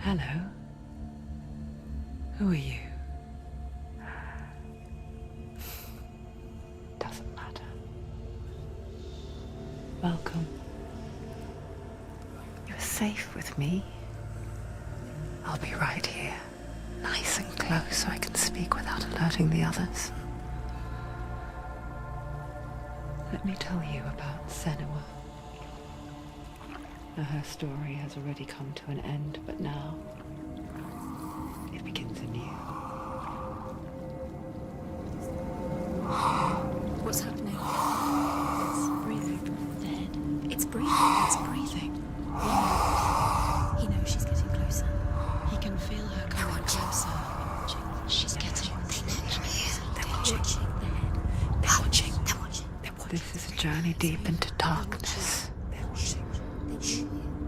Hello. Who are you? Doesn't matter. Welcome. You're safe with me. I'll be right here, nice and close so I can speak without alerting the others. Let me tell you about Senua. Now, her story has already come to an end, but now it begins anew. What's happening? It's breathing. Dead. It's breathing. It's breathing. He knows she's getting closer. He can feel her coming closer. She's getting closer. They're watching. They're watching. They're watching. This is a journey deep into darkness.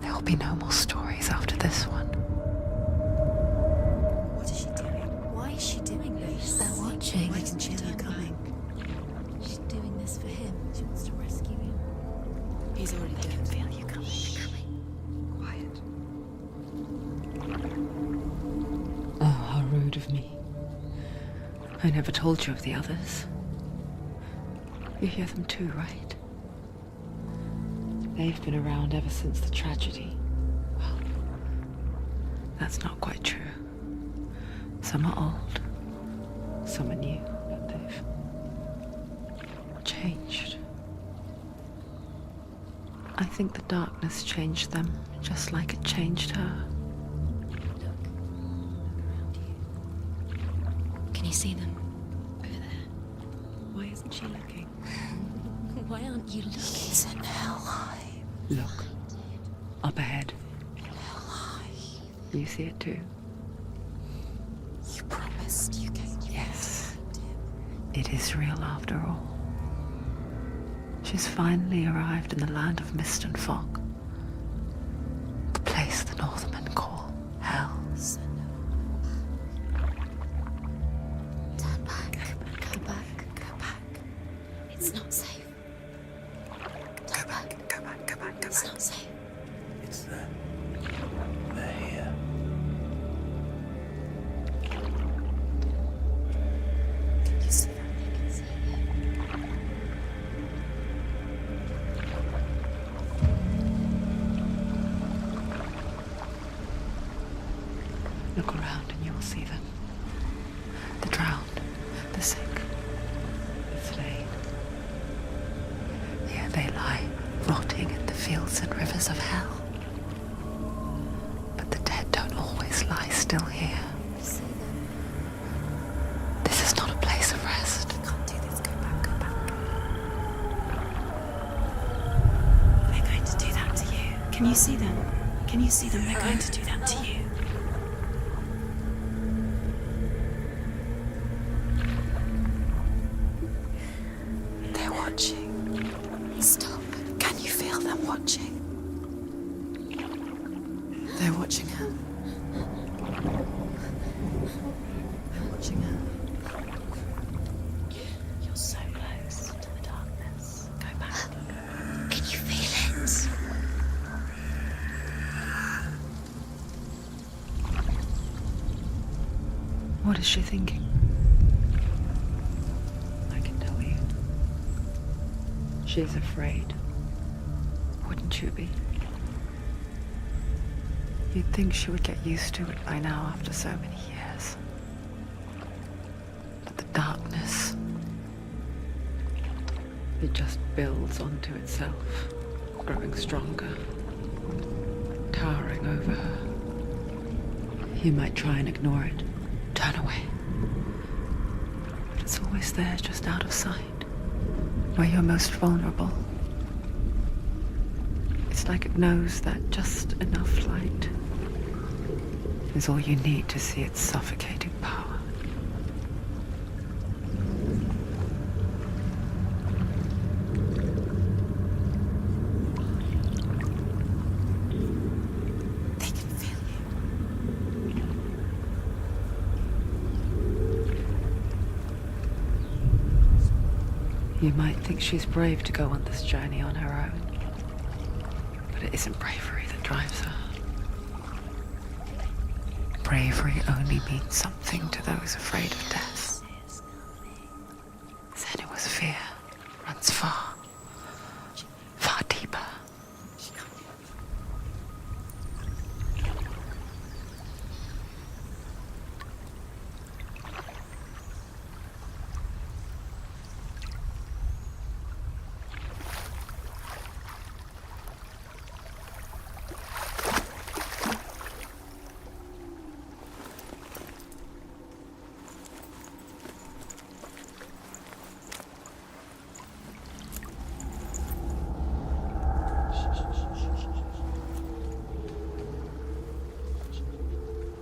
There will be no more stories after this one. What is she doing? Why is she doing this? They're watching. Why isn't she coming? She's doing this for him. She wants to rescue him. He's already dead. I can feel you coming. Quiet. Good of me. I never told you of the others. You hear them too, right? They've been around ever since the tragedy. Well, that's not quite true. Some are old, some are new, but they've changed. I think the darkness changed them, just like it changed her. Look around you. Can you see them over there? Why isn't she looking? Why aren't you looking? He's in Hellhide. Look, up ahead. Hellhide. You see it too? You promised you came. Yes. It is real after all. She's finally arrived in the land of mist and fog. The place the Northmen call Hell. Turn back. Go back. Go back. It's not safe. Turn back. Go back. It's not safe. It's them. They're here. Can you see them? They can see you. Look around and you will see them. The drowned, the sick, the slain. Here they lie, rotting in the fields and rivers of hell. But the dead don't always lie still here. You see them. This is not a place of rest. You can't do this. Go back. Go back. They're going to do that to you. Can you see them? Can you see them? They're going to do that to you. They're watching. Stop. Can you feel them watching? They're watching her. They're watching her. You're so close to the darkness. Go back. Can you feel it? What is she thinking? I can tell you. She's afraid. Wouldn't you be? You'd think she would get used to it by now after so many years. But the darkness, it just builds onto itself, growing stronger, towering over her. You might try and ignore it, turn away. But it's always there, just out of sight, where you're most vulnerable. It's like it knows that just enough light is all you need to see its suffocating power. They can feel you. You might think she's brave to go on this journey on her own, but it isn't bravery that drives her. Bravery only means something to those afraid of death. Senua's fear runs far, far deeper.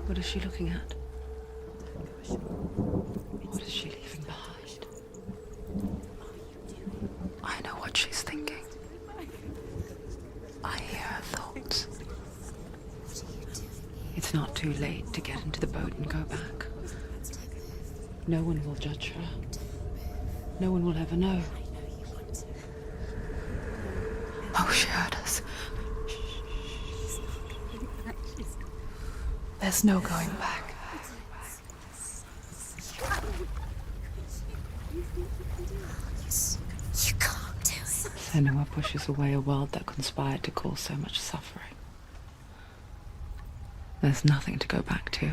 What is she looking at? What is she leaving behind? I know what she's thinking. I hear her thoughts. It's not too late to get into the boat and go back. No one will judge her. No one will ever know. Oh, she heard us. There's no going back. Senua pushes away a world that conspired to cause so much suffering. There's nothing to go back to,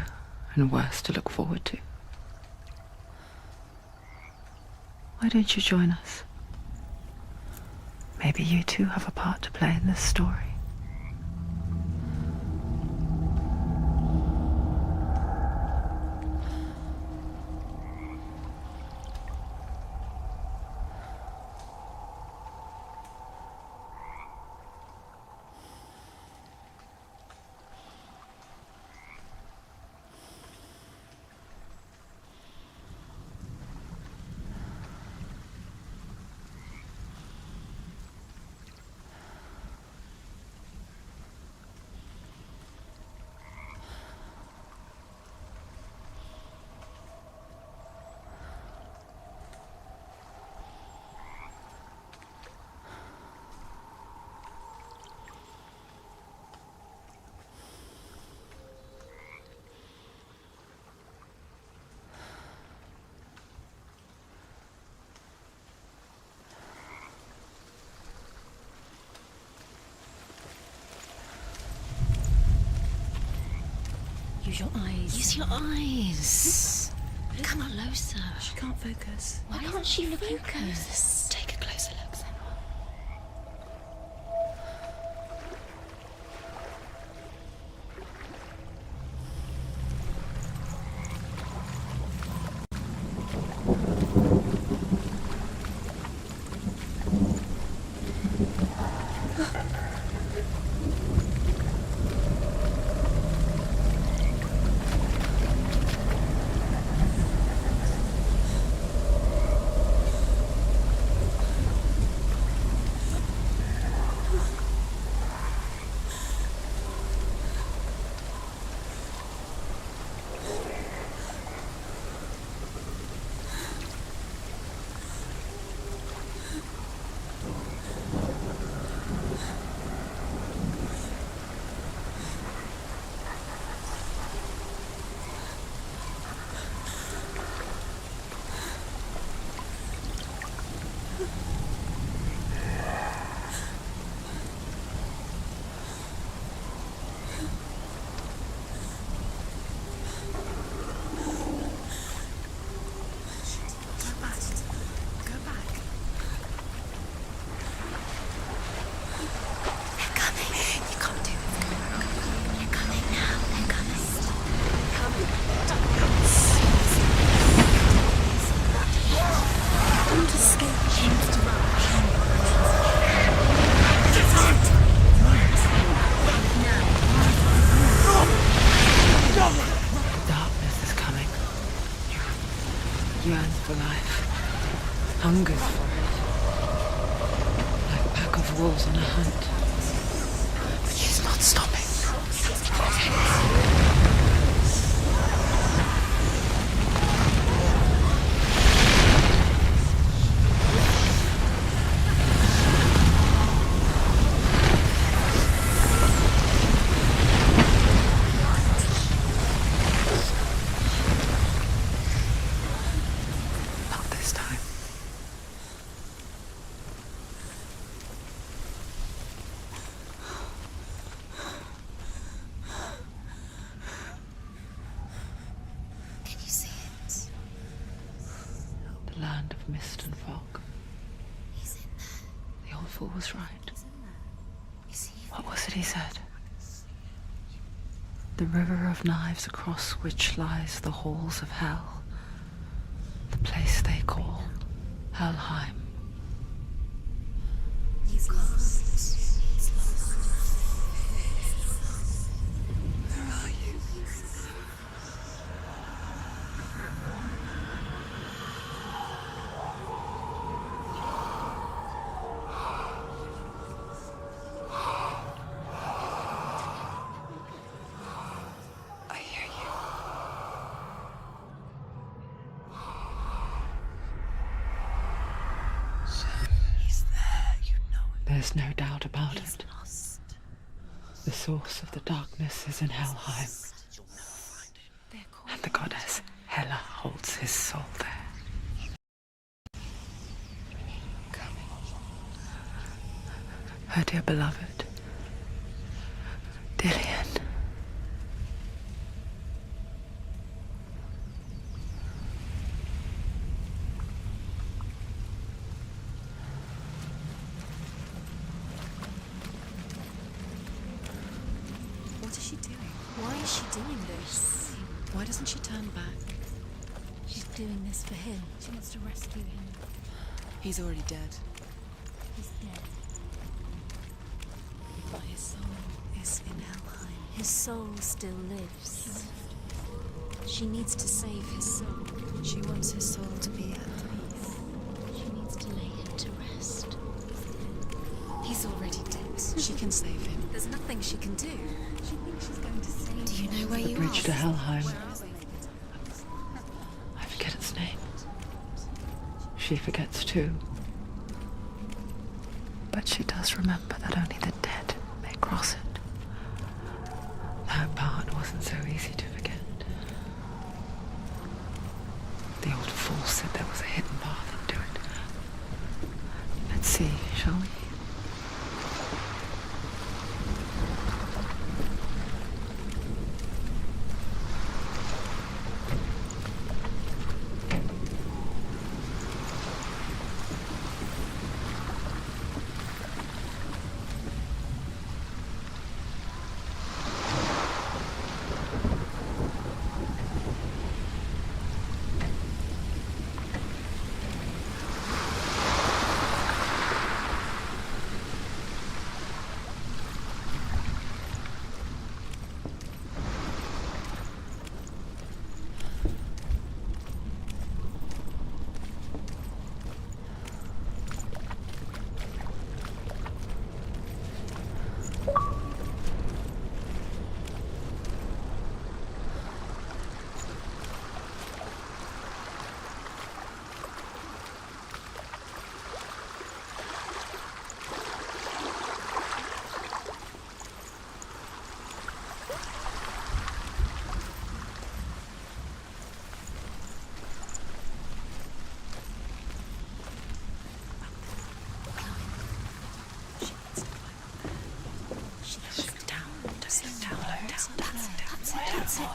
and worse to look forward to. Why don't you join us? Maybe you too have a part to play in this story. Use your eyes. Use your eyes. Come closer. She can't focus. Why can't she focus? Take a closer look, Senua. Darkness is coming. Yearns for life. Hungers for it. Like a pack of wolves on a hunt. But she's not stopping. Not this time. Can you see it? The land of mist and fog. He's in there. The old fool was right. He's in there. Is he? What was it he said? The river of knives across which lies the halls of hell. The place they call Helheim. He's lost. He's lost. Where are you? I hear you. He's there, you know it. There's no doubt about He's it. lost. The source of the darkness is in Helheim, You'll never find it. They're called and the goddess Hela holds his soul there. her dear beloved, Dillian. What is she doing? Why is she doing this? Why doesn't she turn back? She's doing this for him. She wants to rescue him. He's already dead. He's dead. But his soul is in Helheim. His soul still lives. She needs to save his soul. She wants his soul to be at peace. She needs to lay him to rest. He's already dead. She can save him. There's nothing she can do. She thinks she's going to save him. Do you know where The you bridge are? to Helheim. I forget its name. She forgets too. But she does remember that only the dead may cross it. That part wasn't so easy to forget. The old fool said there was a hidden path into it. Let's see, shall we?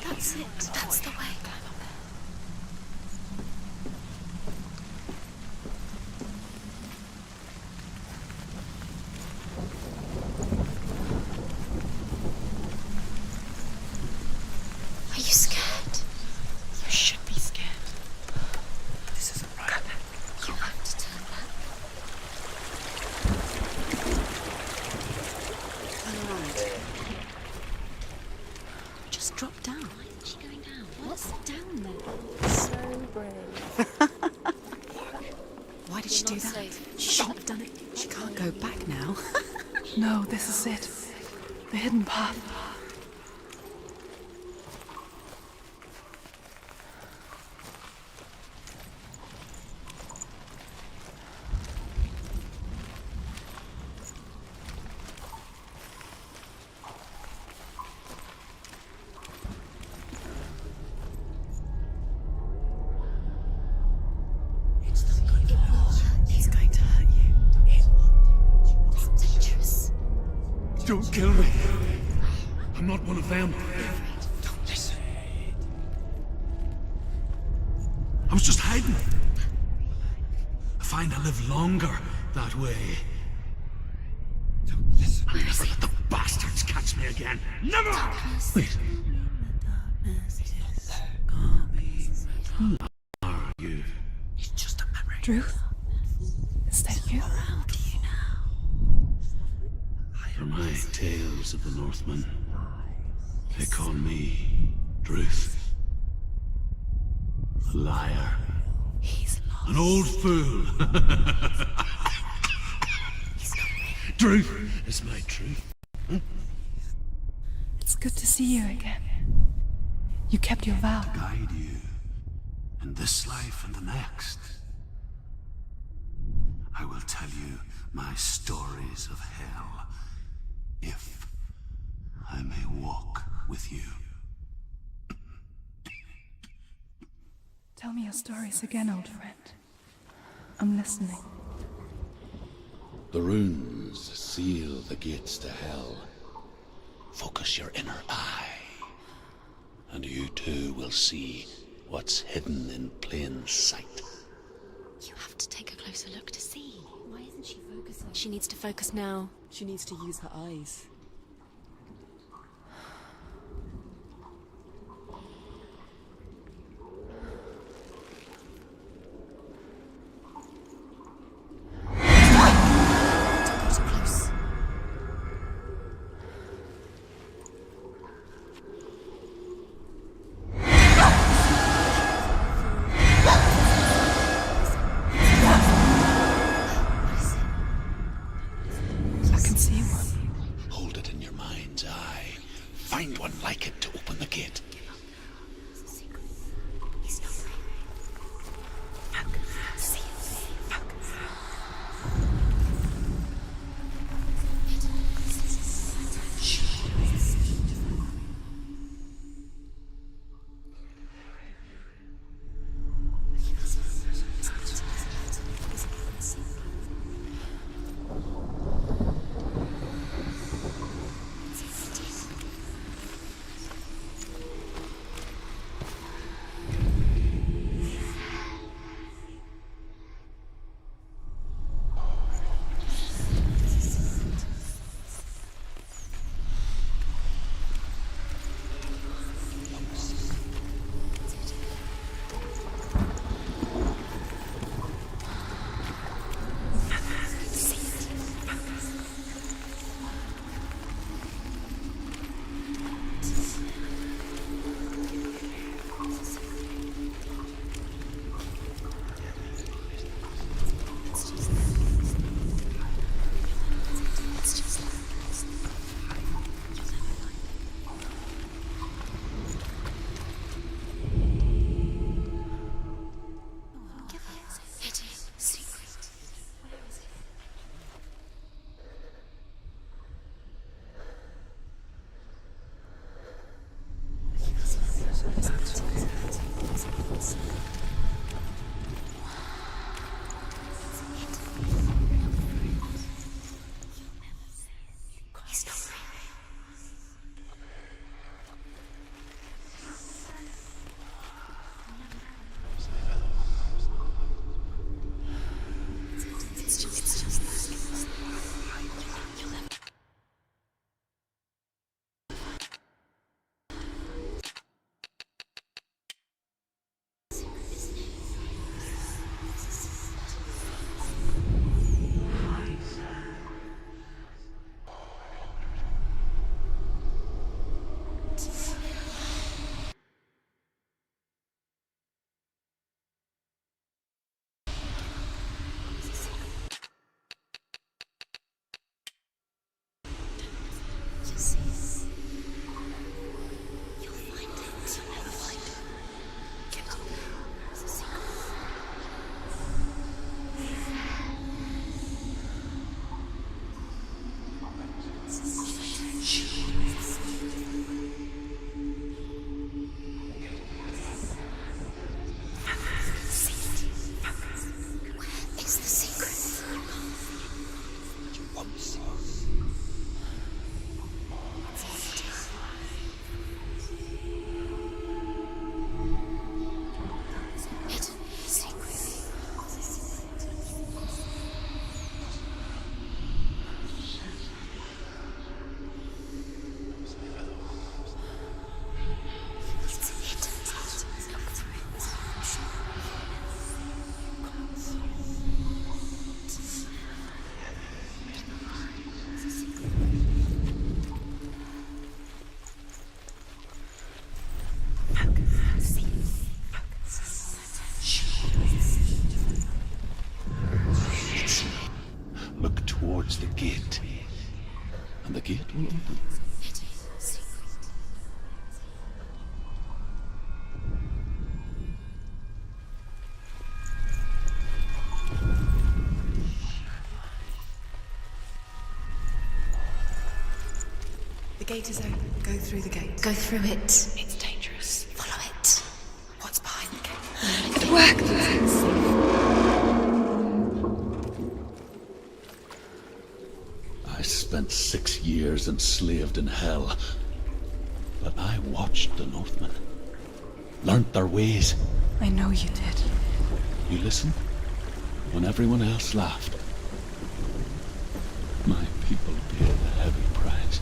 That's it. That's the way. Are you scared? You should be scared. This isn't right. You have to turn back. Just drop down. Why isn't she going down? What's down there? So brave. Why did she do that? She shouldn't have done it. She can't go back now. No, this is it. The hidden path. He's going to hurt you. It's dangerous. Don't kill me. I'm not one of them. Don't listen. I was just hiding. I find I live longer that way. Don't listen. I'll never let the bastards catch me again. Never! Wait. Who are you? It's just a memory. Druth? Is that you? Around you now. For my tales of the Northmen, they call me Druth. A liar. He's lost. An old fool. Druth is my truth. It's good to see you again. You kept your vow. Guide you in this life and the next. I will tell you my stories of hell, if I may walk with you. Tell me your stories again, old friend. I'm listening. The runes runes seal the gates to hell. Focus your inner eye, and you too will see what's hidden in plain sight. You have to take a closer look to see. Why isn't she focusing? She needs to focus now. She needs to use her eyes. Don't go too close. I can see one. Hold it in your mind's eye. Find one like it to open the gate. It's a secret. He's not real. towards the gate, and the gate will open. The gate is open. Go through the gate. Go through it. It's dangerous. Follow it. What's behind the gate? It worked. years enslaved in hell. But I watched the Northmen, learnt their ways. I know you did. You listened when everyone else laughed. My people paid a heavy price.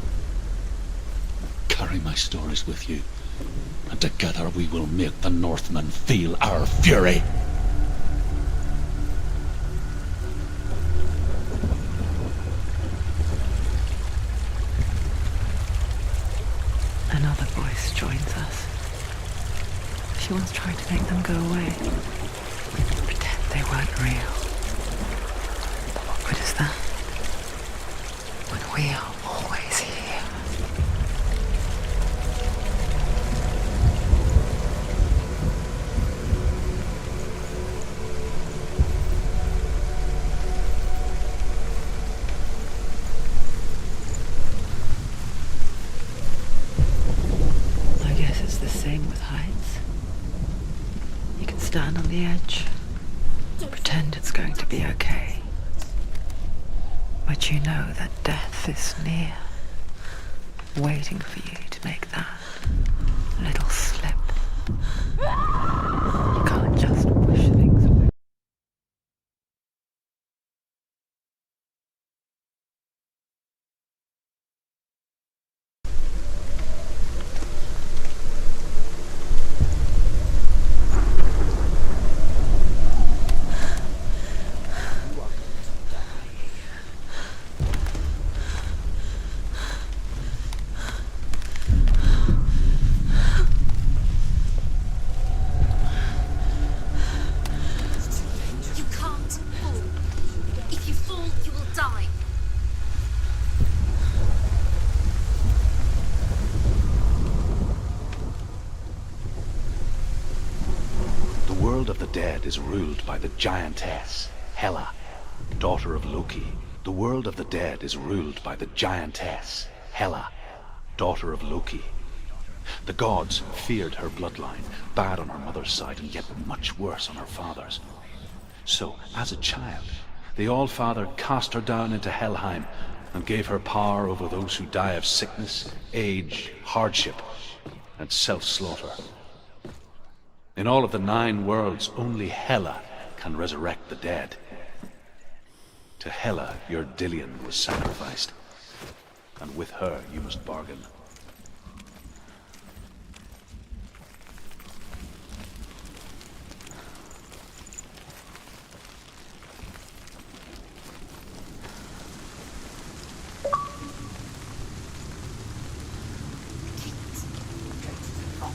Carry my stories with you, and together we will make the Northmen feel our fury. Another voice joins us. She once tried to make them go away. Pretend they weren't real. But what good is that? When we are always here. I guess it's the same with heights. You can stand on the edge, pretend it's going to be okay. But you know that death is near, waiting for you to make that little slip. You can't just push things away. You can't fall. If you fall, you will die. The world of the dead is ruled by the giantess, Hela, daughter of Loki. The world of the dead is ruled by the giantess, Hela, daughter of Loki. The gods feared her bloodline, bad on her mother's side and yet much worse on her father's. So, as a child, the All-Father cast her down into Helheim and gave her power over those who die of sickness, age, hardship, and self-slaughter. In all of the 9 worlds, only Hela can resurrect the dead. To Hela, your Dillion was sacrificed, and with her you must bargain.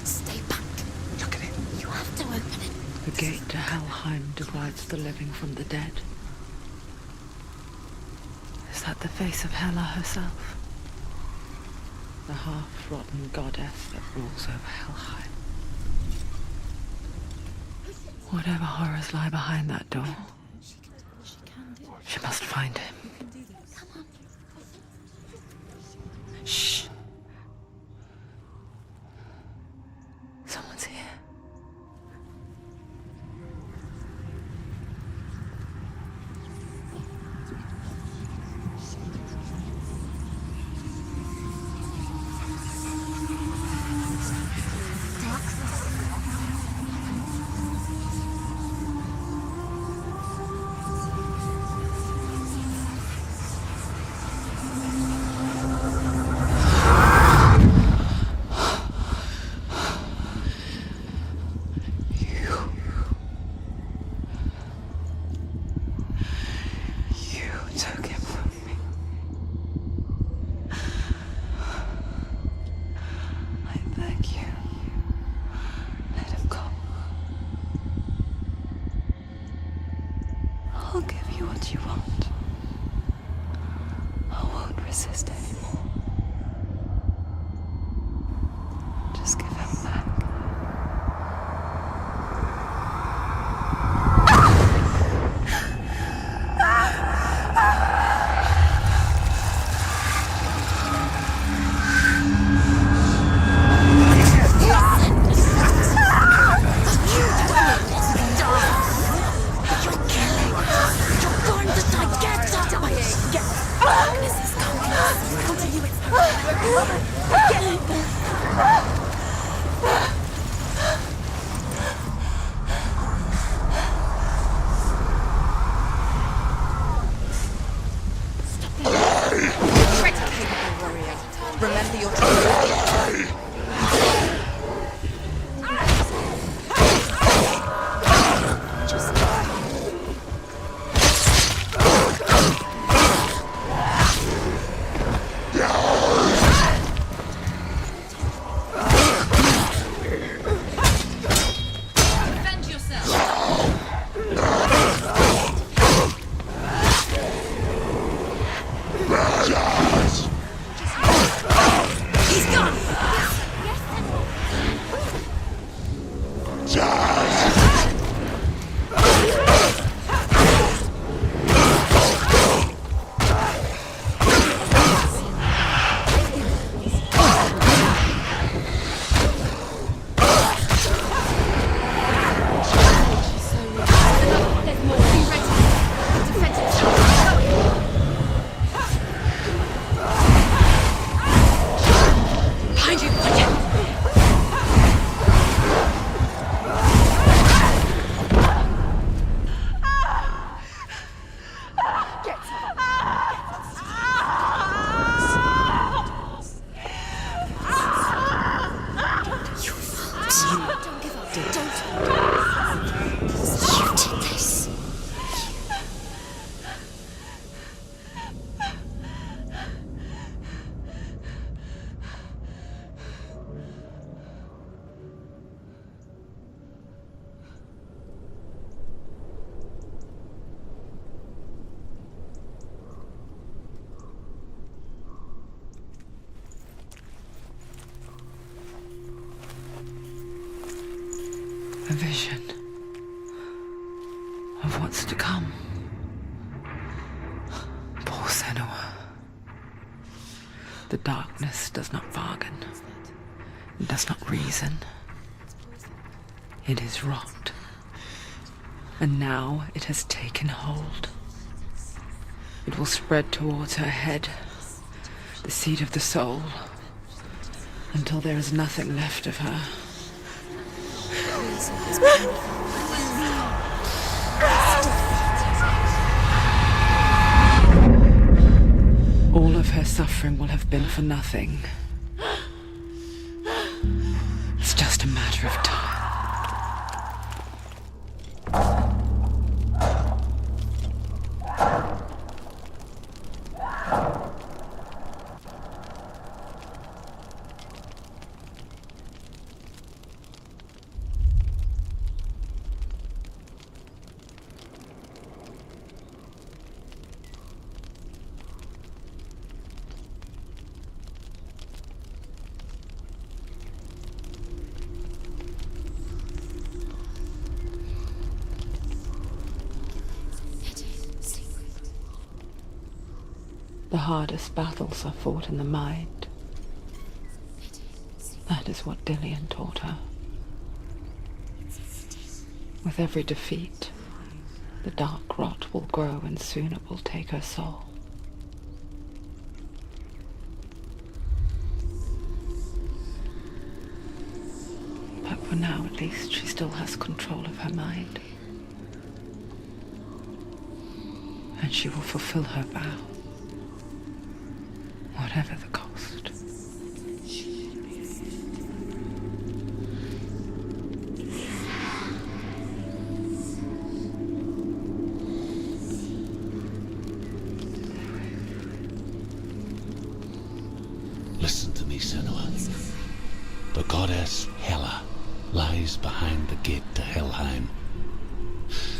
Stay back. Look at it. You have to open it. The gate to Helheim divides the living from the dead. Is that the face of Hela herself? The half-rotten goddess that rules over Helheim. Whatever horrors lie behind that door, she must find him. Shh. Someone's here. I'll give you what you want. I won't resist anymore. Just give him back. This is coming. did. You did this. A vision of what's to come. Poor Senua. The darkness does not bargain. It does not reason. It is rot. And now it has taken hold. It will spread towards her head, the seat of the soul, until there is nothing left of her. All of her suffering will have been for nothing. It's just a matter of time. The hardest battles are fought in the mind. That is what Dillian taught her. With every defeat, the dark rot will grow and soon it will take her soul. But for now, at least, she still has control of her mind. And she will fulfill her vow. Whatever the cost. Listen to me, Senua. The goddess Hela lies behind the gate to Helheim.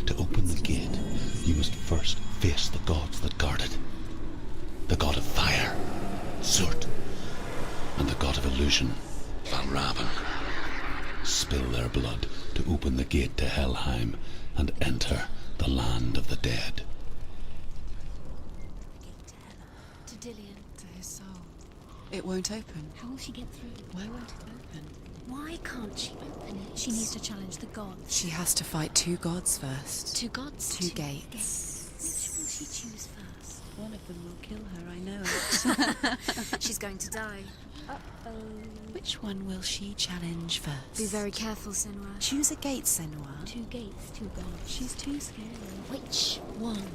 To open the gate, you must first face the gods that guard it. The god of fire, Surt, and the god of illusion, Valravan. Spill their blood to open the gate to Helheim and enter the land of the dead. To Dillian. To his soul. It won't open. How will she get through? Why won't it open? Why can't she open it? She needs to challenge the gods. She has to fight two gods first. Two gods? Two gates. Which will she choose first? One of them will kill her, I know it. She's going to die. Uh-oh. Which one will she challenge first? Be very careful, Senua. Choose a gate, Senua. Two gates, two gods. She's too scary. Which one?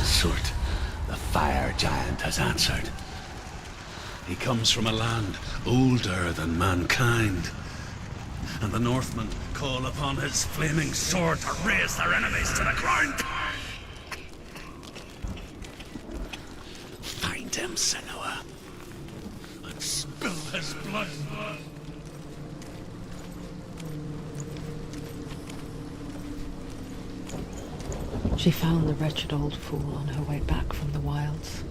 Surt, the fire giant, has answered. He comes from a land older than mankind. and the Northmen call upon his flaming sword to raise their enemies to the ground. Find him, Senua, and spill his blood. She found the wretched old fool on her way back from the wilds.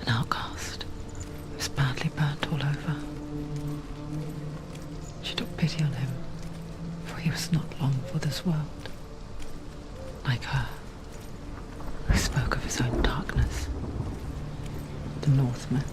An outcast. He was badly burnt all over. She took pity on him, for he was not long for this world. Like her, he spoke of his own darkness. The Northmen.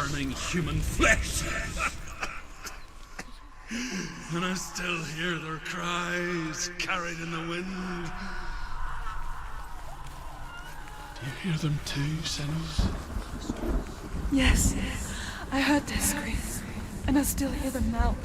burning human flesh. And I still hear their cries carried in the wind. Do you hear them too, Senua? Yes, I heard their screams, and I still hear them now.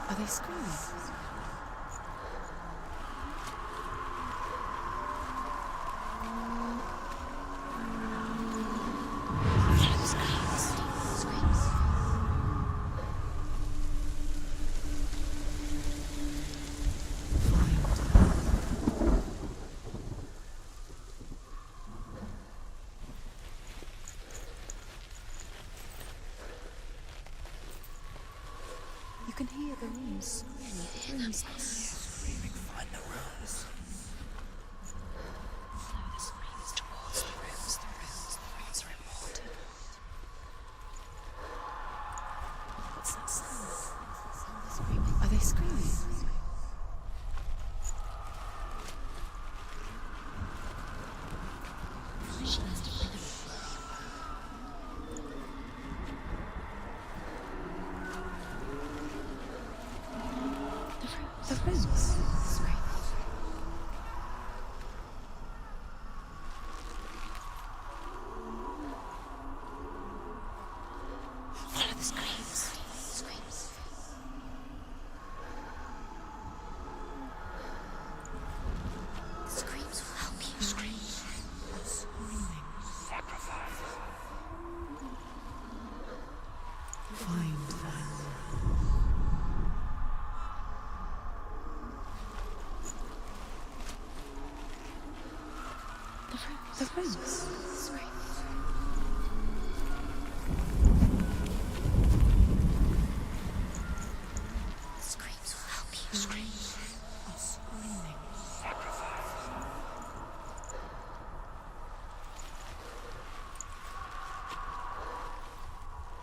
Are they screaming? You can hear the rooms. The rooms. Find the rooms. Follow the screams towards the rooms. The rooms are important. What's that sound? Are they screaming? The rooms. Follow the screams. Screams will help you. Screams. Sacrifice. Find them. The rooms. Screams will help you. Screams. Sacrifice.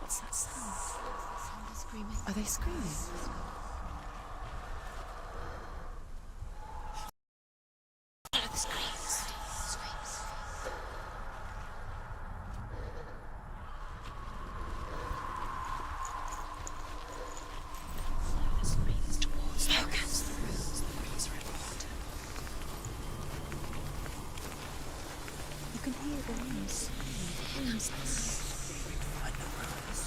What's that sound? Screaming. Are they screaming? Follow the screams. Follow the screams towards the rooms. The rooms are important. You can hear the rooms. Rooms. Find the rooms.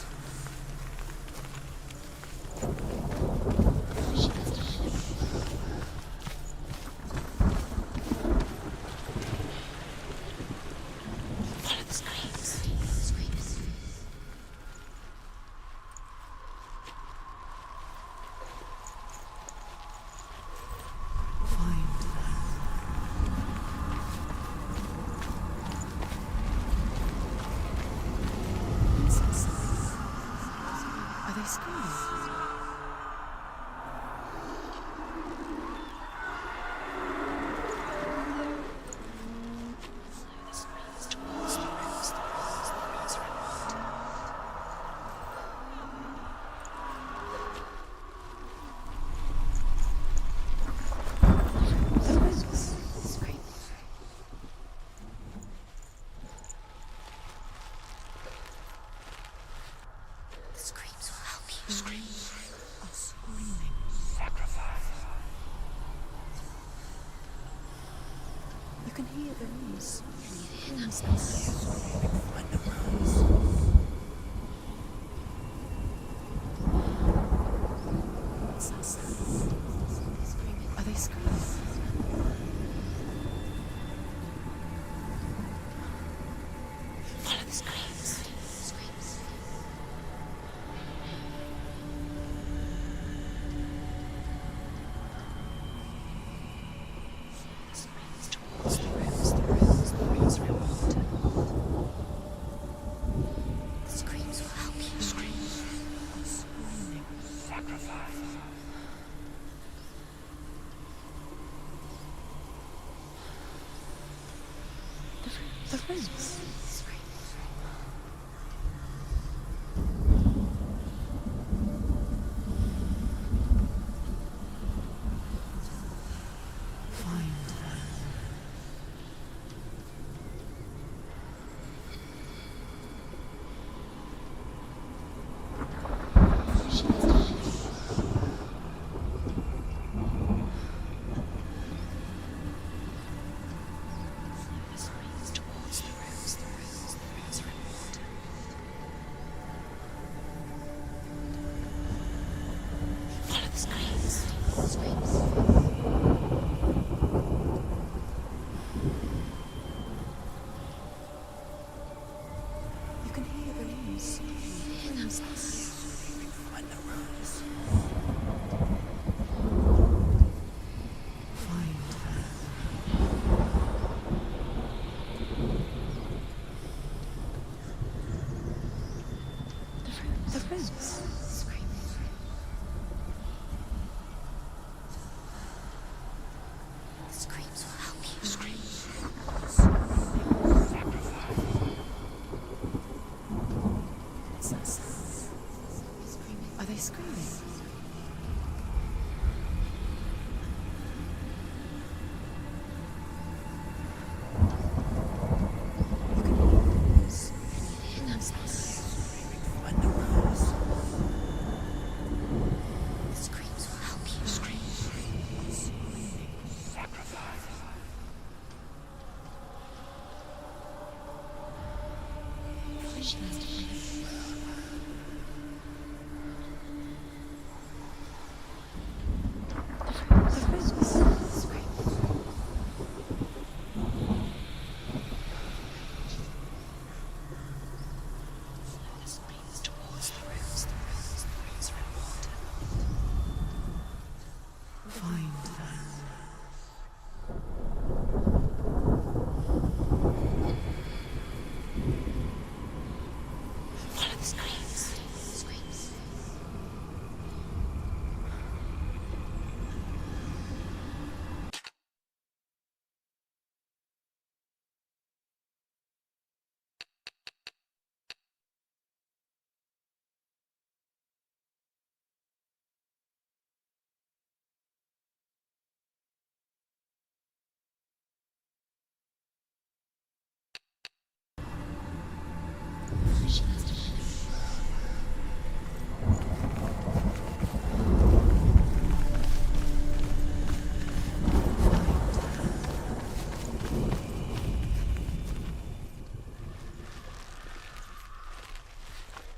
Follow the screams. Find them. What's that sound? Are they screaming? Follow the screams towards the rooms. The rooms are important. The rooms. Scream. The screams will help you. Screams. Sacrifice. You can hear the rooms. Rooms. Find the rooms. What's that sound? Are they screaming? Follow the screams. Screams towards the rooms. The rooms are important. The screams will help you. Sacrifice. The roots.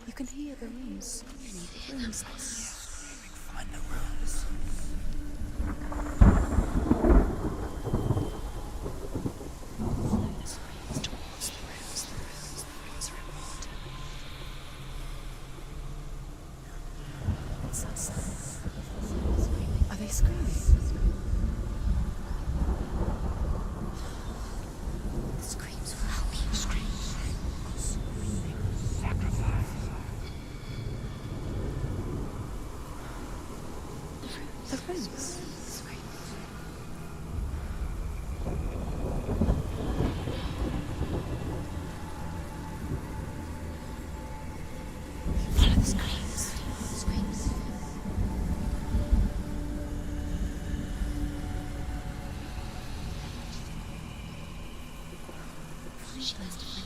You can hear the runes. Find the runes. Are they screaming? The screams will help you. The runes. Follow the screams. Screams. She must have been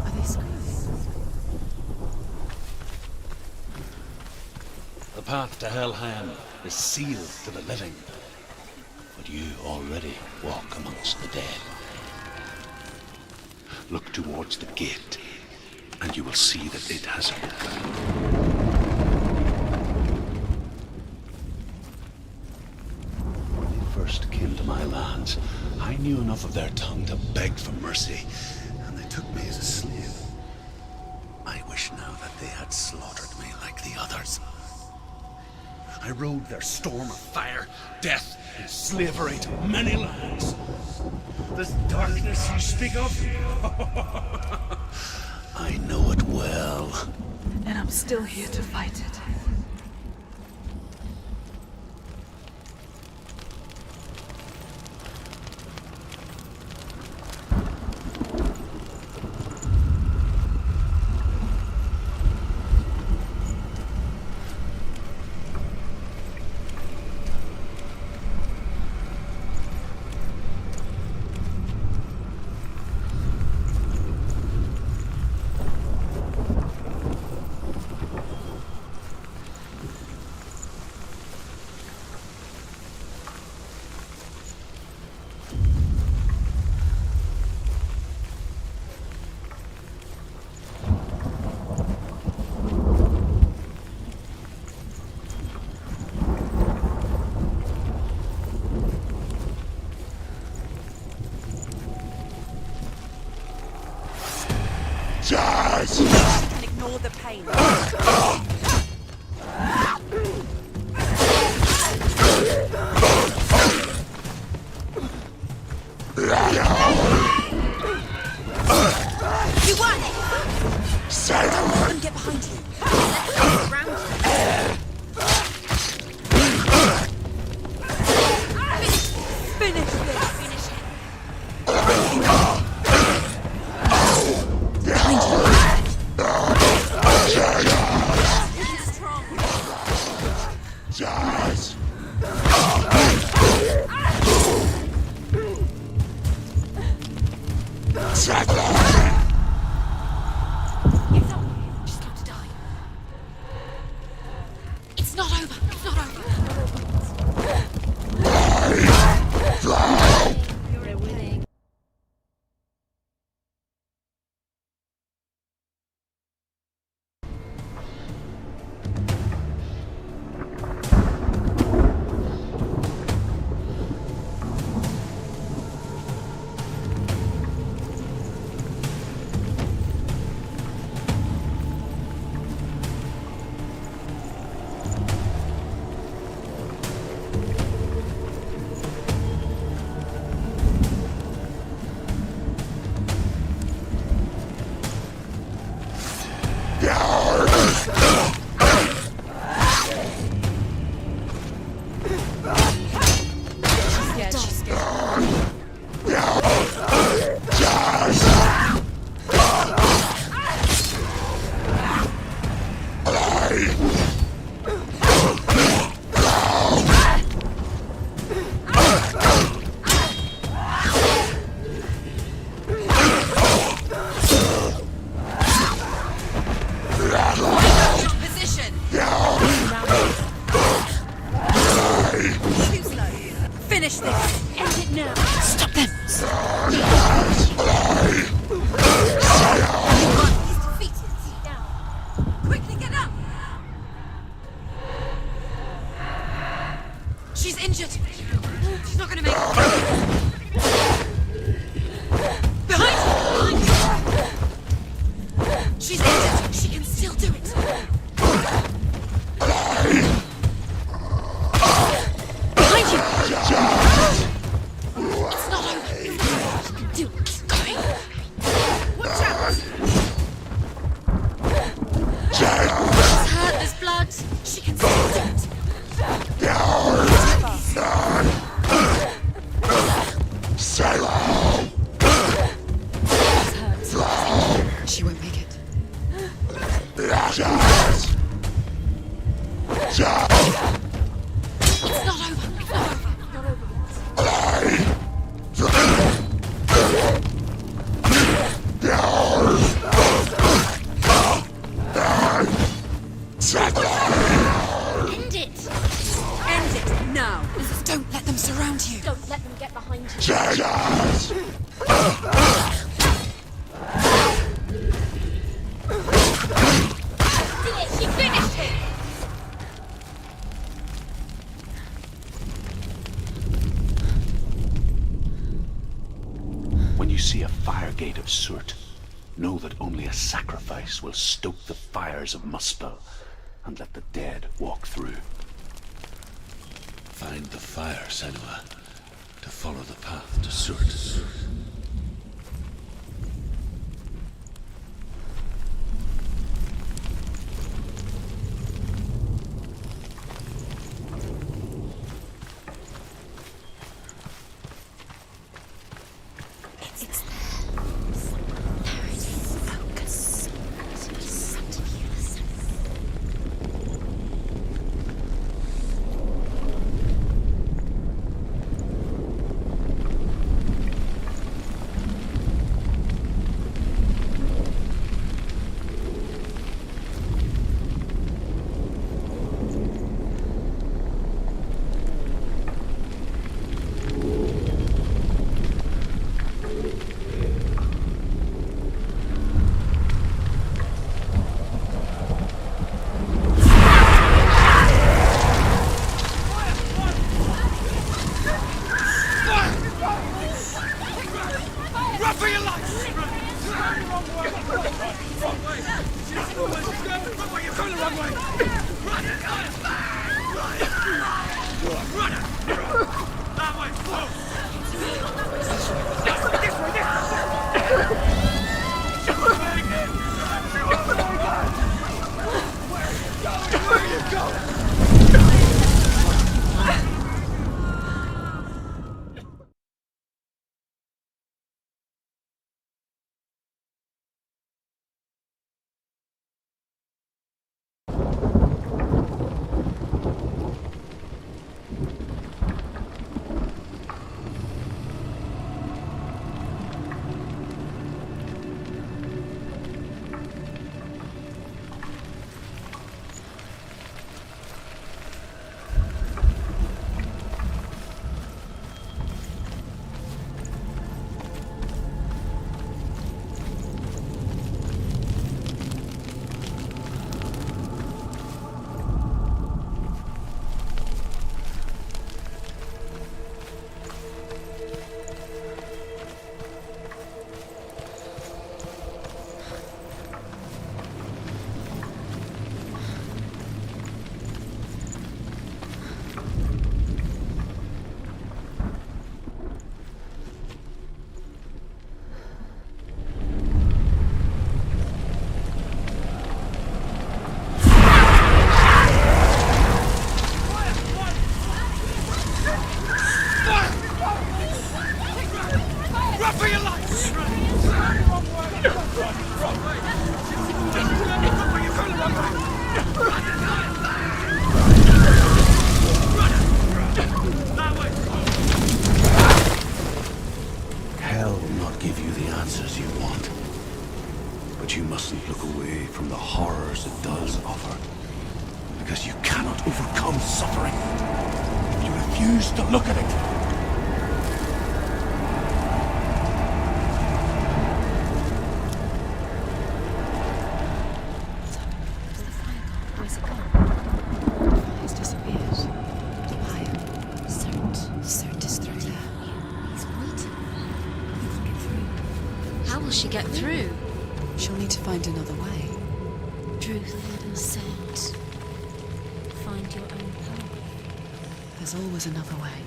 Are they screaming? The path to Hellheim is sealed to the living, but you already walk amongst the dead. Look towards the gate, and you will see that it has opened. When they first came to my lands, I knew enough of their tongue to beg for mercy, and they took me as a slave. I wish now that they had slaughtered me like the others. I rode their storm of fire, death, and slavery to many lands. This darkness you speak of, I know it well. And I'm still here to fight it. Ignore the pain. You won it! Don't let them get behind you. Let them around you. Finish this. Finish him. Behind you. He's strong. It's up. She's got to die. It's not over. It's not over. You're winning. Finish this! End it now! Stop them! He's defeated! Sit down! Quickly get up! She's injured! She's not gonna make it! Behind you! She's injured! She can still do it! Behind you! It's not over! Do it! Keep going! Watch out! She's hurt, there's blood! She can still do it! She won't make it. It's not over. It's not over. Not over End it. End it now. Don't let them surround you. Don't let them get behind you. She finished him! When you see a fire gate of soot, know that only a sacrifice will stoke the fires of Muspel and let the dead walk through. Find the fire, Senua, to follow the path to Surt. Hell will not give you the answers you want. But you mustn't look away from the horrors it does offer. Because you cannot overcome suffering if you refuse to look at it. Get through. She'll need to find another way. Truth, scent. Find your own path. There's always another way.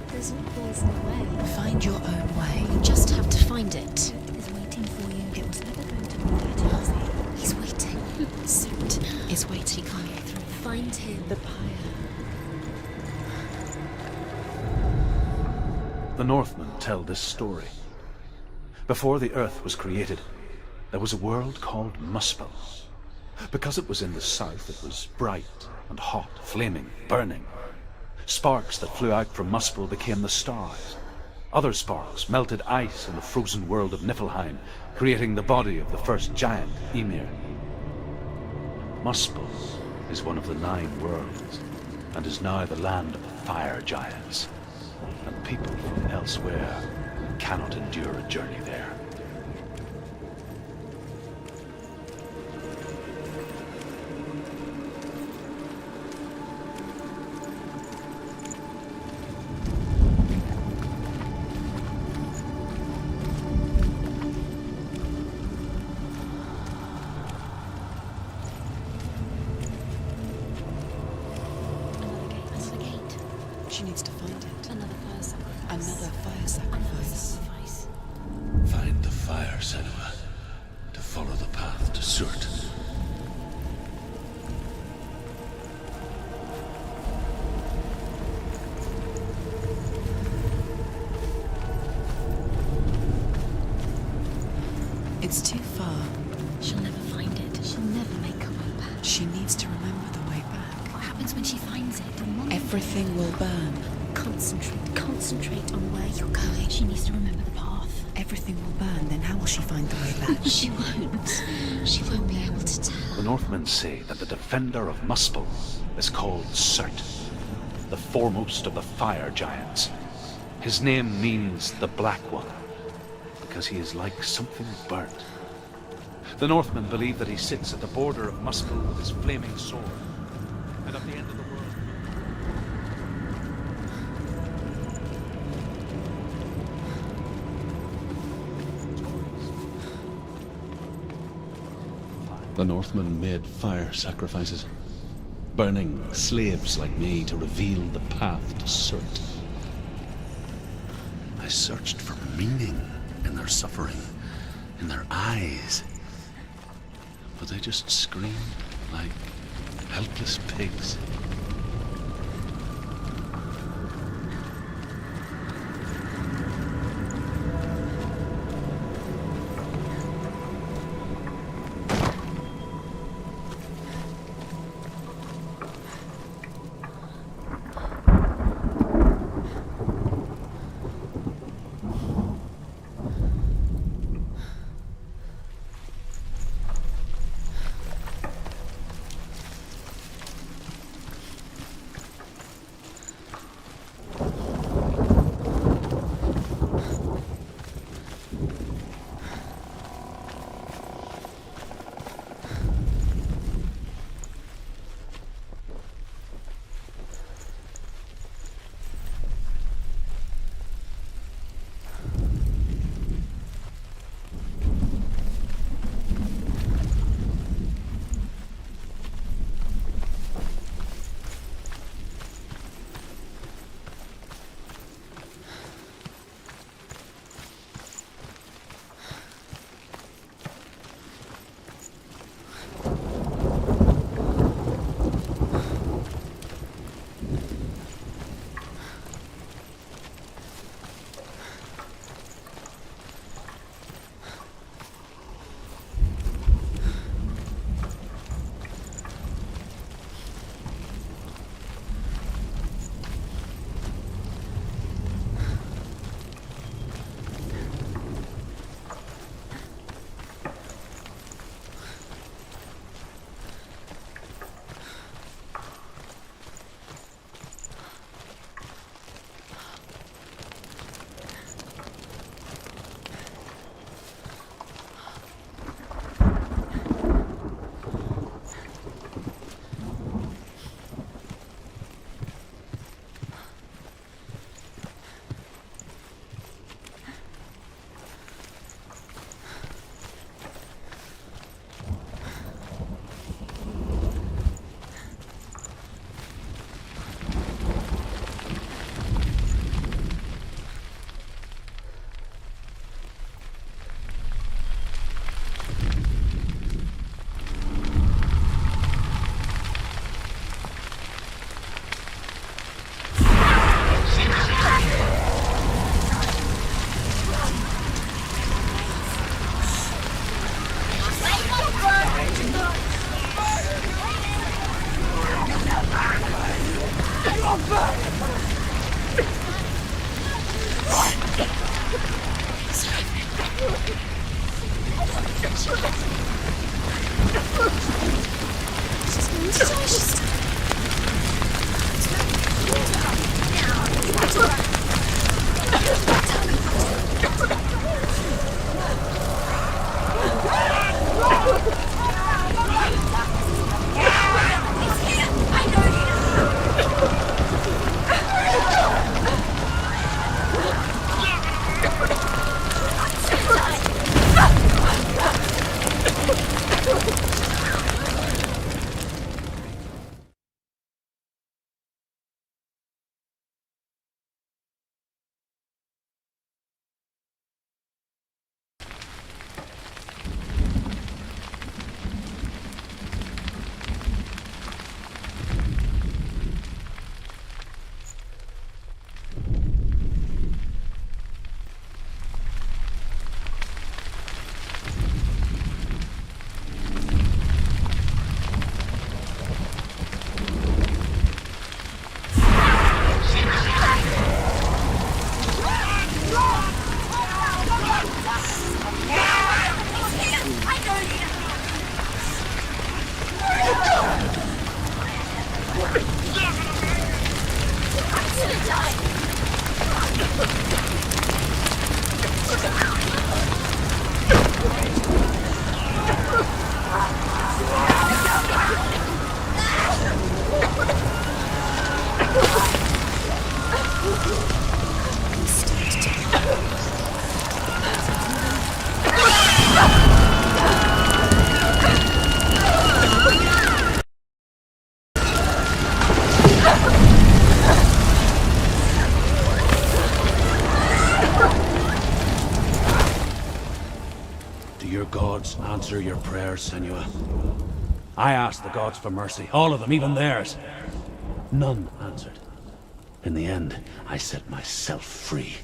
There's always a way. Find your own way. You just have to find it. Is waiting for you. It was never going to be that easy. He's waiting. Surt is waiting. He can't get through. Find him. The pyre. The Northmen tell this story. Before the earth was created, there was a world called Muspel. Because it was in the south, it was bright and hot, flaming, burning. Sparks that flew out from Muspel became the stars. Other sparks melted ice in the frozen world of Niflheim, creating the body of the first giant, Ymir. Muspel is one of the 9 worlds, and is now the land of fire giants. And people from elsewhere cannot endure a journey there. Another gate. It's too far. She'll never find it. She'll never make her way back. She needs to remember the way back. What happens when she finds it? Everything will burn. Concentrate on where you're going. She needs to remember the path. Everything will burn, then how will she find the way back? She won't. She won't be able to tell. The Northmen say that the defender of Muspel is called Surt, the foremost of the fire giants. His name means the Black One, because he is like something burnt. The Northmen believe that he sits at the border of Muspel with his flaming sword, and at the end of the world... The Northmen made fire sacrifices, burning slaves like me to reveal the path to Surt. I searched for meaning in their suffering, in their eyes. But they just screamed like helpless pigs. your gods answer your prayers, Senua? I asked the gods for mercy, all of them, even theirs. None answered. In the end, I set myself free.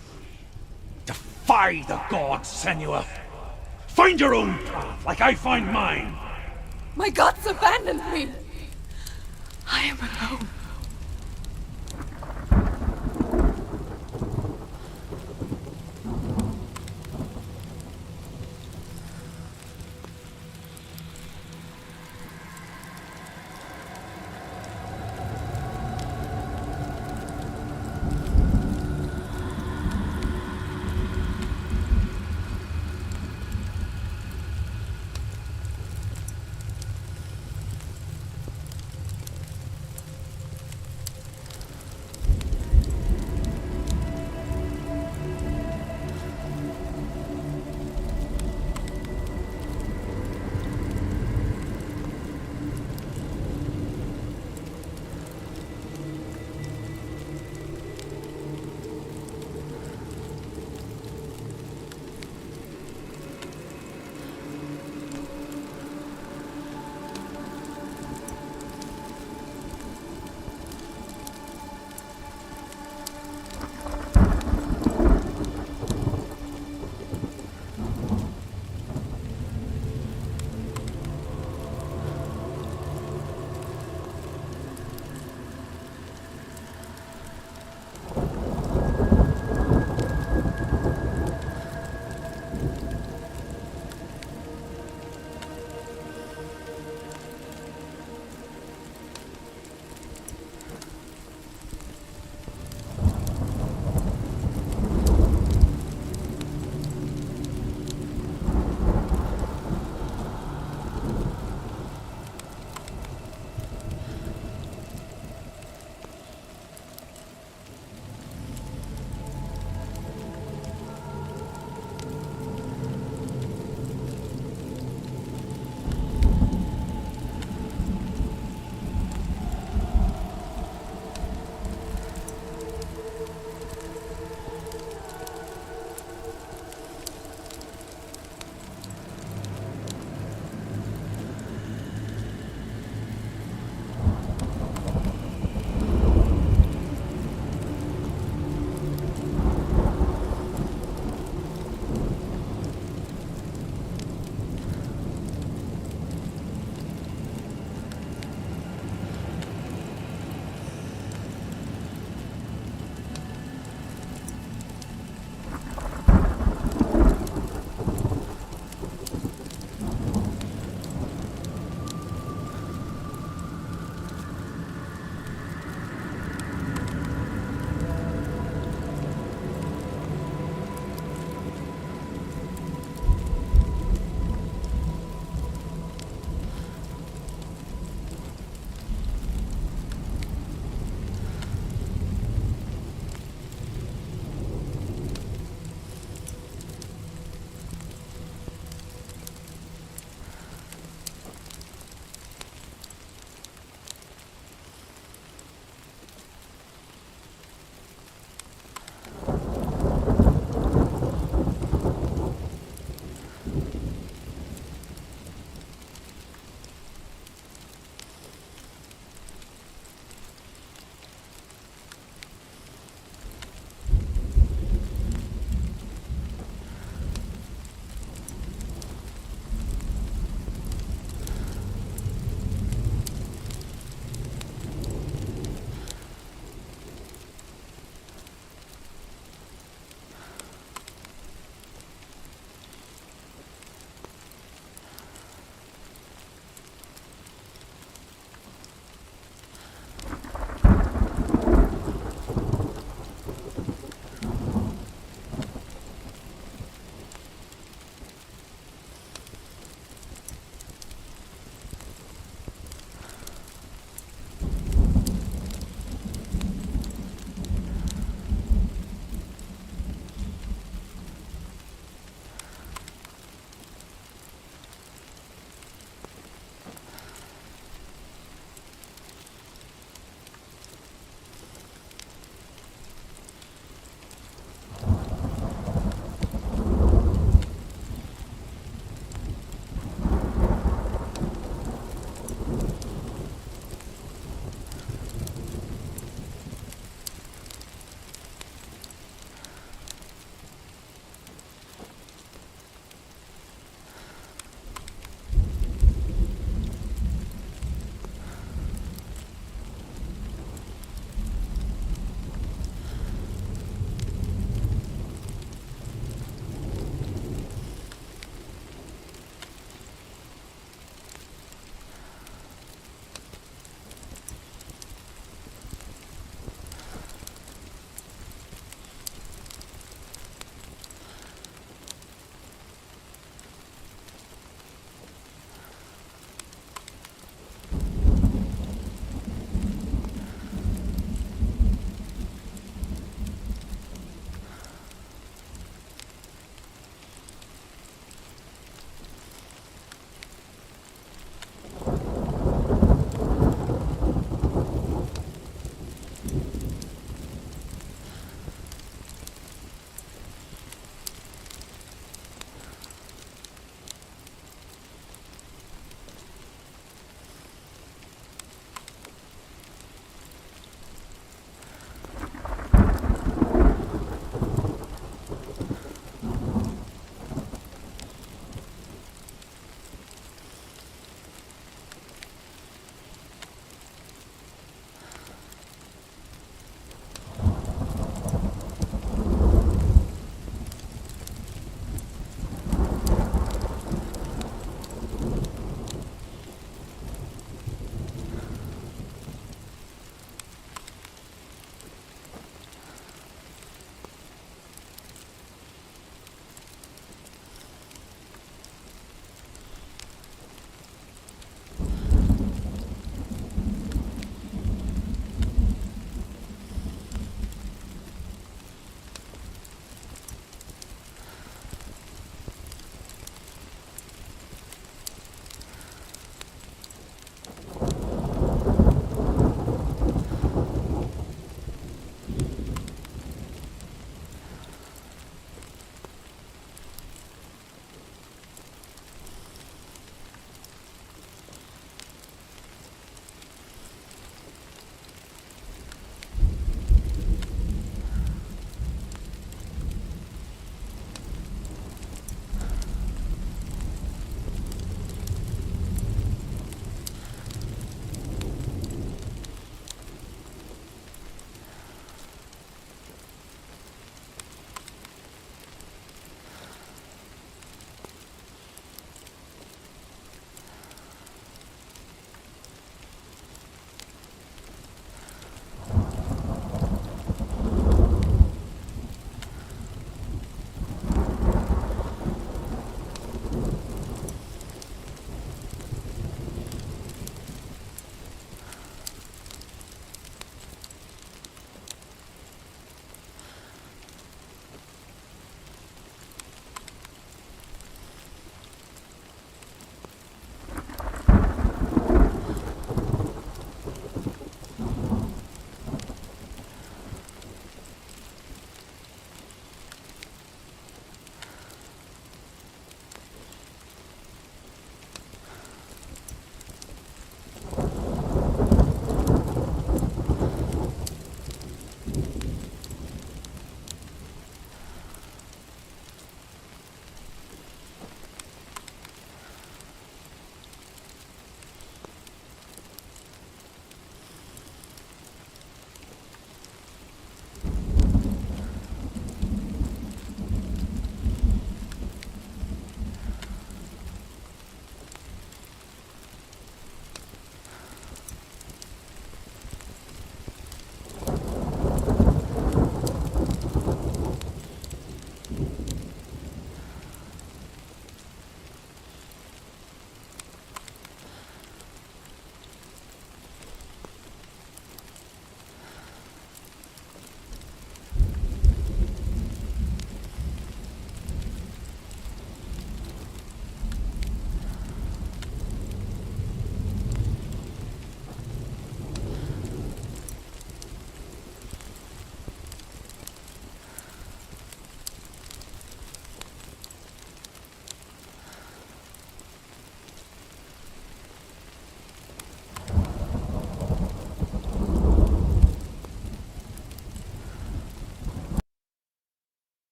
Defy the gods, Senua! Find your own path, like I find mine! My gods abandoned me! I am alone.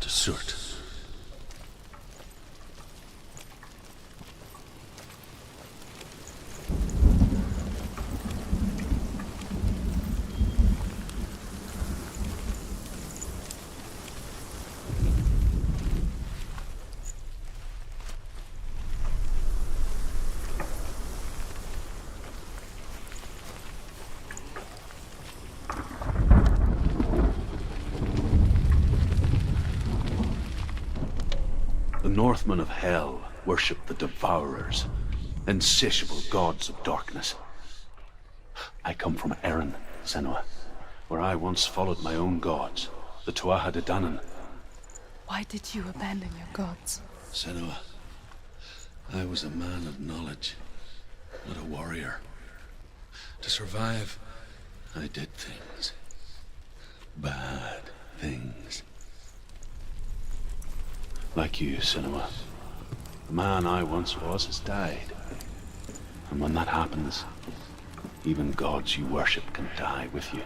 desert. The Northmen of Hell worship the Devourers, insatiable gods of darkness. I come from Erin, Senua, where I once followed my own gods, the Tuatha De Danann. Why did you abandon your gods? Senua, I was a man of knowledge, not a warrior. To survive, I did things. Bad things. Like you, Senua. The man I once was has died. And when that happens, even gods you worship can die with you.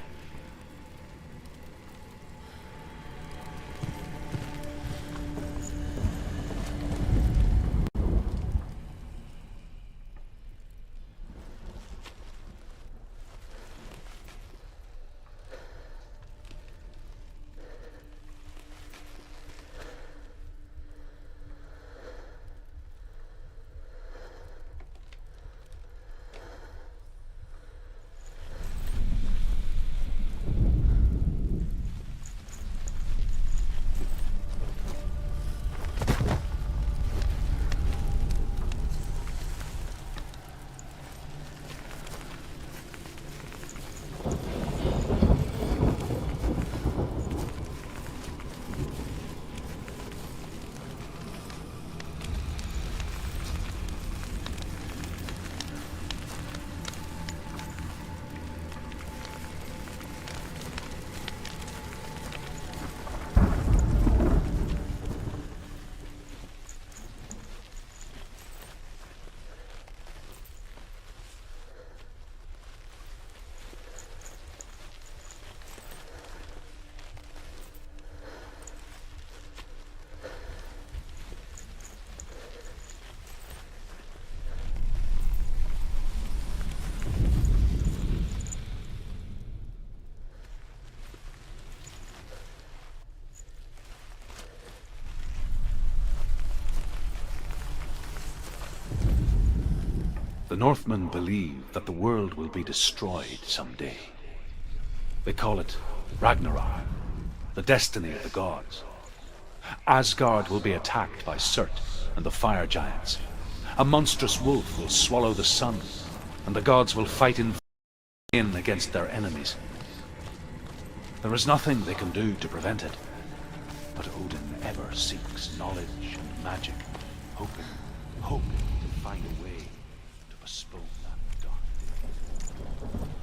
The Northmen believe that the world will be destroyed someday. They call it Ragnarok, the destiny of the gods. Asgard will be attacked by Surt and the fire giants. A monstrous wolf will swallow the sun, and the gods will fight in against their enemies. There is nothing they can do to prevent it, but Odin ever seeks knowledge and magic, hoping to find a way to postpone that dark day.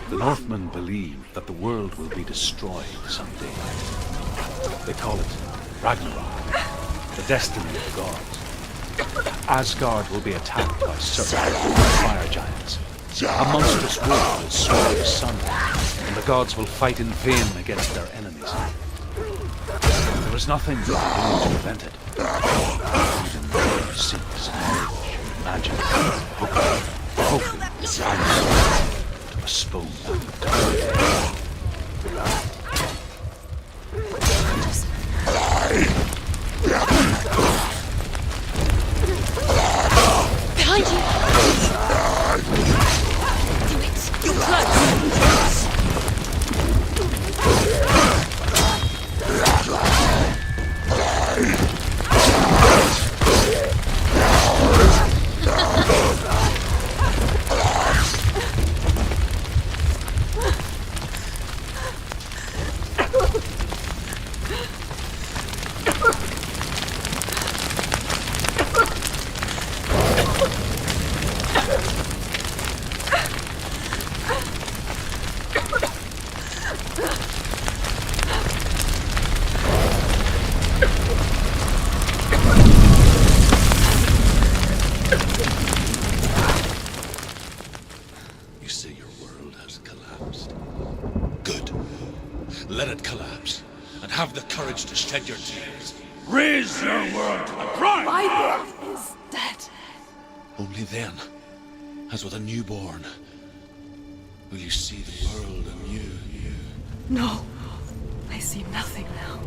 The Northmen believe that the world will be destroyed someday. They call it Ragnarok, the destiny of the gods. Asgard will be attacked by certain fire giants. A monstrous wolf will swallow the sun, and the gods will fight in vain against their enemies. There is nothing they can do to prevent it. Even though seeks knowledge, magic, hoping to find to postpone that. Behind you! Do it! You're close! You say your world has collapsed. Good. Let it collapse, and have the courage to shed your tears. Raise your world to the prime! My world is dead. Only then, as with a newborn, will you see the world anew. No, I see nothing now.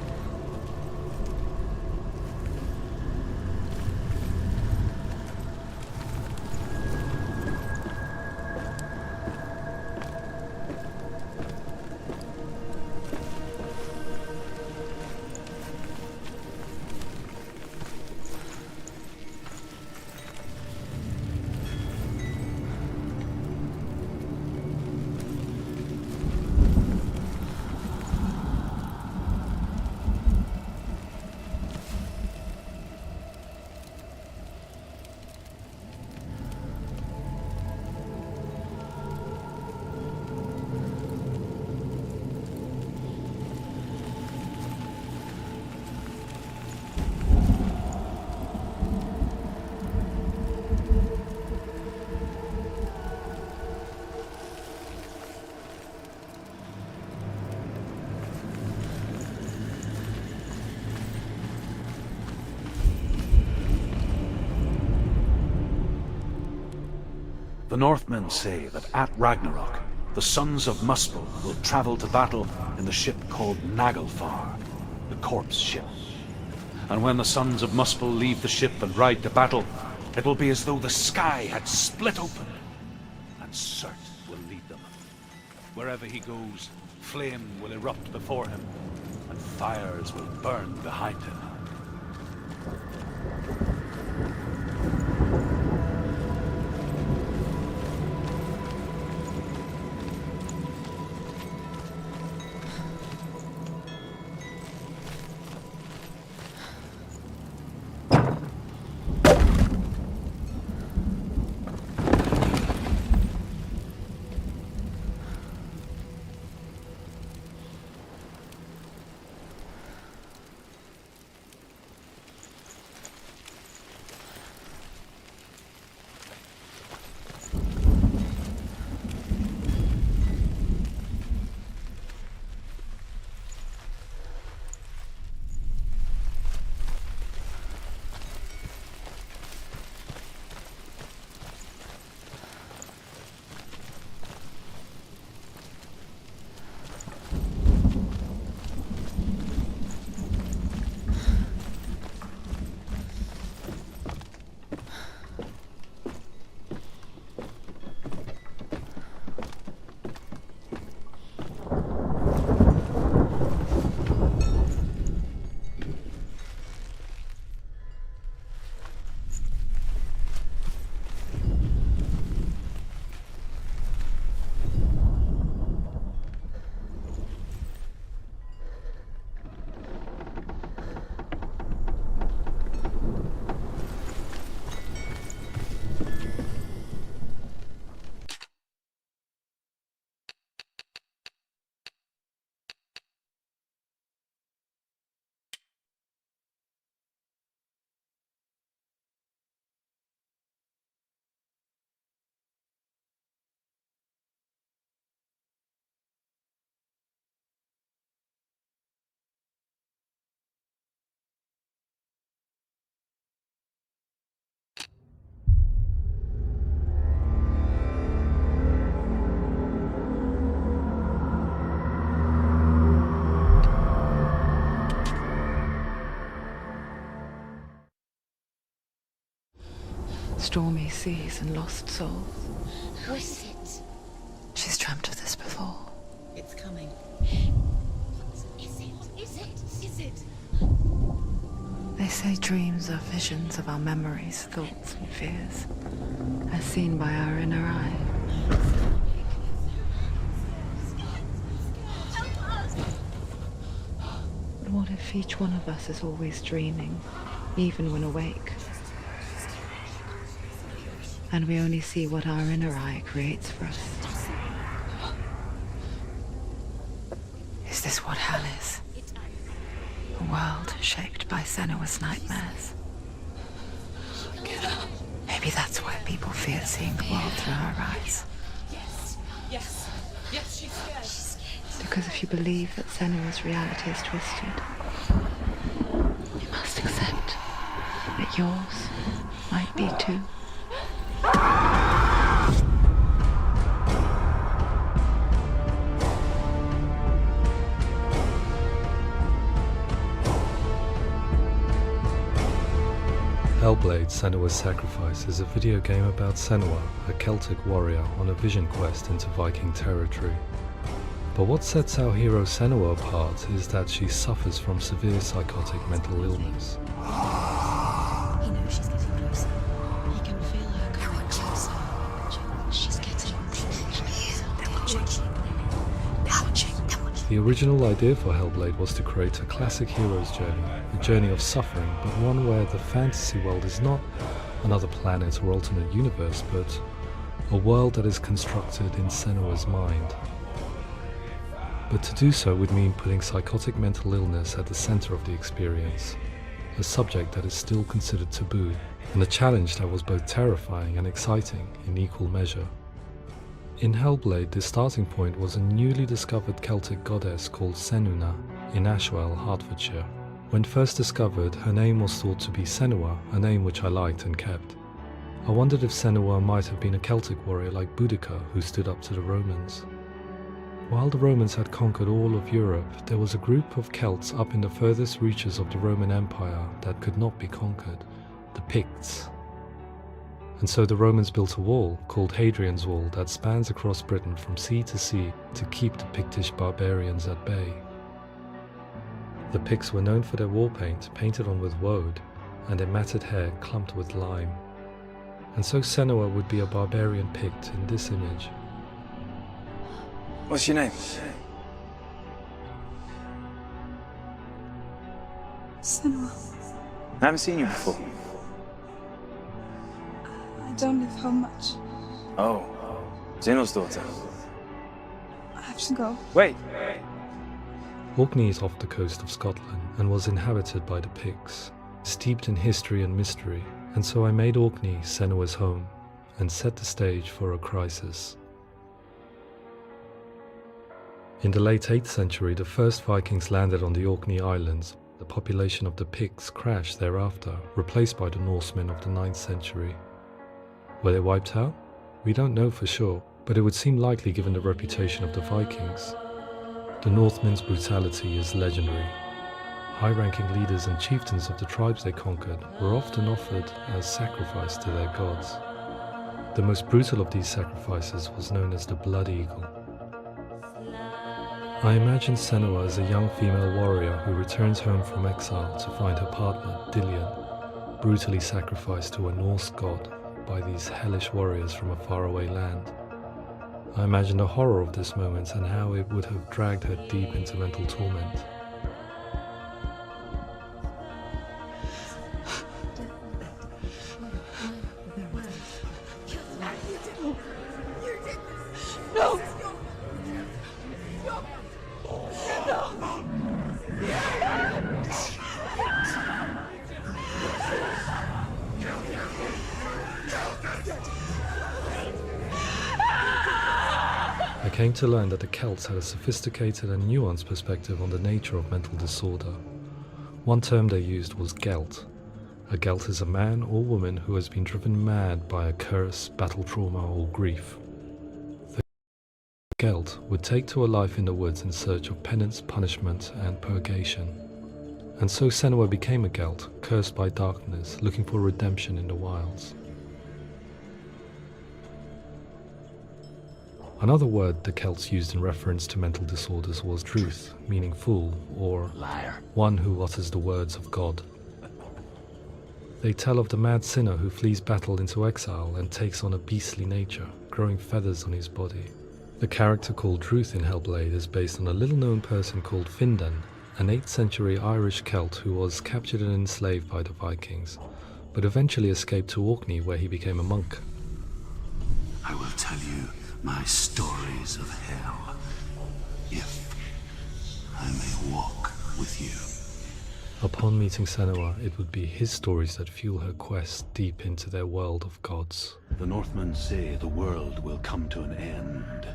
The Northmen say that at Ragnarok, the sons of Muspel will travel to battle in the ship called Naglfar, the corpse ship. And when the sons of Muspel leave the ship and ride to battle, it will be as though the sky had split open, and Surt will lead them. Wherever he goes, flame will erupt before him, and fires will burn behind him. stormy seas and lost souls. Who is it? She's dreamt of this before. It's coming. Is it? They say dreams are visions of our memories, thoughts and fears, as seen by our inner eye. But what if each one of us is always dreaming, even when awake? And we only see what our inner eye creates for us. Is this what hell is? A world shaped by Senua's nightmares. Maybe that's why people fear seeing the world through her eyes. Yes, she's scared. Because if you believe that Senua's reality is twisted, you must accept that yours might be too. Hellblade: Senua's Sacrifice is a video game about Senua, a Celtic warrior on a vision quest into Viking territory. But what sets our hero Senua apart is that she suffers from severe psychotic mental illness. He knows she's getting closer. He can feel her coming closer. She's getting closer. They're watching. The original idea for Hellblade was to create a classic hero's journey, a journey of suffering, but one where the fantasy world is not another planet or alternate universe, but a world that is constructed in Senua's mind. But to do so would mean putting psychotic mental illness at the center of the experience, a subject that is still considered taboo, and a challenge that was both terrifying and exciting in equal measure. In Hellblade, the starting point was a newly discovered Celtic goddess called Senua in Ashwell, Hertfordshire. When first discovered, her name was thought to be Senua, a name which I liked and kept. I wondered if Senua might have been a Celtic warrior like Boudica who stood up to the Romans. While the Romans had conquered all of Europe, there was a group of Celts up in the furthest reaches of the Roman Empire that could not be conquered, the Picts. And so the Romans built a wall, called Hadrian's Wall, that spans across Britain from sea to sea to keep the Pictish barbarians at bay. The Picts were known for their war paint, painted on with woad, and their matted hair clumped with lime. And so Senua would be a barbarian Pict in this image. What's your name? Senua. I haven't seen you before. I don't live home much. Oh, Zeno's daughter. I have to go. Wait! Orkney is off the coast of Scotland and was inhabited by the Picts, steeped in history and mystery, and so I made Orkney Senua's home and set the stage for a crisis. In the late 8th century, the first Vikings landed on the Orkney Islands. The population of the Picts crashed thereafter, replaced by the Norsemen of the 9th century. Were they wiped out? We don't know for sure, but it would seem likely given the reputation of the Vikings. The Northmen's brutality is legendary. High-ranking leaders and chieftains of the tribes they conquered were often offered as sacrifice to their gods. The most brutal of these sacrifices was known as the Blood Eagle. I imagine Senua as a young female warrior who returns home from exile to find her partner, Dillion, brutally sacrificed to a Norse god by these hellish warriors from a faraway land. I imagine the horror of this moment and how it would have dragged her deep into mental torment. I came to learn that the Celts had a sophisticated and nuanced perspective on the nature of mental disorder. One term they used was Gelt. A Gelt is a man or woman who has been driven mad by a curse, battle trauma, or grief. The Gelt would take to a life in the woods in search of penance, punishment, and purgation. And so Senua became a Gelt, cursed by darkness, looking for redemption in the wilds. Another word the Celts used in reference to mental disorders was truth, meaning fool, or Liar. one who utters the words of God. They tell of the mad sinner who flees battle into exile and takes on a beastly nature, growing feathers on his body. The character called Truth in Hellblade is based on a little-known person called Findan, an 8th century Irish Celt who was captured and enslaved by the Vikings, but eventually escaped to Orkney where he became a monk. I will tell you my stories of hell, if I may walk with you. Upon meeting Senua, it would be his stories that fuel her quest deep into their world of gods. The Northmen say the world will come to an end.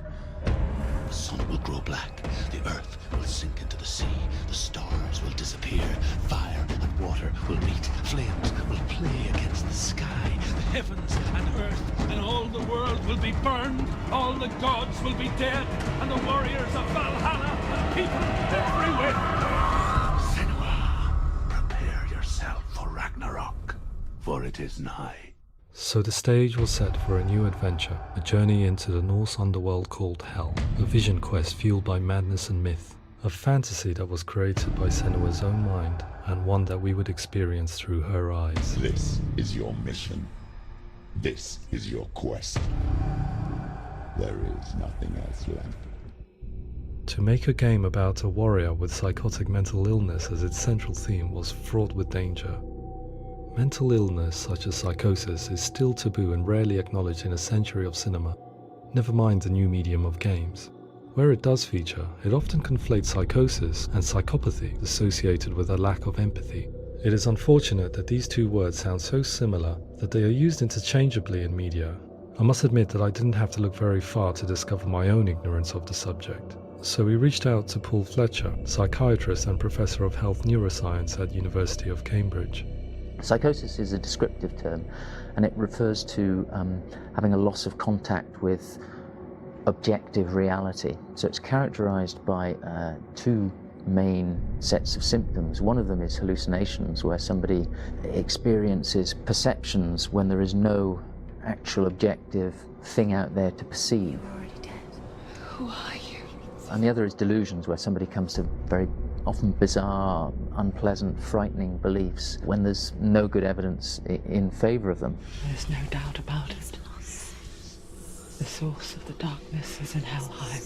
The sun will grow black, the earth will sink into the sea, the stars will disappear, fire and water will meet, flames will play against the sky, The heavens and earth and all the world will be burned, all the gods will be dead, and the warriors of Valhalla and people everywhere. Prepare yourself for Ragnarok, for it is nigh. So the stage was set for a new adventure, a journey into the Norse underworld called Hell, a vision quest fueled by madness and myth, a fantasy that was created by Senua's own mind, and one that we would experience through her eyes. This is your mission. This is your quest. There is nothing else left. To make a game about a warrior with psychotic mental illness as its central theme was fraught with danger. Mental illness, such as psychosis, is still taboo and rarely acknowledged in a century of cinema, never mind the new medium of games. Where it does feature, it often conflates psychosis and psychopathy associated with a lack of empathy. It is unfortunate that these two words sound so similar that they are used interchangeably in media. I must admit that I didn't have to look very far to discover my own ignorance of the subject. So we reached out to Paul Fletcher, psychiatrist and professor of health neuroscience at University of Cambridge. Psychosis is a descriptive term, and it refers to having a loss of contact with objective reality. So it's characterized by two main sets of symptoms. One of them is hallucinations, where somebody experiences perceptions when there is no actual objective thing out there to perceive. You're already dead. Who are you? And the other is delusions, where somebody comes to very often bizarre, unpleasant, frightening beliefs when there's no good evidence in favor of them. There's no doubt about it. The source of the darkness is in Helheim.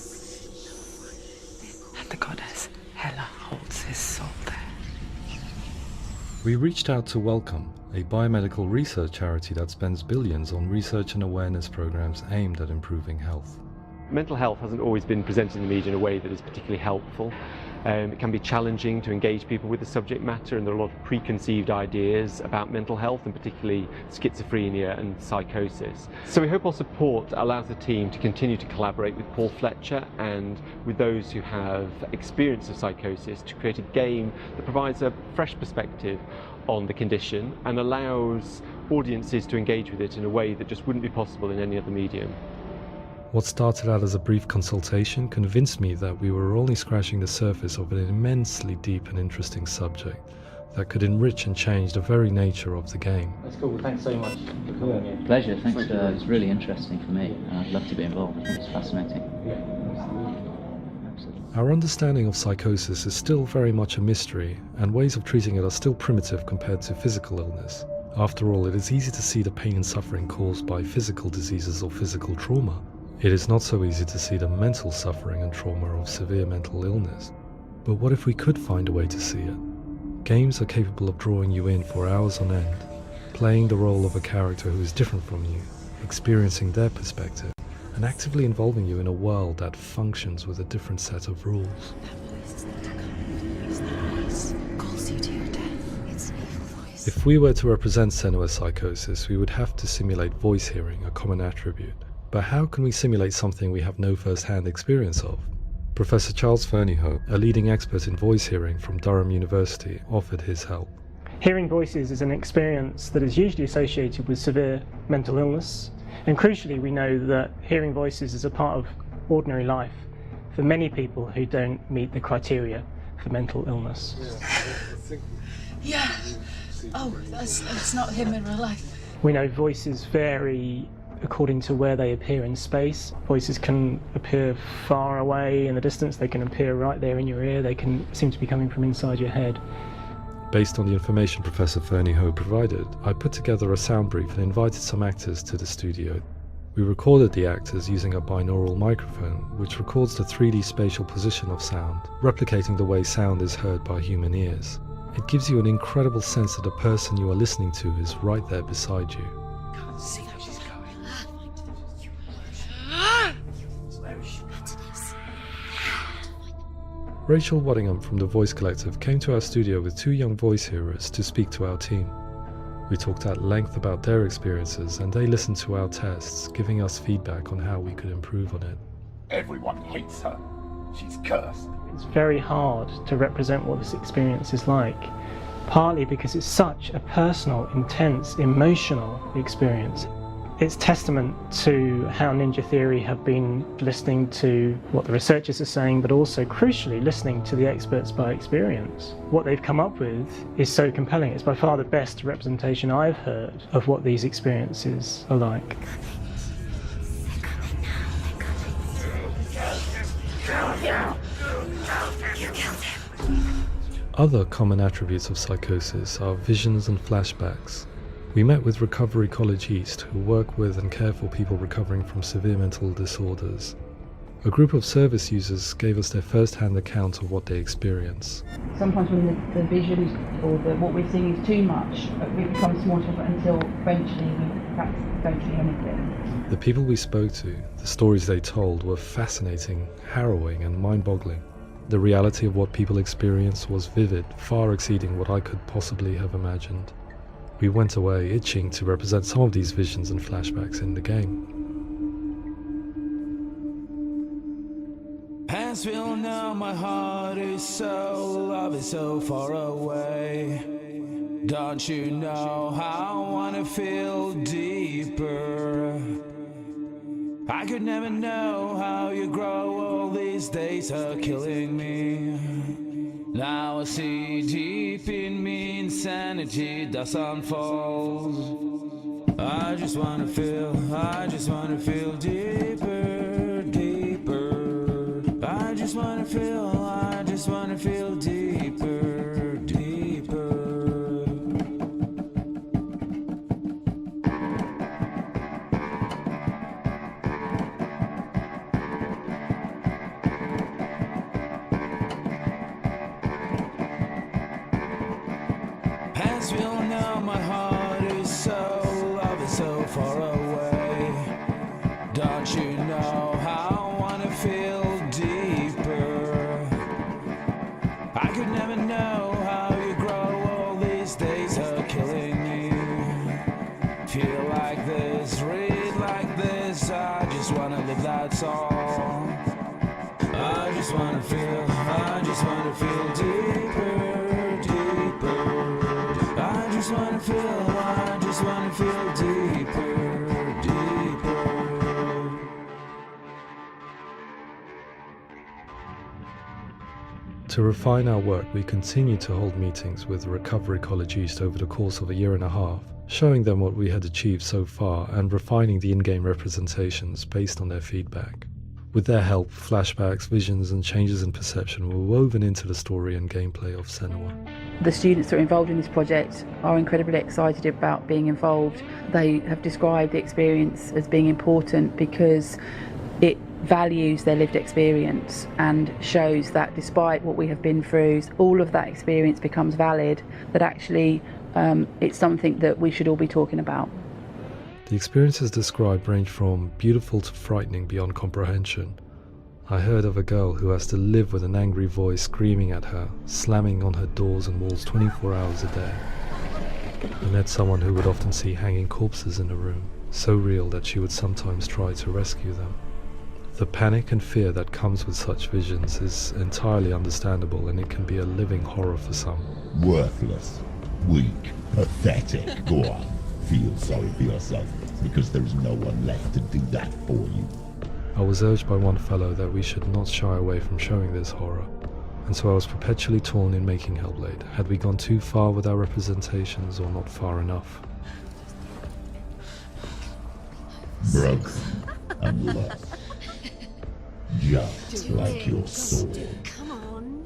And the goddess Hela holds his soul there. We reached out to Welcome, a biomedical research charity that spends billions on research and awareness programs aimed at improving health. Mental health hasn't always been presented in the media in a way that is particularly helpful. It can be challenging to engage people with the subject matter, and there are a lot of preconceived ideas about mental health, and particularly schizophrenia and psychosis. So we hope our support allows the team to continue to collaborate with Paul Fletcher and with those who have experience of psychosis to create a game that provides a fresh perspective on the condition and allows audiences to engage with it in a way that just wouldn't be possible in any other medium. What started out as a brief consultation convinced me that we were only scratching the surface of an immensely deep and interesting subject that could enrich and change the very nature of the game. That's cool. Thanks so much for coming here. Pleasure. Thanks. It's really interesting for me. I'd love to be involved. I think it's fascinating. Absolutely. Our understanding of psychosis is still very much a mystery, and ways of treating it are still primitive compared to physical illness. After all, it is easy to see the pain and suffering caused by physical diseases or physical trauma. It is not so easy to see the mental suffering and trauma of severe mental illness. But what if we could find a way to see it? Games are capable of drawing you in for hours on end, playing the role of a character who is different from you, experiencing their perspective, and actively involving you in a world that functions with a different set of rules. That voice is not a kind voice. That voice calls you to your death. It's an evil voice. If we were to represent Senua's psychosis, we would have to simulate voice hearing, a common attribute. But how can we simulate something we have no first-hand experience of? Professor Charles Fernyhough, a leading expert in voice hearing from Durham University, offered his help. Hearing voices is an experience that is usually associated with severe mental illness, and crucially we know that hearing voices is a part of ordinary life for many people who don't meet the criteria for mental illness. Yeah. Oh, that's not him in real life. We know voices vary according to where they appear in space. Voices can appear far away in the distance, they can appear right there in your ear, they can seem to be coming from inside your head. Based on the information Professor Fernie Ho provided, I put together a sound brief and invited some actors to the studio. We recorded the actors using a binaural microphone, which records the 3D spatial position of sound, replicating the way sound is heard by human ears. It gives you an incredible sense that the person you are listening to is right there beside you. Can't see how she's going. Where is she? Rachel Waddingham from the Voice Collective came to our studio with 2 young voice hearers to speak to our team. We talked at length about their experiences and they listened to our tests, giving us feedback on how we could improve on it. Everyone hates her. She's cursed. It's very hard to represent what this experience is like, partly because it's such a personal, intense, emotional experience. It's testament to how Ninja Theory have been listening to what the researchers are saying, but also, crucially, listening to the experts by experience. What they've come up with is so compelling. It's by far the best representation I've heard of what these experiences are like. Other common attributes of psychosis are visions and flashbacks. We met with Recovery College East, who work with and care for people recovering from severe mental disorders. A group of service users gave us their first-hand account of what they experience. Sometimes when the visions or what we're seeing is too much, it becomes more difficult until eventually we perhaps don't see anything. The people we spoke to, the stories they told, were fascinating, harrowing and mind-boggling. The reality of what people experienced was vivid, far exceeding what I could possibly have imagined. We went away itching to represent some of these visions and flashbacks in the game. Hands will know my heart is so, love is so far away. Don't you know how I wanna feel deeper? I could never know how you grow, all these days are killing me. Now I see deep in me insanity does unfold. I just wanna feel deeper, deeper. I just wanna feel deeper, deeper. Hands will know my heart is so, love is so far away. Don't you know how I wanna feel deeper? I could never know how you grow, all these days are killing me. Feel like this, read like this, I just wanna live, that's all. I just wanna feel deeper, deeper. I just wanna feel deeper, deeper. To refine our work, we continued to hold meetings with Recovery College East over the course of a year and a half, showing them what we had achieved so far and refining the in-game representations based on their feedback. With their help, flashbacks, visions and changes in perception were woven into the story and gameplay of Senua. The students that are involved in this project are incredibly excited about being involved. They have described the experience as being important because it values their lived experience and shows that despite what we have been through, all of that experience becomes valid, that actually it's something that we should all be talking about. The experiences described range from beautiful to frightening beyond comprehension. I heard of a girl who has to live with an angry voice screaming at her, slamming on her doors and walls 24 hours a day. I met someone who would often see hanging corpses in a room, so real that she would sometimes try to rescue them. The panic and fear that comes with such visions is entirely understandable, and it can be a living horror for some. Worthless, weak, pathetic. Go on, feel sorry for yourself, because there's no one left to do that for you. I was urged by one fellow that we should not shy away from showing this horror, and so I was perpetually torn in making Hellblade. Had we gone too far with our representations or not far enough? broken and lost. Just like your soul. Come on.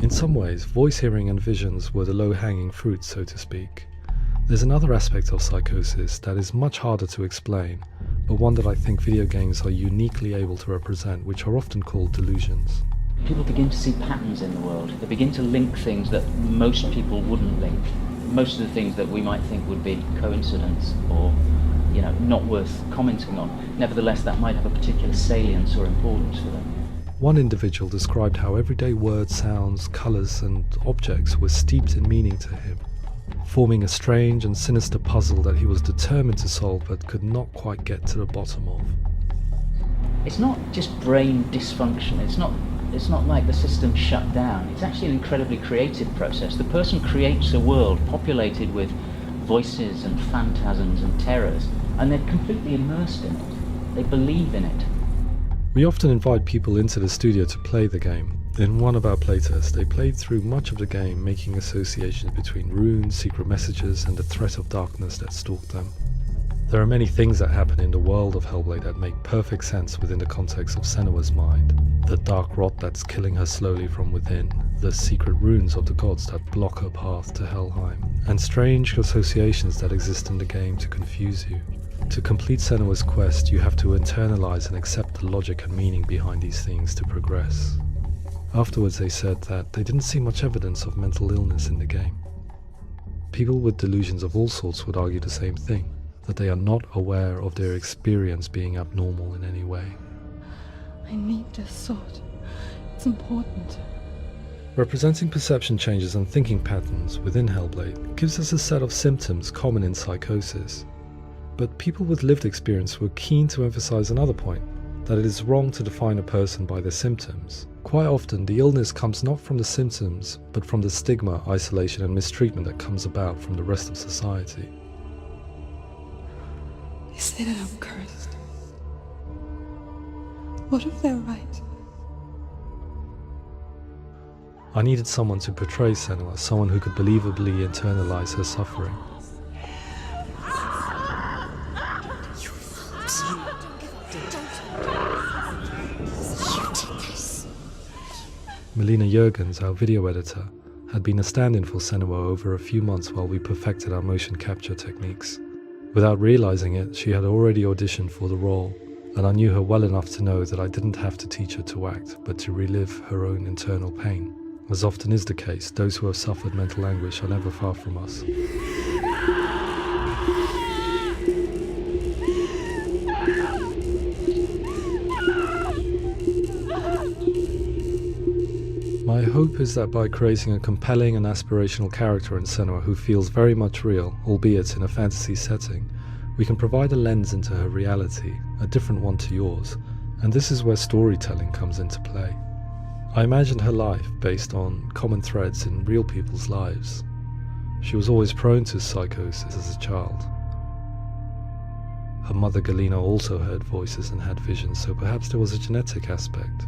In some ways, voice hearing and visions were the low-hanging fruit, so to speak. There's another aspect of psychosis that is much harder to explain, but one that I think video games are uniquely able to represent, which are often called delusions. People begin to see patterns in the world. They begin to link things that most people wouldn't link. Most of the things that we might think would be coincidence or, not worth commenting on. Nevertheless, that might have a particular salience or importance for them. One individual described how everyday words, sounds, colours and objects were steeped in meaning to him, forming a strange and sinister puzzle that he was determined to solve but could not quite get to the bottom of. It's not just brain dysfunction. It's not like the system shut down. It's actually an incredibly creative process. The person creates a world populated with voices and phantasms and terrors, and they're completely immersed in it. They believe in it. We often invite people into the studio to play the game. In one of our playtests, they played through much of the game, making associations between runes, secret messages, and the threat of darkness that stalked them. There are many things that happen in the world of Hellblade that make perfect sense within the context of Senua's mind. The dark rot that's killing her slowly from within, the secret runes of the gods that block her path to Helheim, and strange associations that exist in the game to confuse you. To complete Senua's quest, you have to internalize and accept the logic and meaning behind these things to progress. Afterwards they said that they didn't see much evidence of mental illness in the game. People with delusions of all sorts would argue the same thing, that they are not aware of their experience being abnormal in any way. I need this sword. It's important. Representing perception changes and thinking patterns within Hellblade gives us a set of symptoms common in psychosis. But people with lived experience were keen to emphasize another point, that it is wrong to define a person by their symptoms. Quite often, the illness comes not from the symptoms, but from the stigma, isolation and mistreatment that comes about from the rest of society. They say that I'm cursed. What if they're right? I needed someone to portray Senua, someone who could believably internalize her suffering. Melina Jurgens, our video editor, had been a stand-in for Senua over a few months while we perfected our motion capture techniques. Without realizing it, she had already auditioned for the role, and I knew her well enough to know that I didn't have to teach her to act, but to relive her own internal pain. As often is the case, those who have suffered mental anguish are never far from us. My hope is that by creating a compelling and aspirational character in Senua who feels very much real, albeit in a fantasy setting, we can provide a lens into her reality, a different one to yours, and this is where storytelling comes into play. I imagined her life based on common threads in real people's lives. She was always prone to psychosis as a child. Her mother Galina also heard voices and had visions, so perhaps there was a genetic aspect.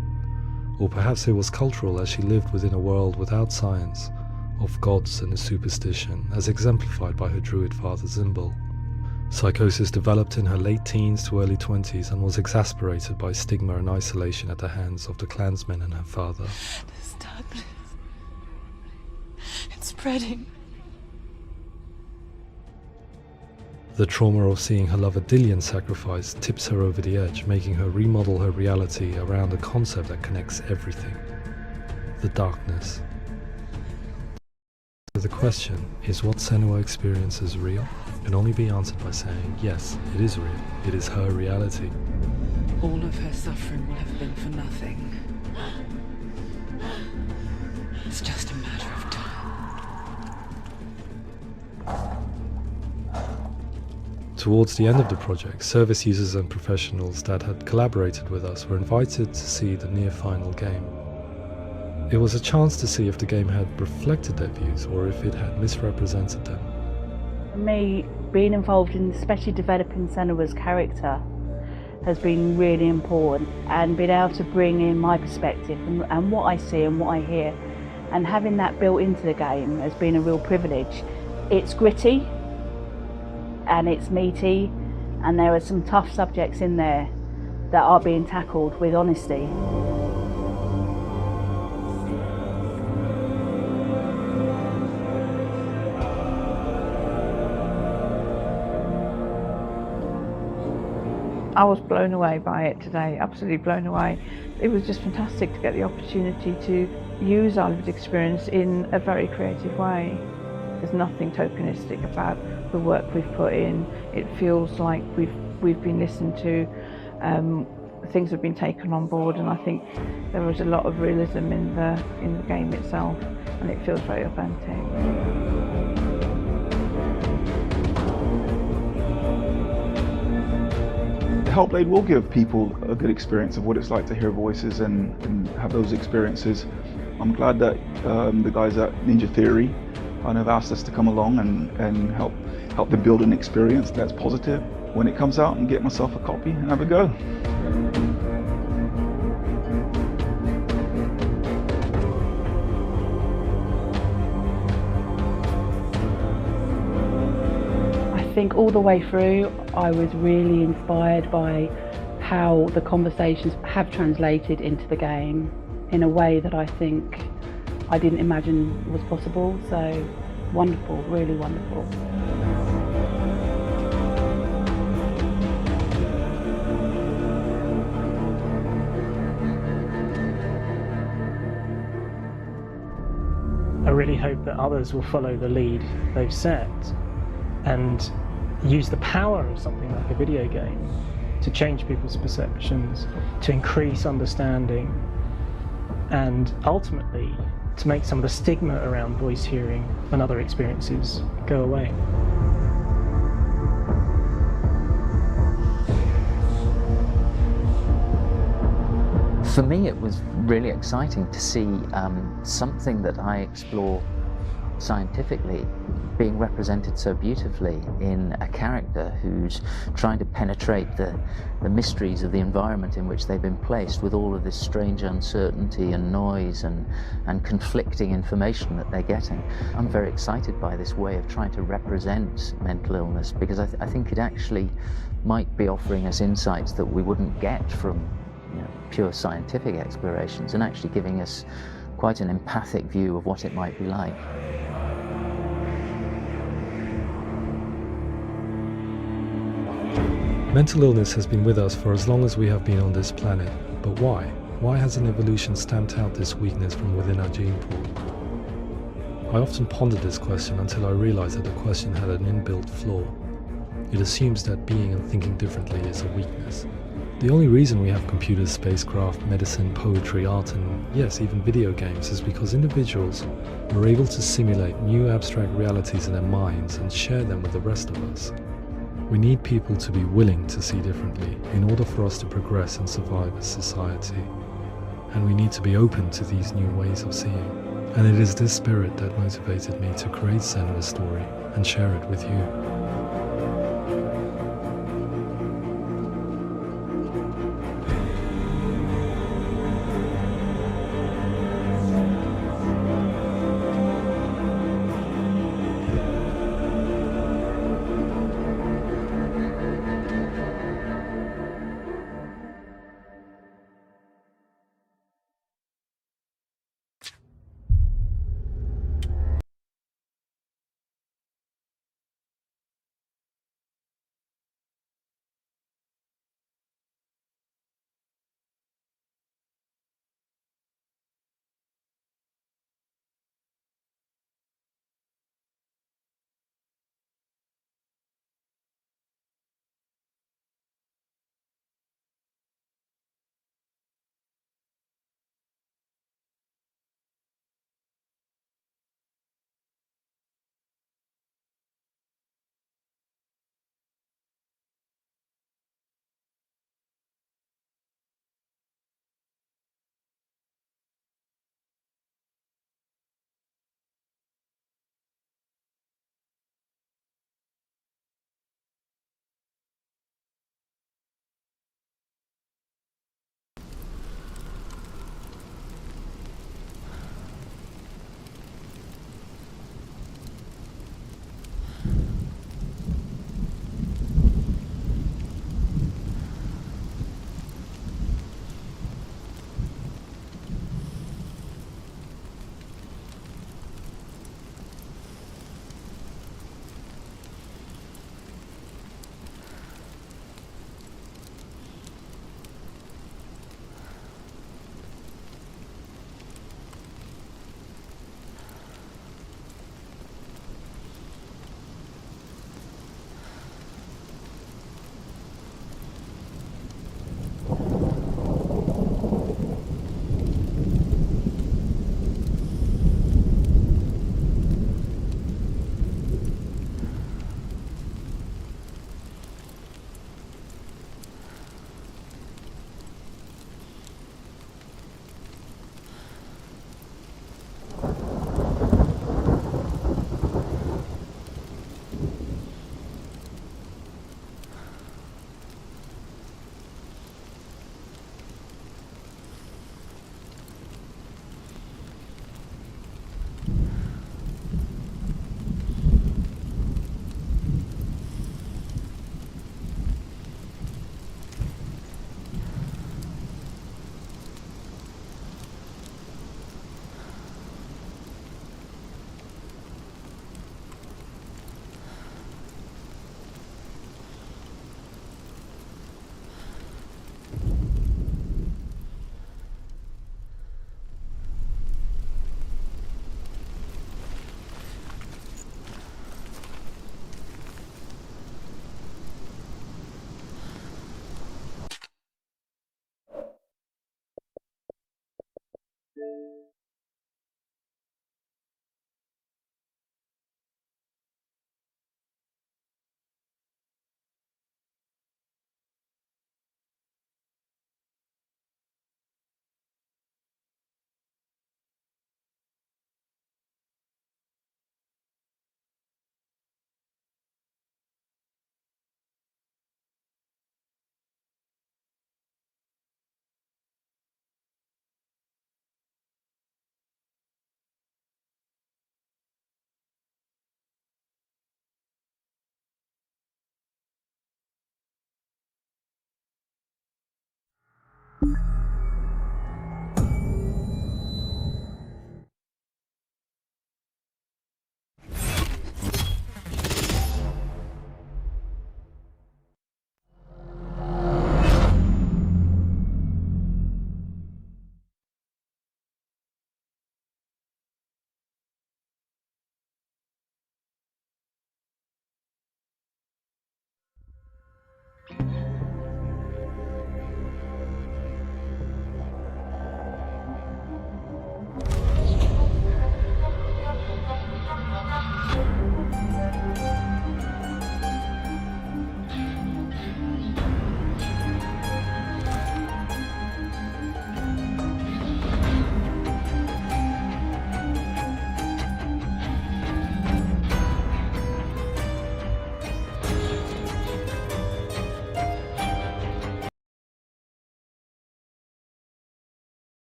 Or perhaps it was cultural, as she lived within a world without science, of gods and a superstition, as exemplified by her druid father Zimbal. Psychosis developed in her late teens to early 20s and was exacerbated by stigma and isolation at the hands of the clansmen and her father. This darkness, it's spreading. The trauma of seeing her lover Dillion sacrificed tips her over the edge, making her remodel her reality around a concept that connects everything: the darkness. So the question, is what Senua experiences real? Can only be answered by saying, yes, it is real. It is her reality. All of her suffering will have been for nothing. It's just a matter of time. Towards the end of the project, service users and professionals that had collaborated with us were invited to see the near-final game. It was a chance to see if the game had reflected their views or if it had misrepresented them. For me, being involved in especially developing Senua's character has been really important, and being able to bring in my perspective and what I see and what I hear and having that built into the game has been a real privilege. It's gritty and it's meaty, and there are some tough subjects in there that are being tackled with honesty. I was blown away by it today, absolutely blown away. It was just fantastic to get the opportunity to use our lived experience in a very creative way. There's nothing tokenistic about the work we've put in. It feels like we've been listened to, things have been taken on board, and I think there was a lot of realism in the game itself, and it feels very authentic. Hellblade will give people a good experience of what it's like to hear voices and have those experiences. I'm glad that the guys at Ninja Theory kind of asked us to come along and help them build an experience that's positive when it comes out, and get myself a copy and have a go. I think all the way through I was really inspired by how the conversations have translated into the game in a way that I think I didn't imagine was possible. So wonderful, really wonderful. I really hope that others will follow the lead they've set and use the power of something like a video game to change people's perceptions, to increase understanding, and ultimately to make some of the stigma around voice hearing and other experiences go away. For me, it was really exciting to see something that I explore scientifically being represented so beautifully in a character who's trying to penetrate the mysteries of the environment in which they've been placed, with all of this strange uncertainty and noise and conflicting information that they're getting. I'm very excited by this way of trying to represent mental illness, because I think it actually might be offering us insights that we wouldn't get from pure scientific explorations, and actually giving us quite an empathic view of what it might be like. Mental illness has been with us for as long as we have been on this planet, but why? Why hasn't evolution stamped out this weakness from within our gene pool? I often pondered this question until I realized that the question had an inbuilt flaw. It assumes that being and thinking differently is a weakness. The only reason we have computers, spacecraft, medicine, poetry, art, and yes, even video games is because individuals were able to simulate new abstract realities in their minds and share them with the rest of us. We need people to be willing to see differently in order for us to progress and survive as society. And we need to be open to these new ways of seeing. And it is this spirit that motivated me to create Senua's story and share it with you.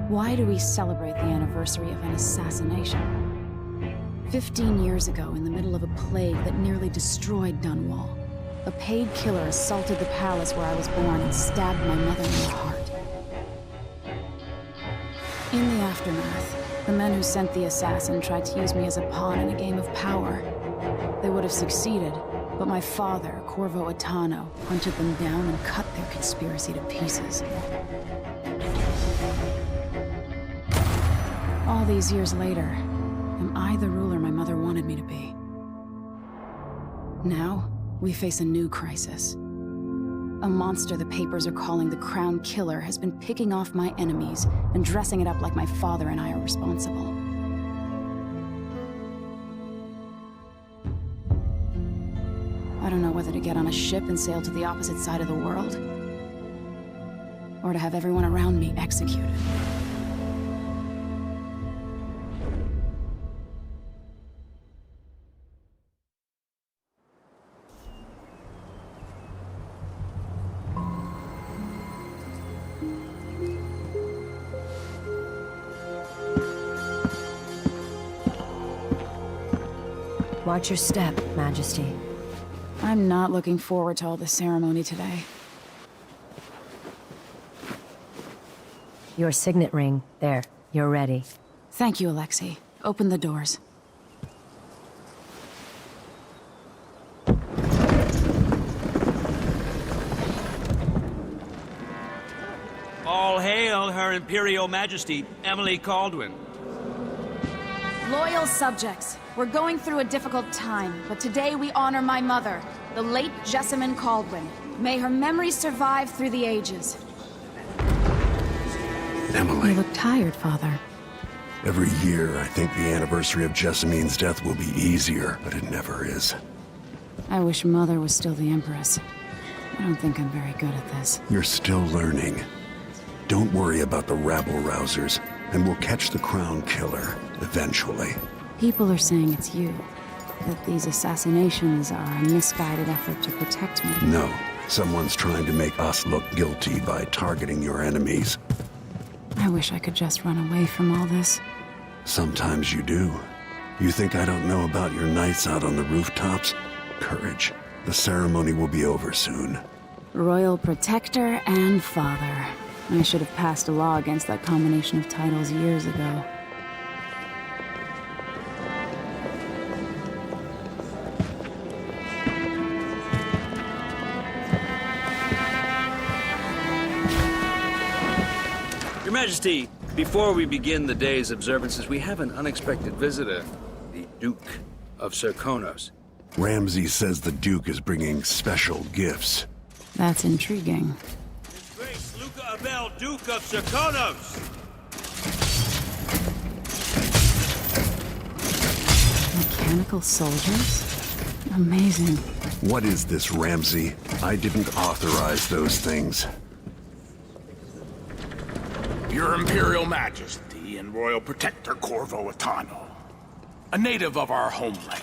Why do we celebrate the anniversary of an assassination? 15 years ago, in the middle of a plague that nearly destroyed Dunwall, a paid killer assaulted the palace where I was born and stabbed my mother in the heart. In the aftermath, the men who sent the assassin tried to use me as a pawn in a game of power. They would have succeeded, but my father, Corvo Atano, hunted them down and cut their conspiracy to pieces. All these years later, am I the ruler my mother wanted me to be? Now, we face a new crisis. A monster the papers are calling the Crown Killer has been picking off my enemies and dressing it up like my father and I are responsible. I don't know whether to get on a ship and sail to the opposite side of the world, or to have everyone around me executed. Watch your step, Majesty. I'm not looking forward to all the ceremony today. Your signet ring. There, you're ready. Thank you, Alexei. Open the doors. All hail Her Imperial Majesty, Emily Caldwin. Loyal subjects, we're going through a difficult time, but today we honor my mother, the late Jessamine Caldwin. May her memory survive through the ages. Emily. You look tired, Father. Every year, I think the anniversary of Jessamine's death will be easier, but it never is. I wish Mother was still the Empress. I don't think I'm very good at this. You're still learning. Don't worry about the rabble-rousers, and we'll catch the Crown Killer, eventually. People are saying it's you. That these assassinations are a misguided effort to protect me. No. Someone's trying to make us look guilty by targeting your enemies. I wish I could just run away from all this. Sometimes you do. You think I don't know about your nights out on the rooftops? Courage. The ceremony will be over soon. Royal Protector and Father. I should have passed a law against that combination of titles years ago. Your Majesty, before we begin the day's observances, we have an unexpected visitor, the Duke of Serkonos. Ramsay says the Duke is bringing special gifts. That's intriguing. His Grace Luca Abel, Duke of Serkonos! Mechanical soldiers? Amazing. What is this, Ramsay? I didn't authorize those things. Your Imperial Majesty and Royal Protector Corvo Attano, a native of our homeland.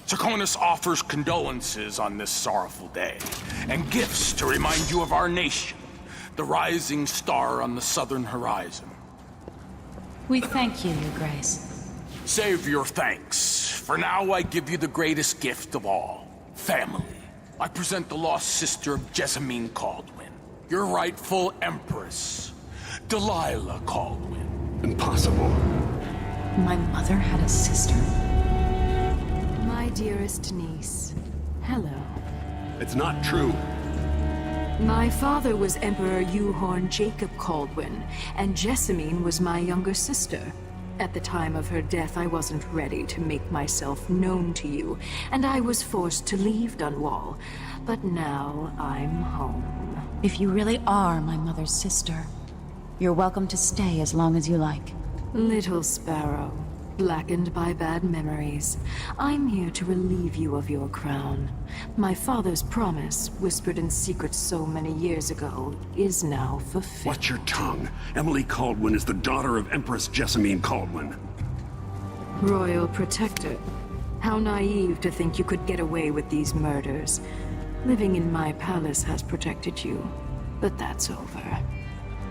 Serkonos offers condolences on this sorrowful day, and gifts to remind you of our nation, the rising star on the southern horizon. We thank you, Your Grace. Save your thanks. For now, I give you the greatest gift of all, family. I present the lost sister of Jessamine Caldwin, your rightful Empress, Delilah Caldwin. Impossible. My mother had a sister? My dearest niece, hello. It's not true. My father was Emperor Euhorn Jacob Caldwin, and Jessamine was my younger sister. At the time of her death, I wasn't ready to make myself known to you, and I was forced to leave Dunwall. But now I'm home. If you really are my mother's sister, you're welcome to stay as long as you like. Little sparrow, blackened by bad memories, I'm here to relieve you of your crown. My father's promise, whispered in secret so many years ago, is now fulfilled. Watch your tongue. Emily Caldwin is the daughter of Empress Jessamine Caldwin. Royal Protector, how naive to think you could get away with these murders. Living in my palace has protected you, but that's over.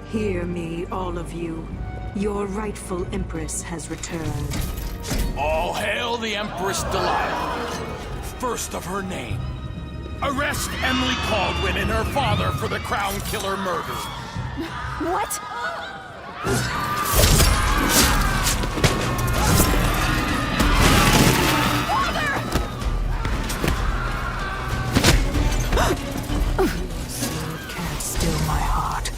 Hear me, all of you. Your rightful Empress has returned. All hail the Empress Delilah, first of her name. Arrest Emily Caldwin and her father for the Crown Killer murder. What? Sword can't still my heart.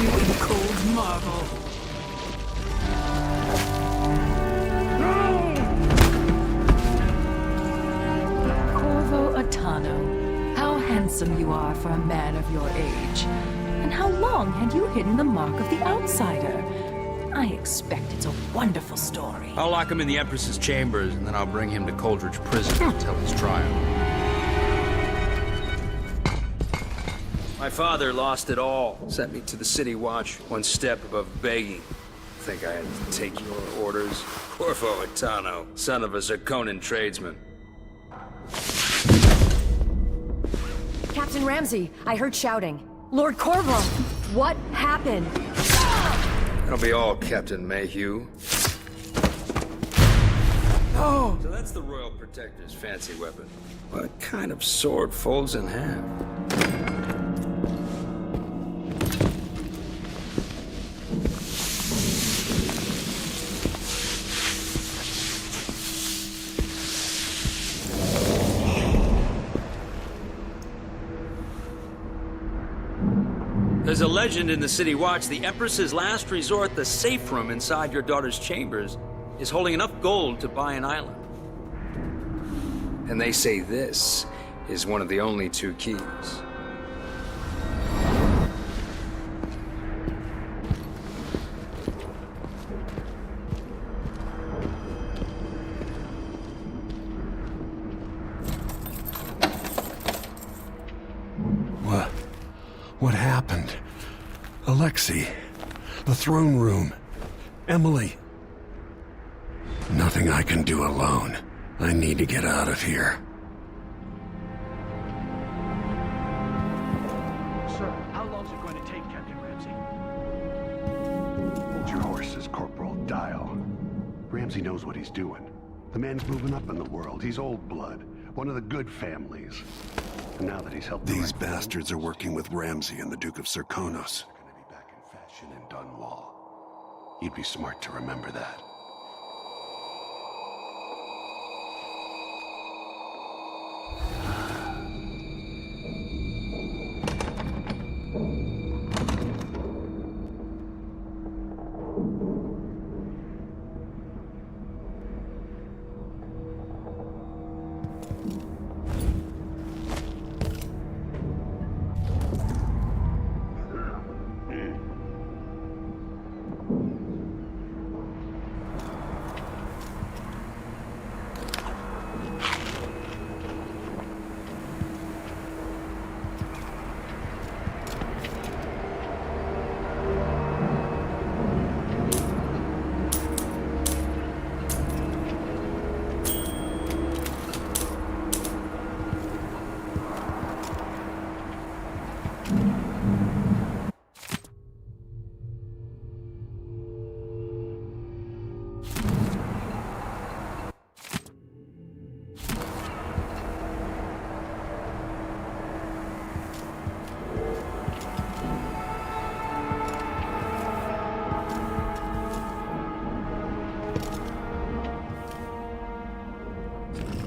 You in cold marble. Corvo Attano, how handsome you are for a man of your age. And how long had you hidden the mark of the outsider? I expect it's a wonderful story. I'll lock him in the Empress's chambers, and then I'll bring him to Coldridge Prison to tell his trial. My father lost it all. Sent me to the City Watch, one step above begging. Think I had to take your orders? Corvo Attano, son of a Zirconan tradesman. Captain Ramsay, I heard shouting. Lord Corvo, what happened? That'll be all, Captain Mayhew. No! So that's the Royal Protector's fancy weapon. What kind of sword folds in half? There's a legend in the City Watch. The Empress's last resort, the safe room inside your daughter's chambers, is holding enough gold to buy an island. And they say this is one of the only 2 keys. What happened? Alexei, the throne room, Emily. Nothing I can do alone. I need to get out of here. Sir, how long's it going to take, Captain Ramsey? Hold your horses, Corporal Dial. Ramsey knows what he's doing. The man's moving up in the world. He's old blood, one of the good families. And now that he's helped these bastards are working with Ramsey and the Duke of Serkonos. They're gonna be back in fashion in Dunwall. You'd be smart to remember that.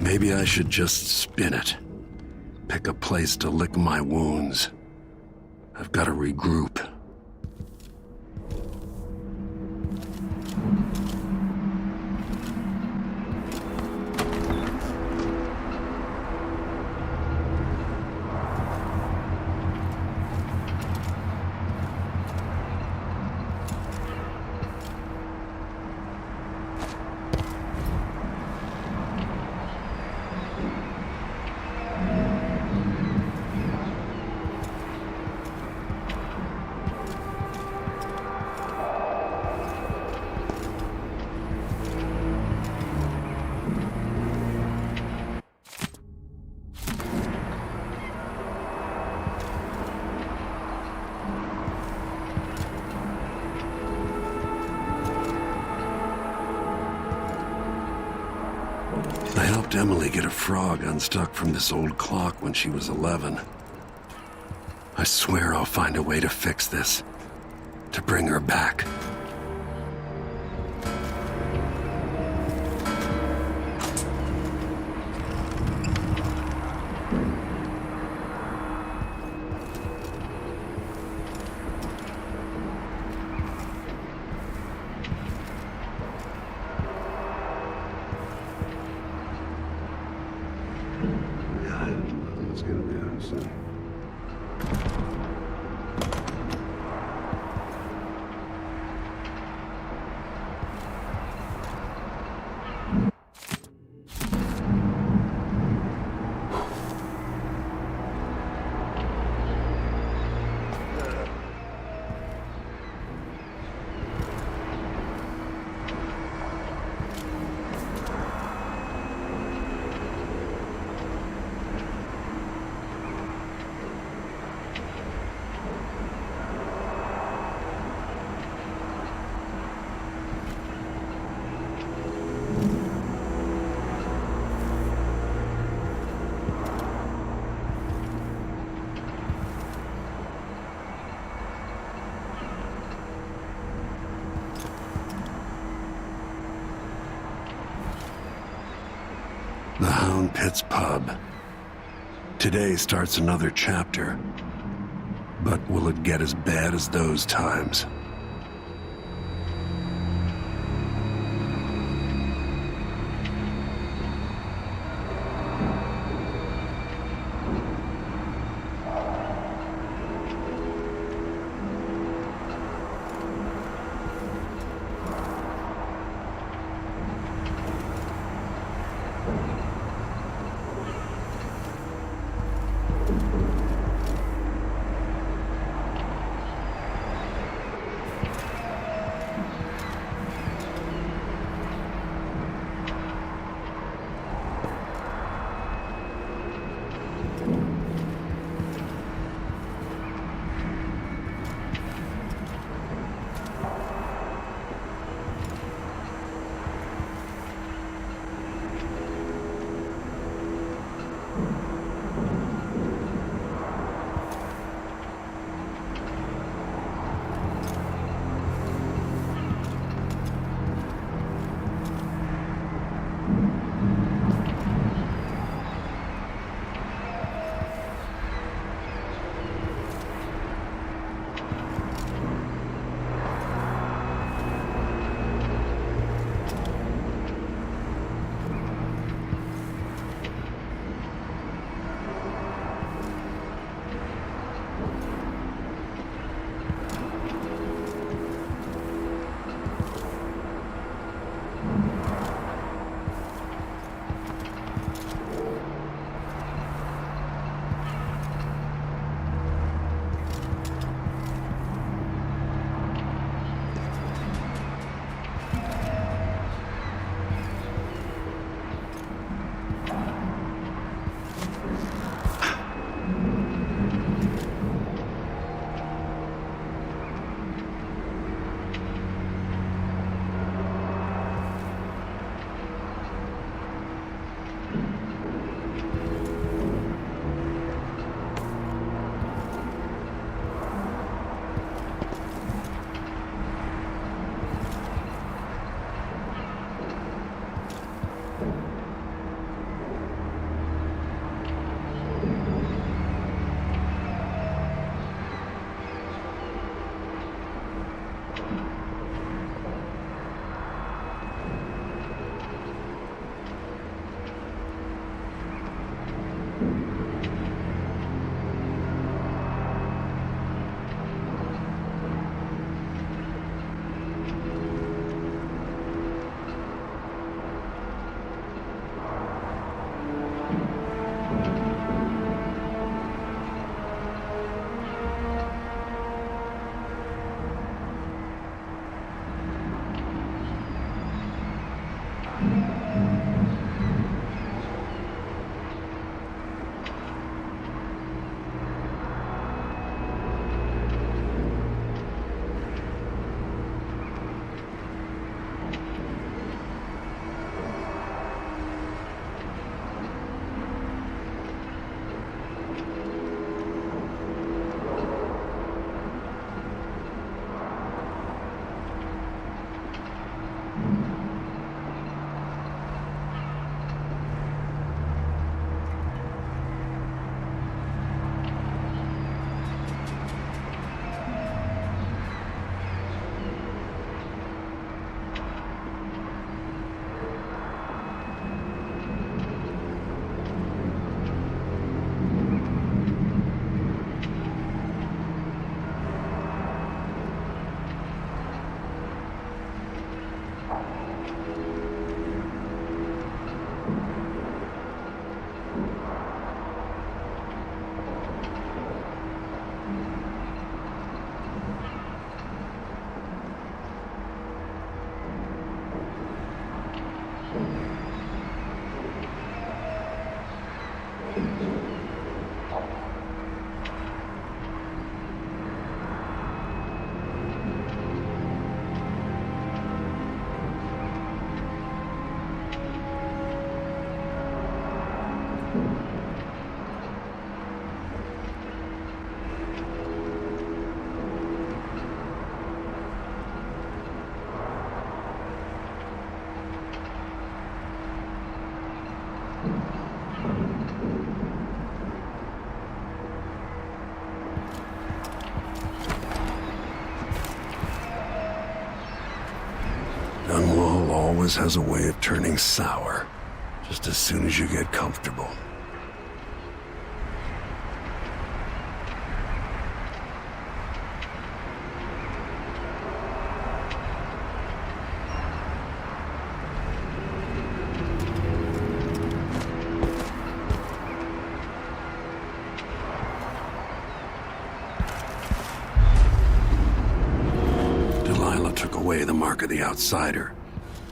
Maybe I should just spin it. Pick a place to lick my wounds. I've got to regroup. I helped Emily get a frog unstuck from this old clock when she was 11. I swear I'll find a way to fix this, to bring her back. The Hound Pit's pub. Today starts another chapter. But will it get as bad as those times? Dunwall always has a way of turning sour, just as soon as you get comfortable. The mark of the outsider.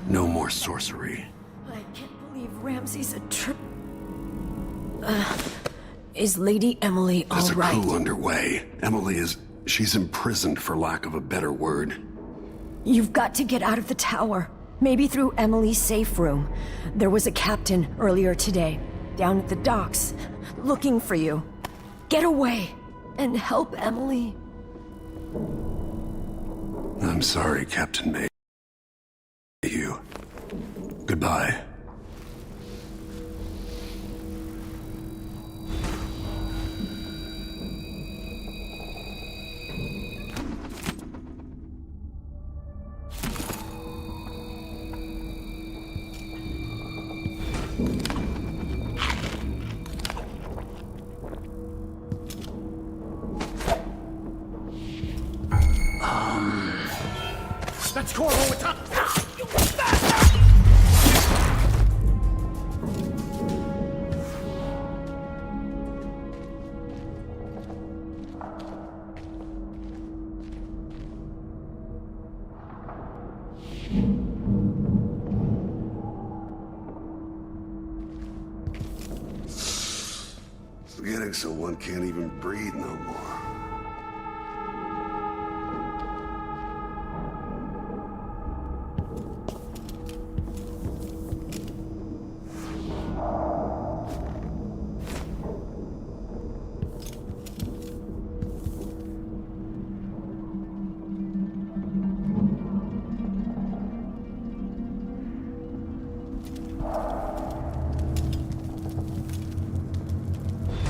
No more sorcery. I can't believe Ramsey's a trip. Is Lady Emily all right? There's a coup underway. She's imprisoned for lack of a better word. You've got to get out of the tower. Maybe through Emily's safe room. There was a captain earlier today, down at the docks, looking for you. Get away and help Emily. I'm sorry, Captain May. You. Goodbye. That's Corvo with time. It's getting so one can't even breathe no more.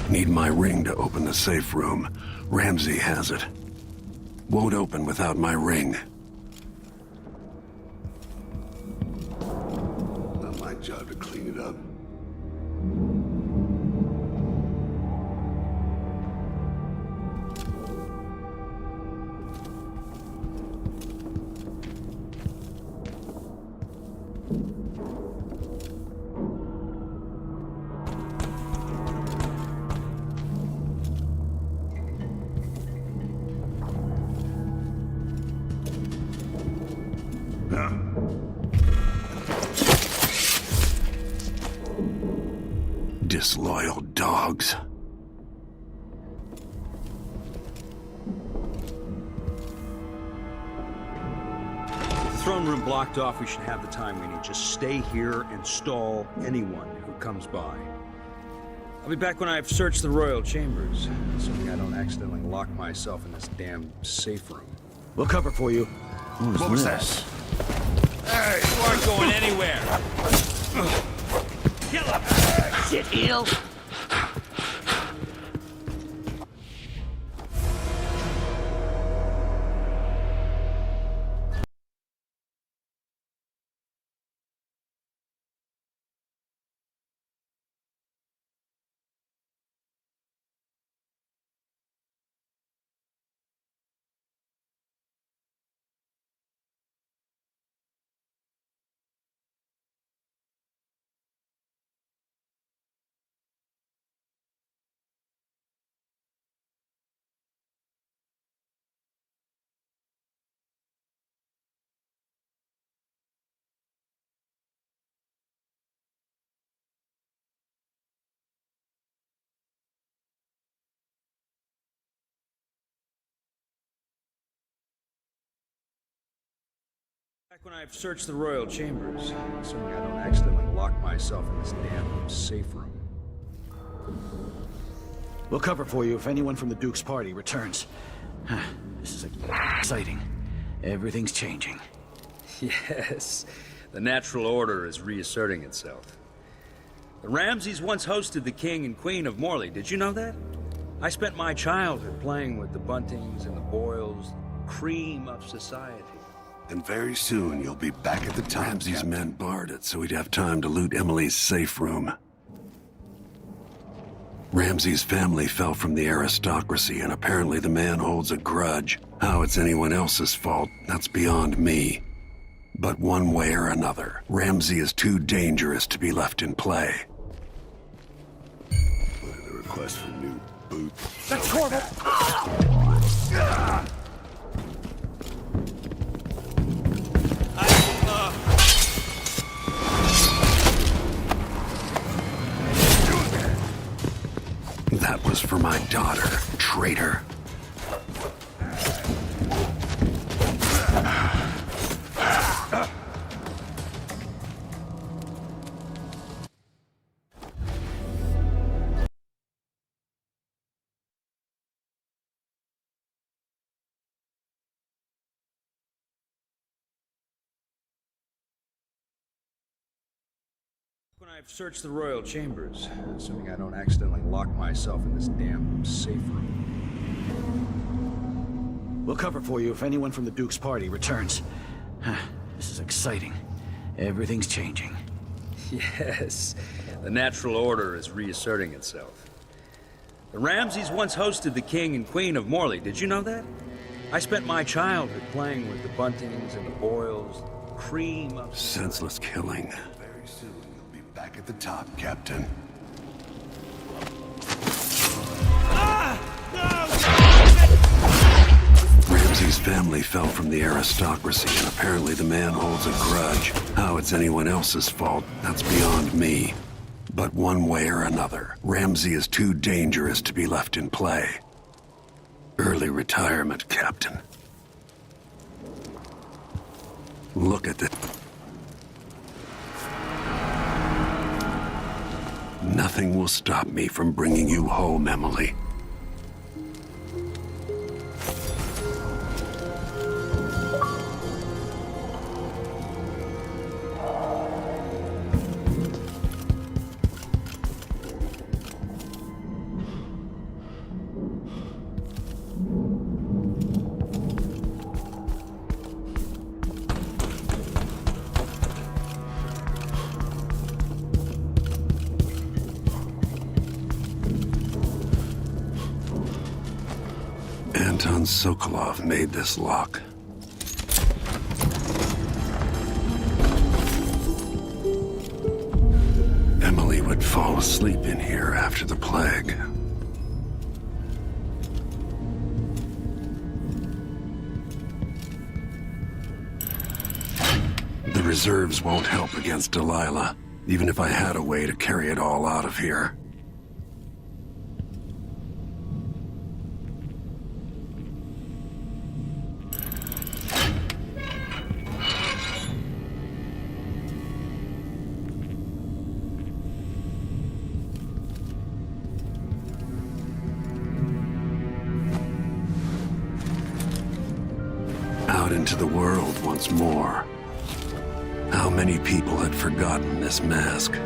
Need my ring to open the safe room. Ramsey has it. Won't open without my ring. Not my job to clean it up. Disloyal dogs. Throne room blocked off. We should have the time we need. Just stay here and stall anyone who comes by. I'll be back when I've searched the royal chambers, assuming I don't accidentally lock myself in this damn safe room. We'll cover for you. What was that? Hey, you aren't going anywhere. Kill him! Shit, heel! Back when I've searched the royal chambers, assuming I don't accidentally lock myself in this damn safe room. We'll cover for you if anyone from the Duke's party returns. This is exciting. Everything's changing. Yes, the natural order is reasserting itself. The Ramseys once hosted the King and Queen of Morley. Did you know that? I spent my childhood playing with the Buntings and the Boyles, cream of society. And very soon you'll be back at the top. Ramsey's men barred it so he'd have time to loot Emily's safe room. Ramsey's family fell from the aristocracy, and apparently the man holds a grudge. How it's anyone else's fault, that's beyond me. But one way or another, Ramsey is too dangerous to be left in play. The request for new boots. That's Corvo! That was for my daughter, traitor. When I've searched the royal chambers, assuming I don't accidentally lock myself in this damn safe room. We'll cover for you if anyone from the Duke's party returns. This is exciting. Everything's changing. Yes, the natural order is reasserting itself. The Ramseys once hosted the King and Queen of Morley. Did you know that? I spent my childhood playing with the Buntings and the Boyles, cream of senseless killing. Very soon you'll be Back at the top, Captain. Ramsey's family fell from the aristocracy, and apparently the man holds a grudge. How it's anyone else's fault, that's beyond me. But one way or another, Ramsey is too dangerous to be left in play. Early retirement, Captain. Look at this. Nothing will stop me from bringing you home, Emily. Sokolov made this lock. Emily would fall asleep in here after the plague. The reserves won't help against Delilah, even if I had a way to carry it all out of here. Into the world once more. How many people had forgotten this mask?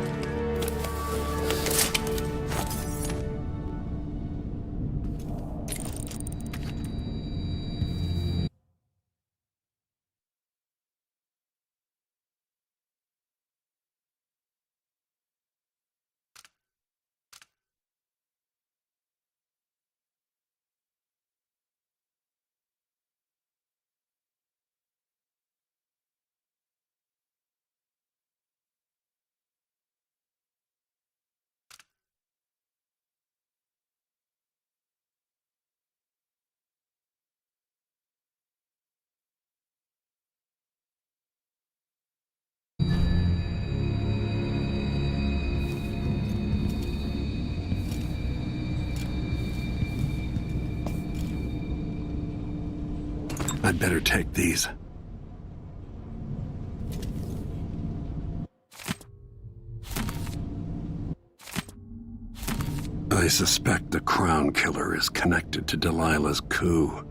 I'd better take these. I suspect the Crown Killer is connected to Delilah's coup.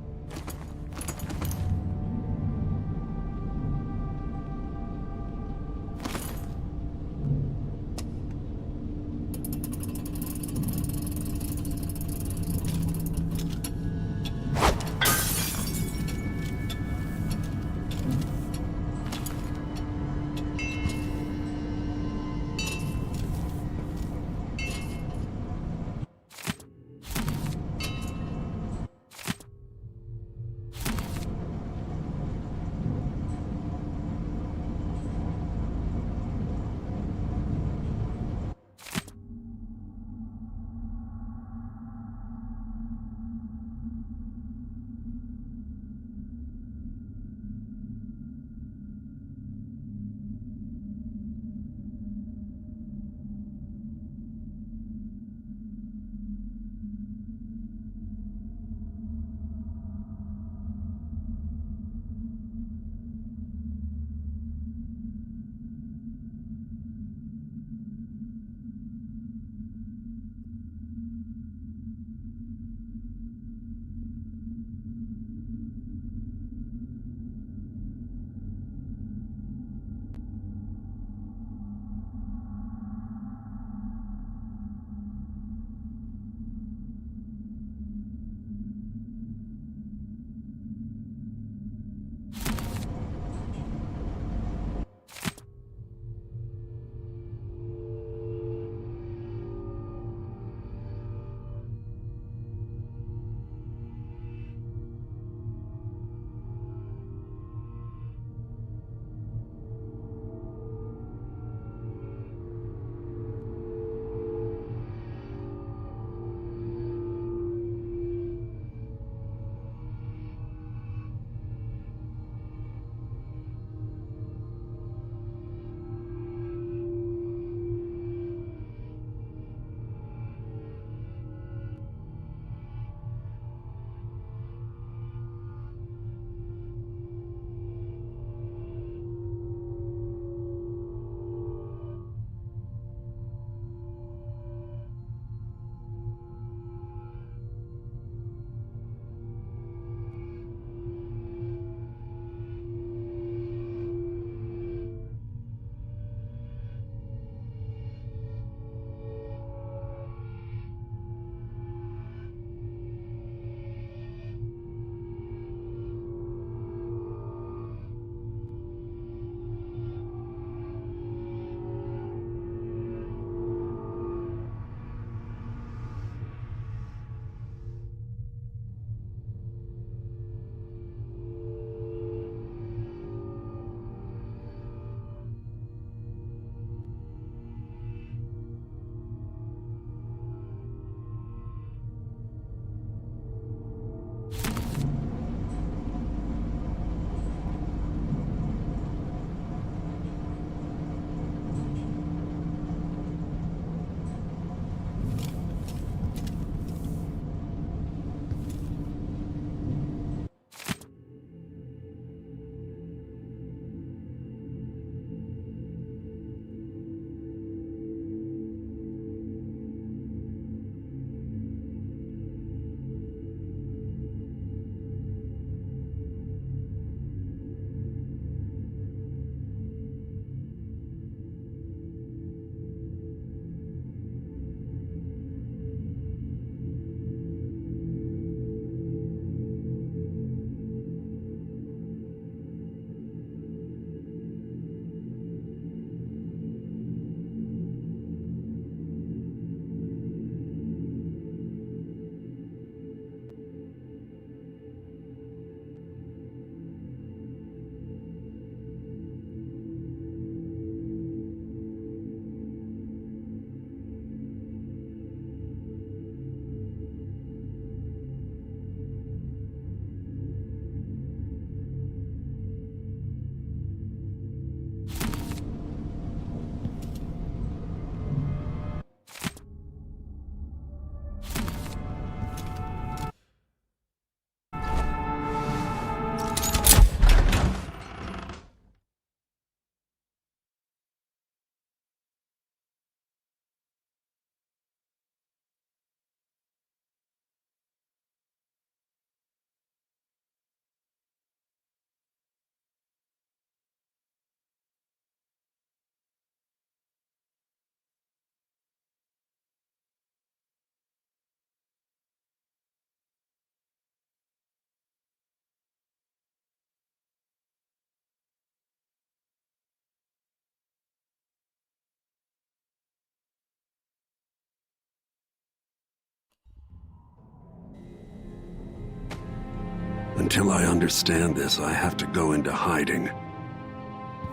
Until I understand this, I have to go into hiding.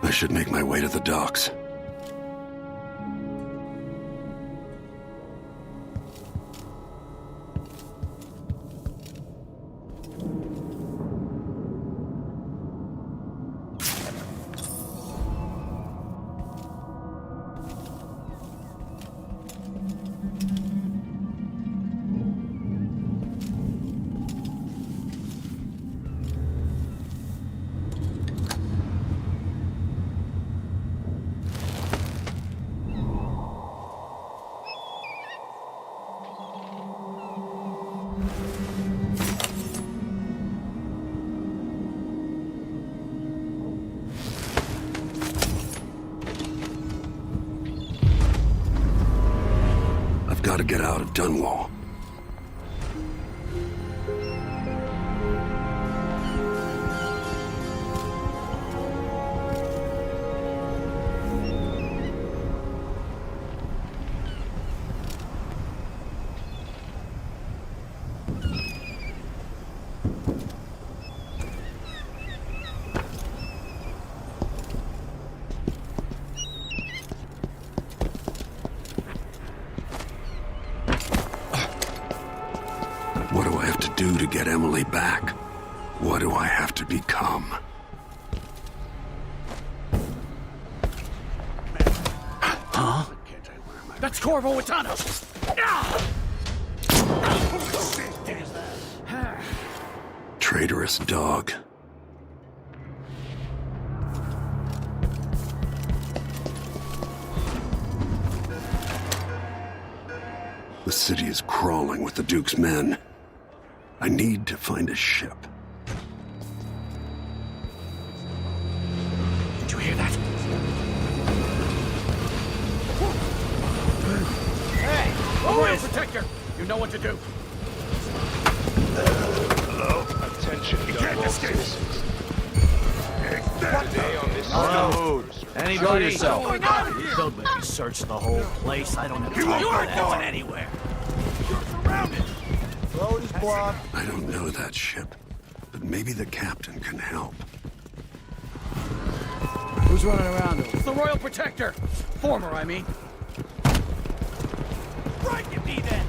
I should make my way to the docks. Got to get out of Dunwall. What do I have to do to get Emily back? What do I have to become? Huh? That's Corvo Atano! Traitorous dog. The city is crawling with the Duke's men. I need to find a ship. Did you hear that? Hey! Royal Protector! You know what to do. Hello? Attention, Dunwall citizens. Today on this Anybody? Show yourself. Don't make me search the whole place. I don't have time for that. Going anywhere. You're surrounded! Road is blocked. I don't know that ship, but maybe the captain can help. Who's running around? It's the Royal Protector! Former, I mean. Right at me then!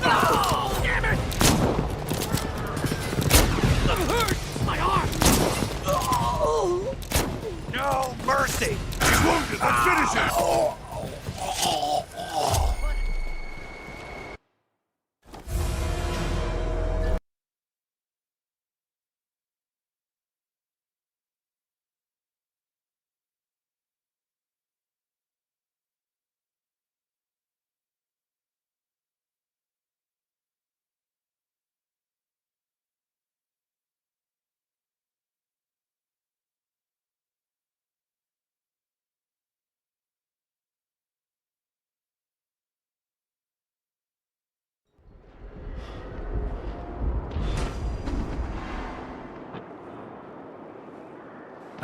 Oh, damn it! That hurts! My arm! Oh. No mercy! He's wounded! Let's finish him!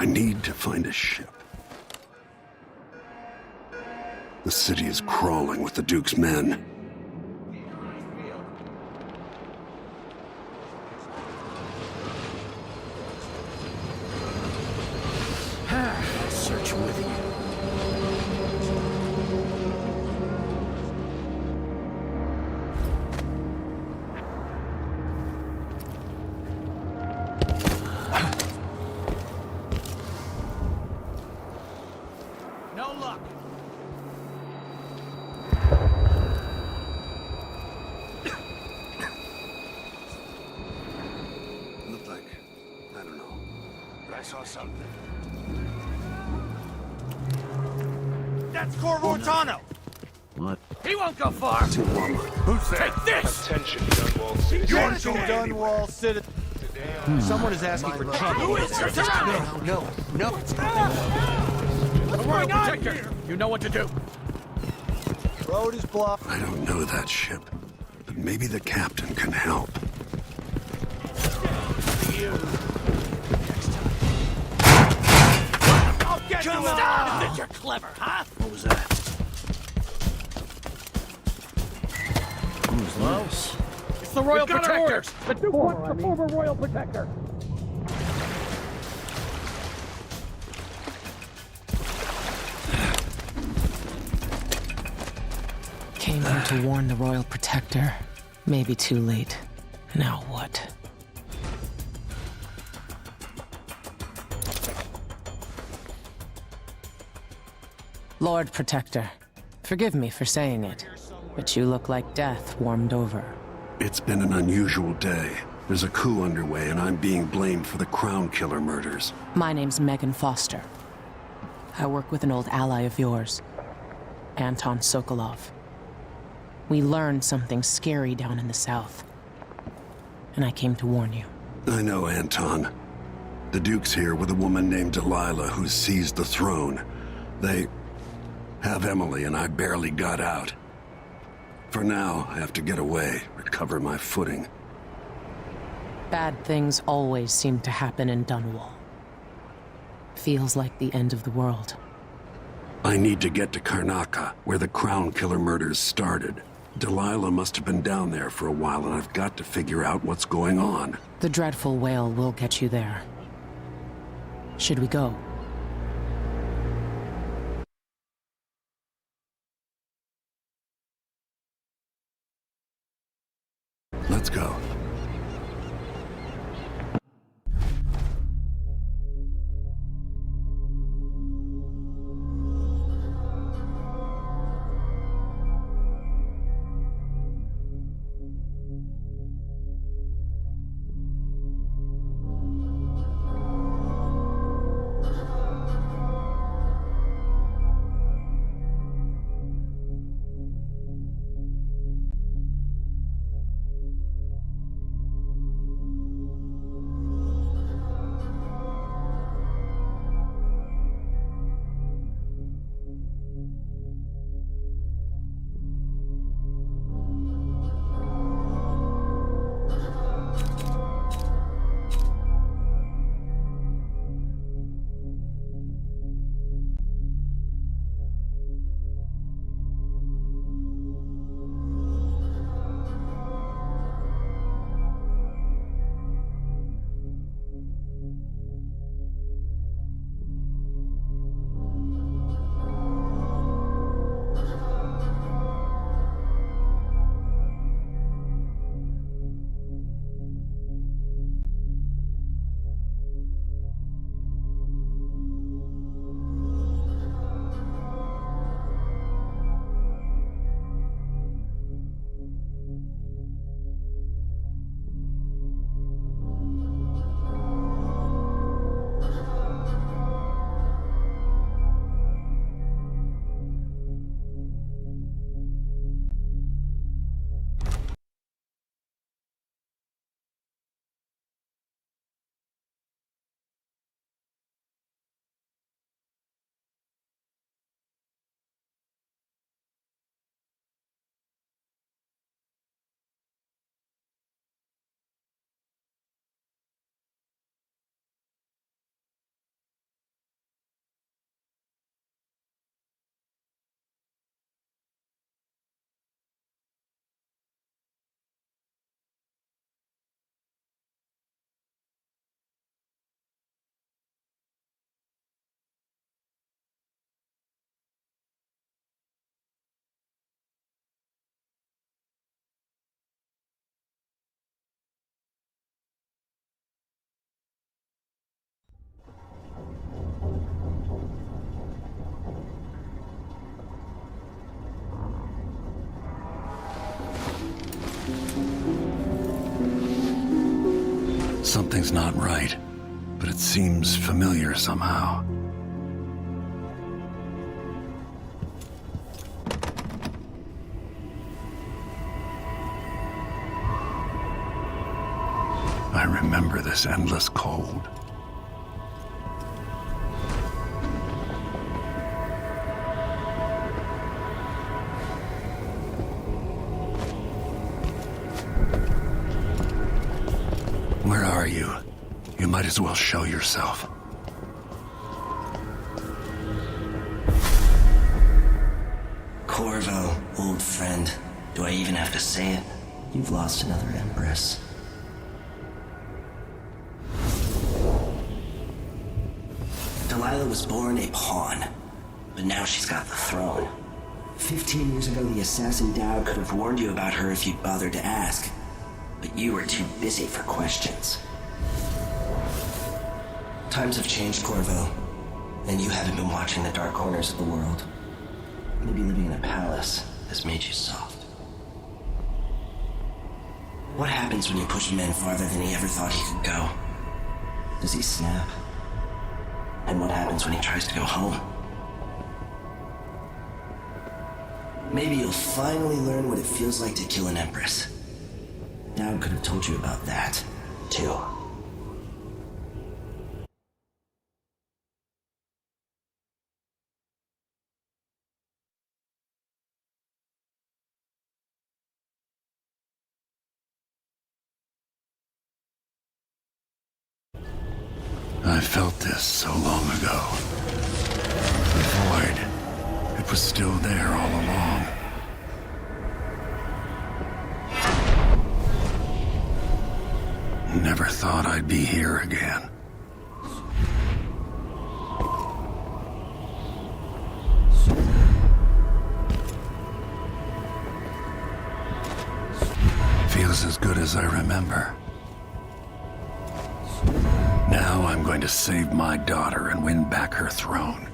I need to find a ship. The city is crawling with the Duke's men. Search with you. No luck! Looked like, I don't know, but I saw something. That's Corvo Atano! What? He won't go far! Who's there? Take this! Attention, Dunwall citizens. You're Dunwall citizen. Someone is asking for trouble. Who is this? No. What's going on here? You know what to do. Road is blocked. I don't know that ship, but maybe the captain can help. I'll get you! Stop! Think you're clever, huh? What was that? Who's this? the Royal We've got our Protector! orders. The Duke wants the former Royal Protector. Came here to warn the Royal Protector. Maybe too late. Now what? Lord Protector, forgive me for saying it, but you look like death warmed over. It's been an unusual day. There's a coup underway, and I'm being blamed for the Crown Killer murders. My name's Megan Foster. I work with an old ally of yours, Anton Sokolov. We learned something scary down in the south, and I came to warn you. I know, Anton. The Duke's here with a woman named Delilah who's seized the throne. They have Emily, and I barely got out. For now, I have to get away, recover my footing. Bad things always seem to happen in Dunwall. Feels like the end of the world. I need to get to Karnaca, where the Crown Killer murders started. Delilah must have been down there for a while, and I've got to figure out what's going on. The dreadful whale will get you there. Should we go? Let's go. Something's not right, but it seems familiar somehow. I remember this endless cold. Where are you? You might as well show yourself. Corvo, old friend. Do I even have to say it? You've lost another Empress. Delilah was born a pawn, but now she's got the throne. 15 years ago, the assassin Dao could have warned you about her if you'd bothered to ask, but you were too busy for questions. Times have changed, Corvo, and you haven't been watching the dark corners of the world. Maybe living in a palace has made you soft. What happens when you push a man farther than he ever thought he could go? Does he snap? And what happens when he tries to go home? Maybe you'll finally learn what it feels like to kill an Empress. Dowd could have told you about that, too. I felt this so long ago. The void. It was still there all along. Never thought I'd be here again. Feels as good as I remember. Now I'm going to save my daughter and win back her throne.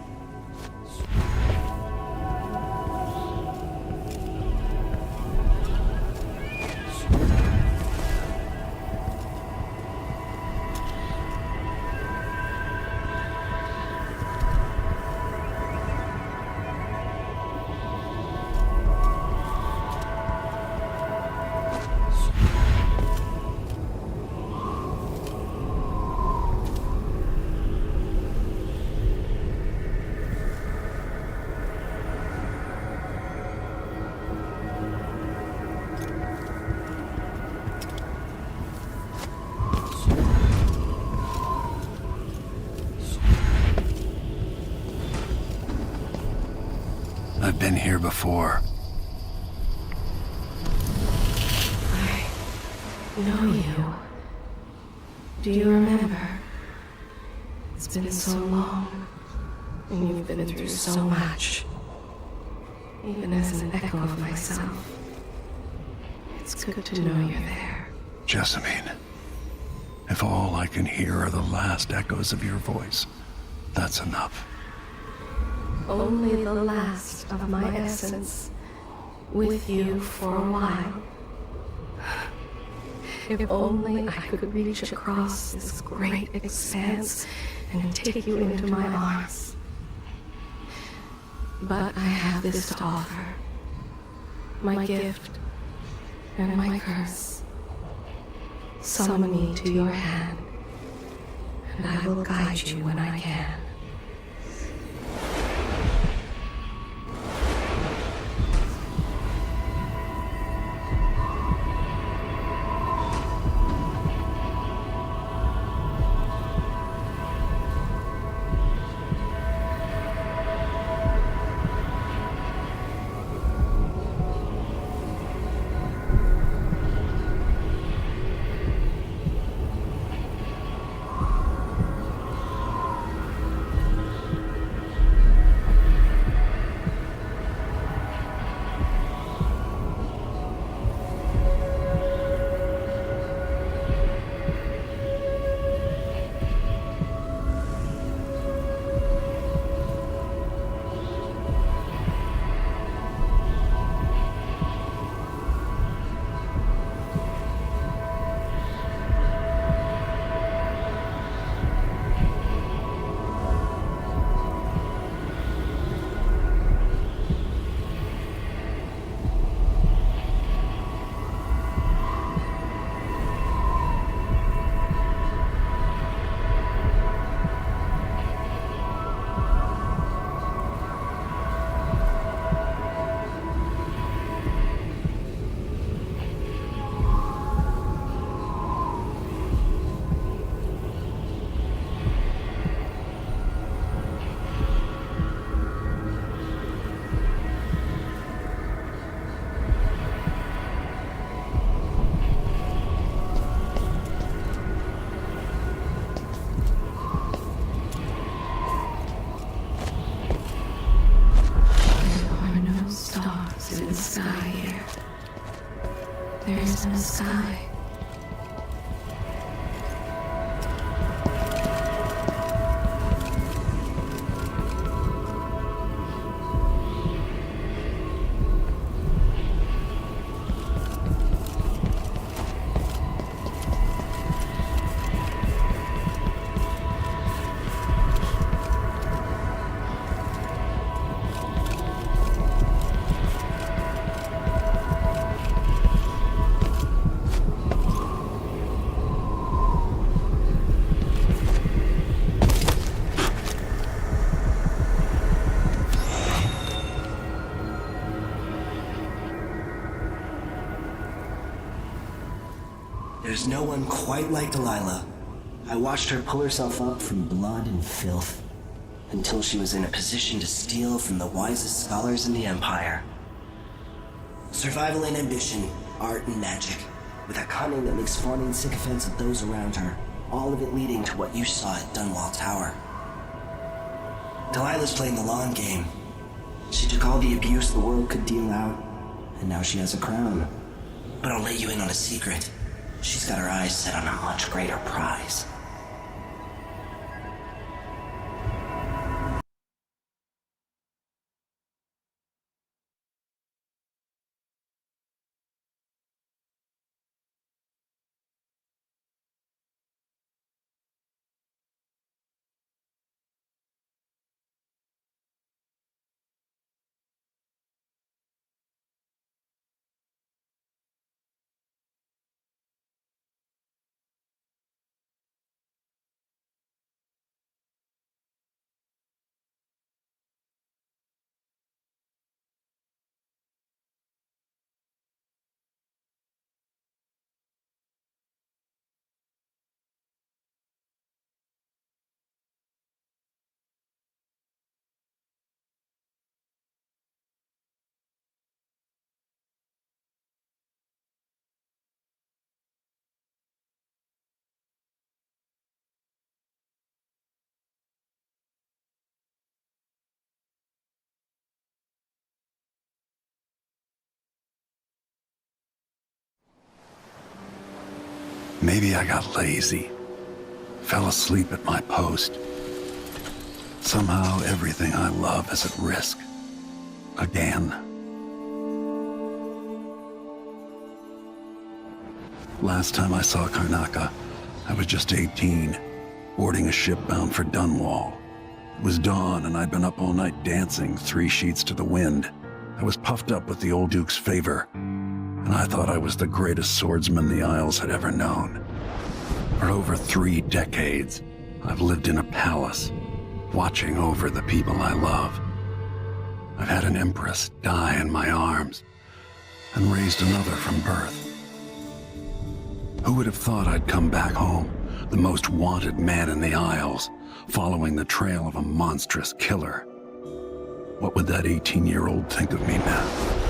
I've been here before. I know you. Do you remember? It's been so long, and you've been through so much. Even as an echo of myself, it's good to know you're there. Jessamine, if all I can hear are the last echoes of your voice, that's enough. Only the last of my essence, with you for a while. If only I could reach across this great expanse and take you into my arms. But I have this to offer. My gift and my curse. Summon me to your hand, and I will guide you when I can. sky here. There is no sky. There's no one quite like Delilah. I watched her pull herself up from blood and filth until she was in a position to steal from the wisest scholars in the Empire. Survival and ambition, art and magic, with a cunning that makes fawning sycophants of those around her, all of it leading to what you saw at Dunwall Tower. Delilah's playing the long game. She took all the abuse the world could deal out, and now she has a crown. But I'll let you in on a secret. She's got her eyes set on a much greater prize. Maybe I got lazy. Fell asleep at my post. Somehow everything I love is at risk. Again. Last time I saw Karnaca, I was just 18, boarding a ship bound for Dunwall. It was dawn and I'd been up all night dancing 3 sheets to the wind. I was puffed up with the old Duke's favor, and I thought I was the greatest swordsman the Isles had ever known. For over 3 decades, I've lived in a palace, watching over the people I love. I've had an empress die in my arms, and raised another from birth. Who would have thought I'd come back home, the most wanted man in the Isles, following the trail of a monstrous killer? What would that 18-year-old think of me now?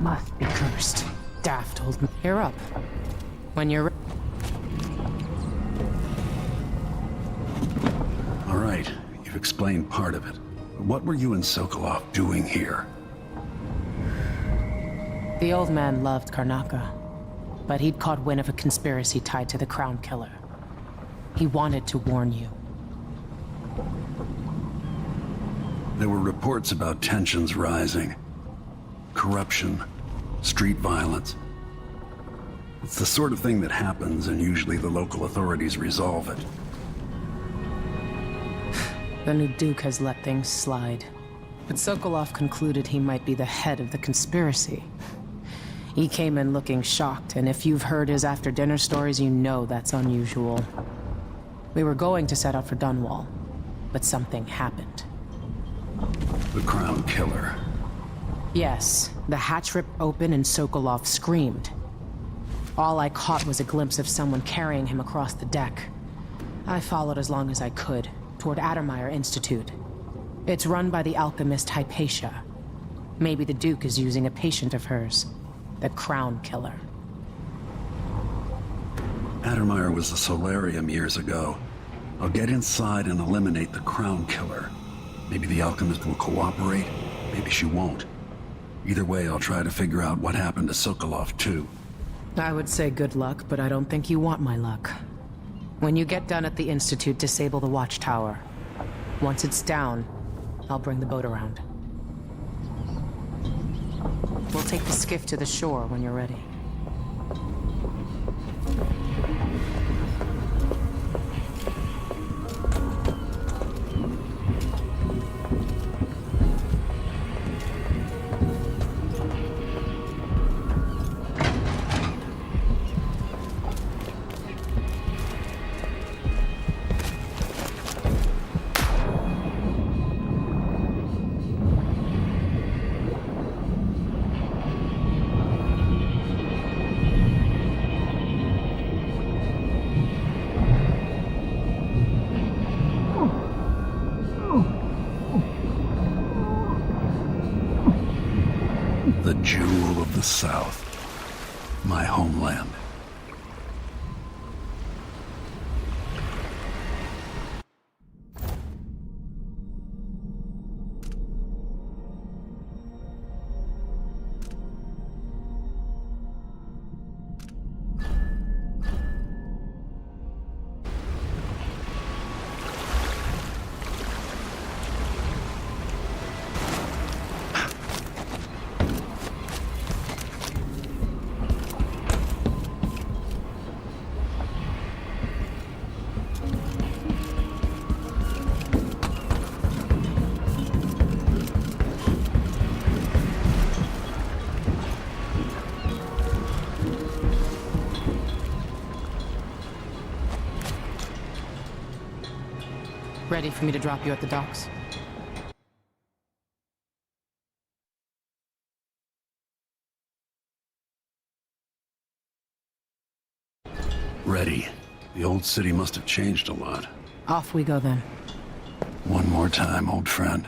Must be cursed. Daft told me. You're up. When you're ready. All right, you've explained part of it. But what were you and Sokolov doing here? The old man loved Karnaca, but he'd caught wind of a conspiracy tied to the Crown Killer. He wanted to warn you. There were reports about tensions rising. Corruption, street violence. It's the sort of thing that happens, and usually the local authorities resolve it. The new Duke has let things slide. But Sokolov concluded he might be the head of the conspiracy. He came in looking shocked, and if you've heard his after-dinner stories, you know that's unusual. We were going to set out for Dunwall, but something happened. The Crown Killer. Yes, the hatch ripped open and Sokolov screamed. All I caught was a glimpse of someone carrying him across the deck. I followed as long as I could, toward Addermeyer Institute. It's run by the alchemist Hypatia. Maybe the Duke is using a patient of hers, the Crown Killer. Addermeyer was a solarium years ago. I'll get inside and eliminate the Crown Killer. Maybe the alchemist will cooperate, maybe she won't. Either way, I'll try to figure out what happened to Sokolov, too. I would say good luck, but I don't think you want my luck. When you get done at the Institute, disable the watchtower. Once it's down, I'll bring the boat around. We'll take the skiff to the shore when you're ready. The jewel of the South. My homeland. Ready for me to drop you at the docks? Ready. The old city must have changed a lot. Off we go then. One more time, old friend.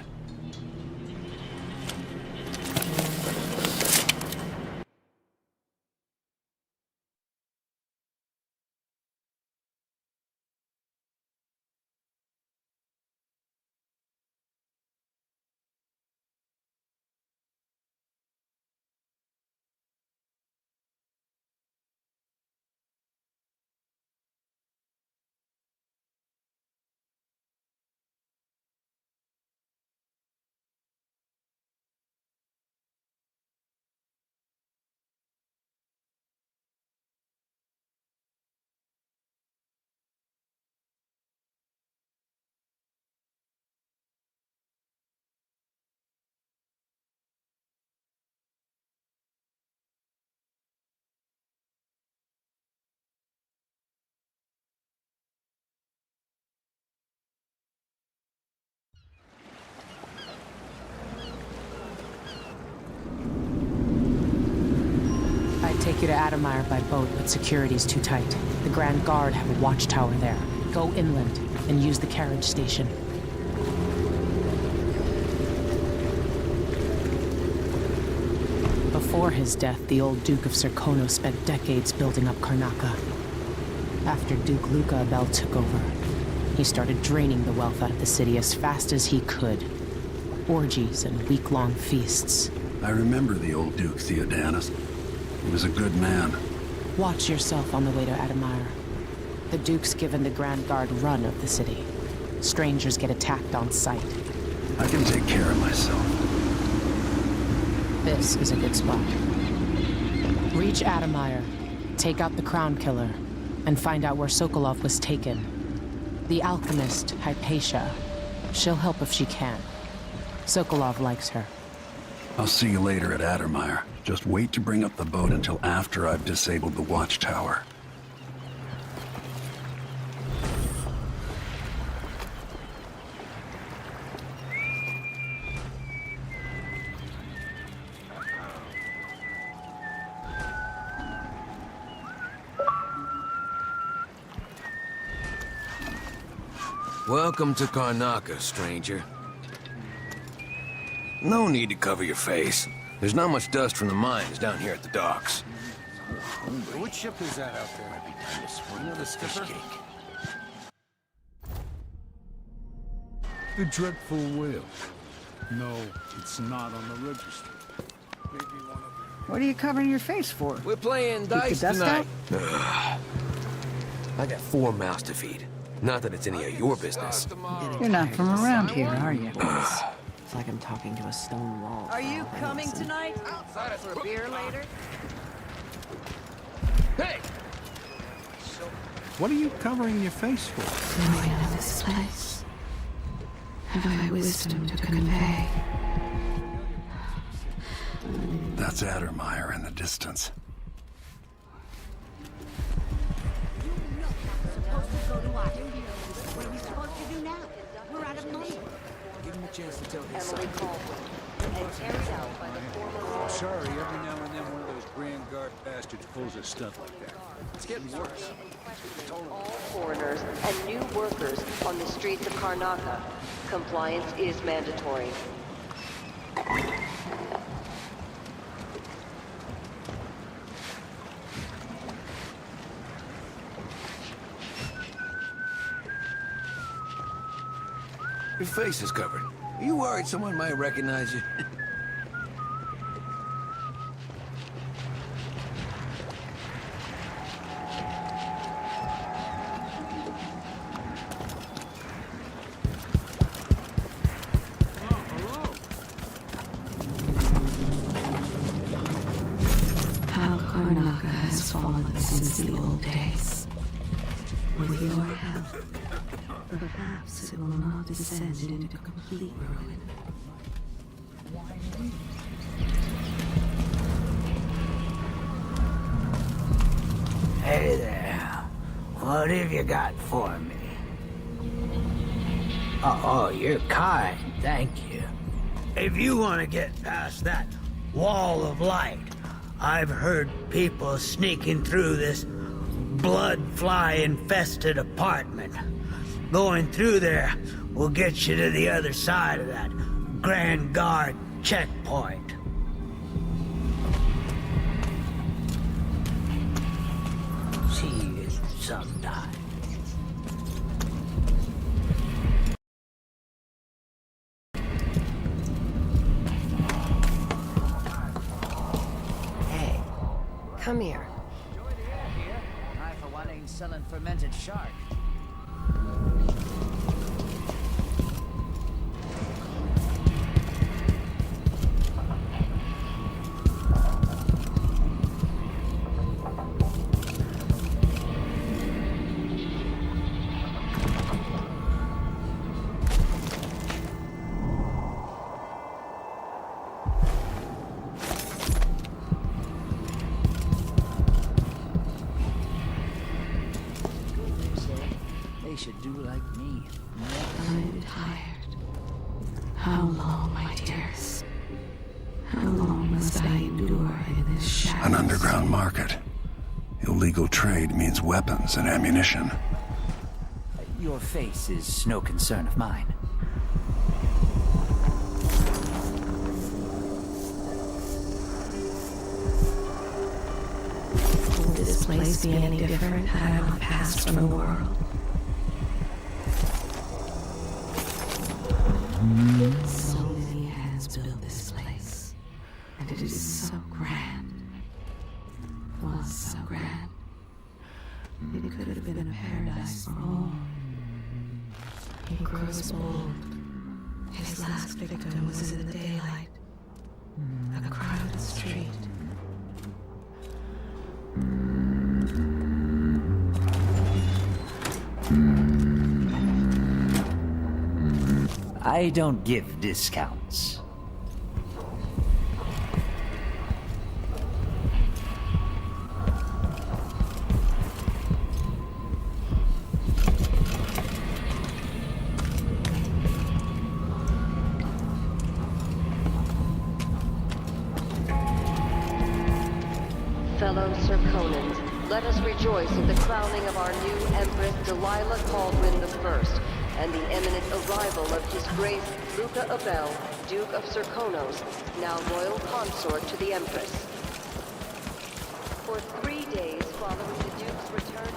Take you to Addermeyer by boat, but security's too tight. The Grand Guard have a watchtower there. Go inland and use the carriage station. Before his death, the old Duke of Serkonos spent decades building up Karnaca. After Duke Luca Abel took over, he started draining the wealth out of the city as fast as he could. Orgies and week-long feasts. I remember the old Duke Theodanis. He was a good man. Watch yourself on the way to Addermeyer. The Duke's given the Grand Guard run of the city. Strangers get attacked on sight. I can take care of myself. This is a good spot. Reach Adamire, take out the Crown Killer, and find out where Sokolov was taken. The alchemist, Hypatia. She'll help if she can. Sokolov likes her. I'll see you later at Addermire. Just wait to bring up the boat until after I've disabled the watchtower. Welcome to Karnaca, stranger. No need to cover your face. There's not much dust from the mines down here at the docks. Which ship is that out there? Might be time to swing with a skipper. The dreadful whale. No, it's not on the register. Maybe one of What are you covering your face for? We're playing dice tonight. I got 4 mouths to feed. Not that it's any of your business. You're not from around here, are you? It's like I'm talking to a stone wall. Are you coming tonight? For a beer later? Hey! What are you covering your face for? Do I know this place? Have I wisdom to convey? That's Addermire in the distance. What are we supposed to do now? We're out of money. Give him a chance to tell his Emily side. Caldwell, and carried out by the former... Sorry, every now and then one of those Grand Guard bastards pulls a stunt like that. It's getting worse. All foreigners and new workers on the streets of Karnaca. Compliance is mandatory. Your face is covered. Are you worried someone might recognize you? How Karnaca has fallen since the old days. With your help, perhaps it will not descend into complete ruin. Hey there. What have you got for me? Oh, you're kind. Thank you. If you want to get past that wall of light, I've heard people sneaking through this blood-fly-infested apartment. Going through there will get you to the other side of that Grand Guard checkpoint. See you sometime. Hey, come here. I, for one, ain't selling fermented shark. They should do like me. I'm tired. How long, my dears? How long must I endure in this shadow? An underground market. Illegal trade means weapons and ammunition. Your face is no concern of mine. Would this place be any different had I not passed from the world? So many hands built this place, and it is so grand. Was so grand. It could have been a paradise for all. It grows bold, His last victim was in the daylight. A crowded street. I don't give discounts. Fellow Serkonans, let us rejoice at the crowning of our new Empress Delilah Caldwin I, and the imminent arrival of His Grace Luca Abel, Duke of Serkonos, now royal consort to the Empress. For 3 days following the Duke's return...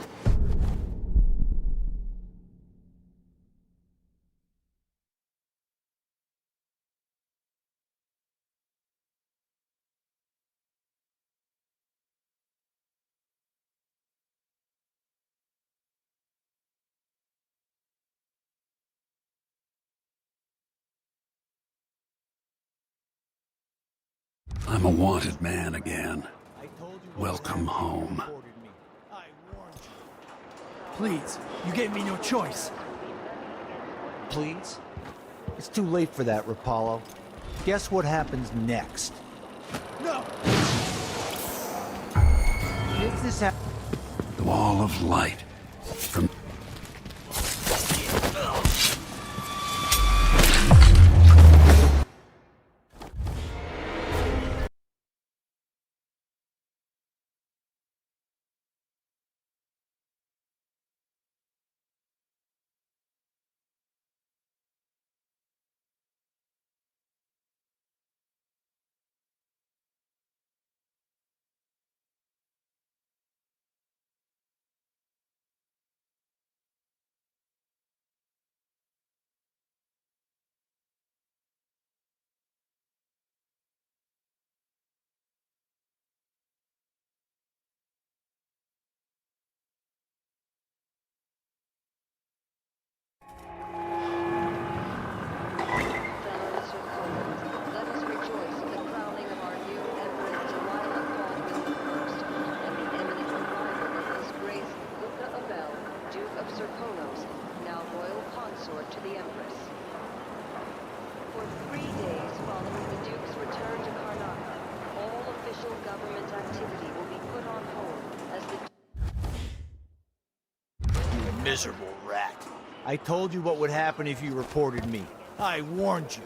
I'm a wanted man again. Welcome home. Please, you gave me no choice. Please? It's too late for that, Rapallo. Guess what happens next? No! If this The wall of light. From... miserable rat. I told you what would happen if you reported me. I warned you.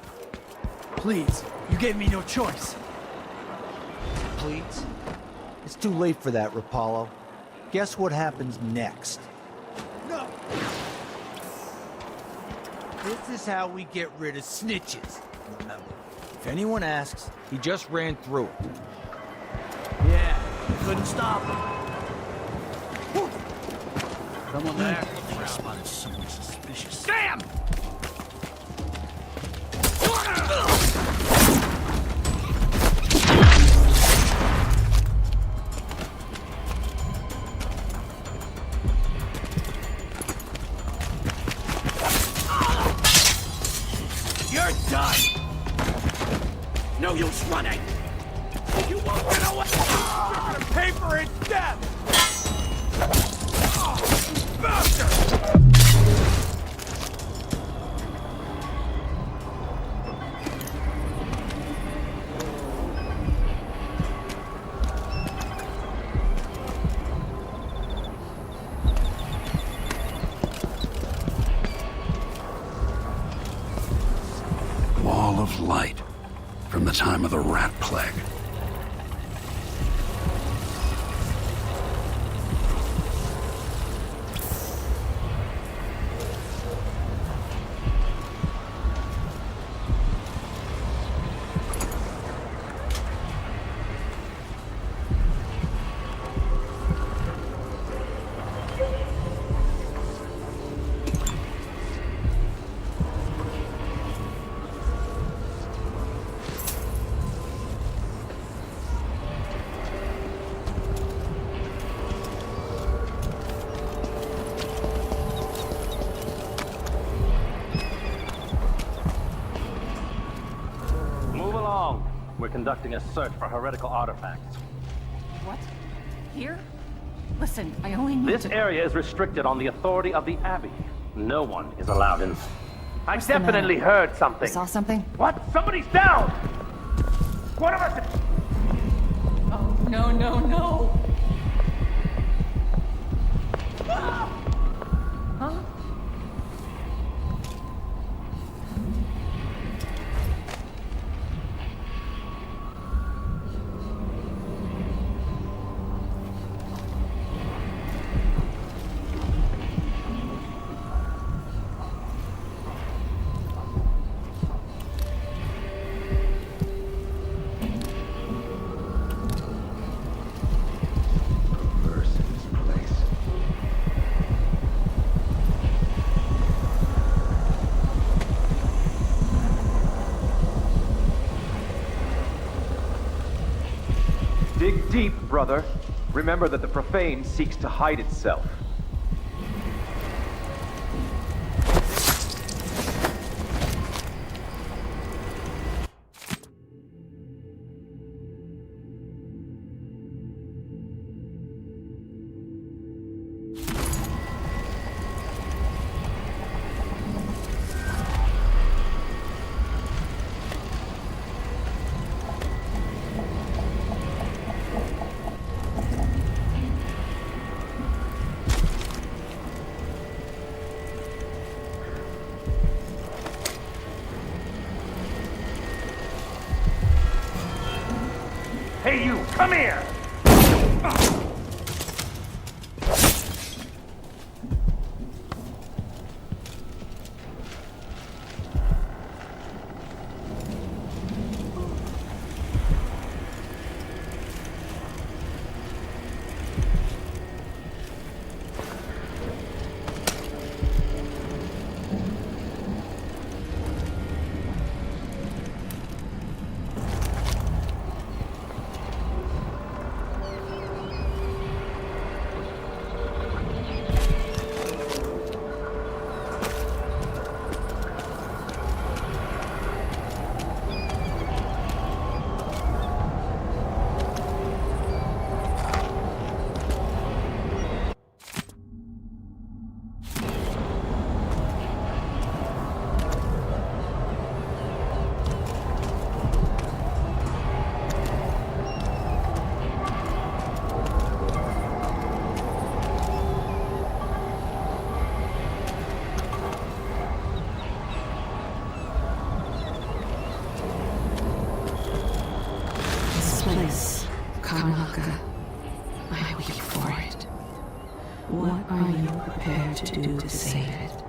Please, you gave me no choice. Please? It's too late for that, Rapallo. Guess what happens next? No! This is how we get rid of snitches. Remember, if anyone asks, he just ran through it. Yeah, couldn't stop him. Someone there. I spotted someone suspicious. Damn! You're done! No use running! You won't get away! You're gonna pay for it death! Wall of light. From the time of the rat plague. We're conducting a search for heretical artifacts. What? Here? Listen, I only need This area is restricted on the authority of the Abbey. No one is allowed in. I definitely heard something. You saw something? What? Somebody's down! What am I... Oh, no, no, no! Huh? Dig deep, brother. Remember that the profane seeks to hide itself. Hey, you! Come here! To do to save it.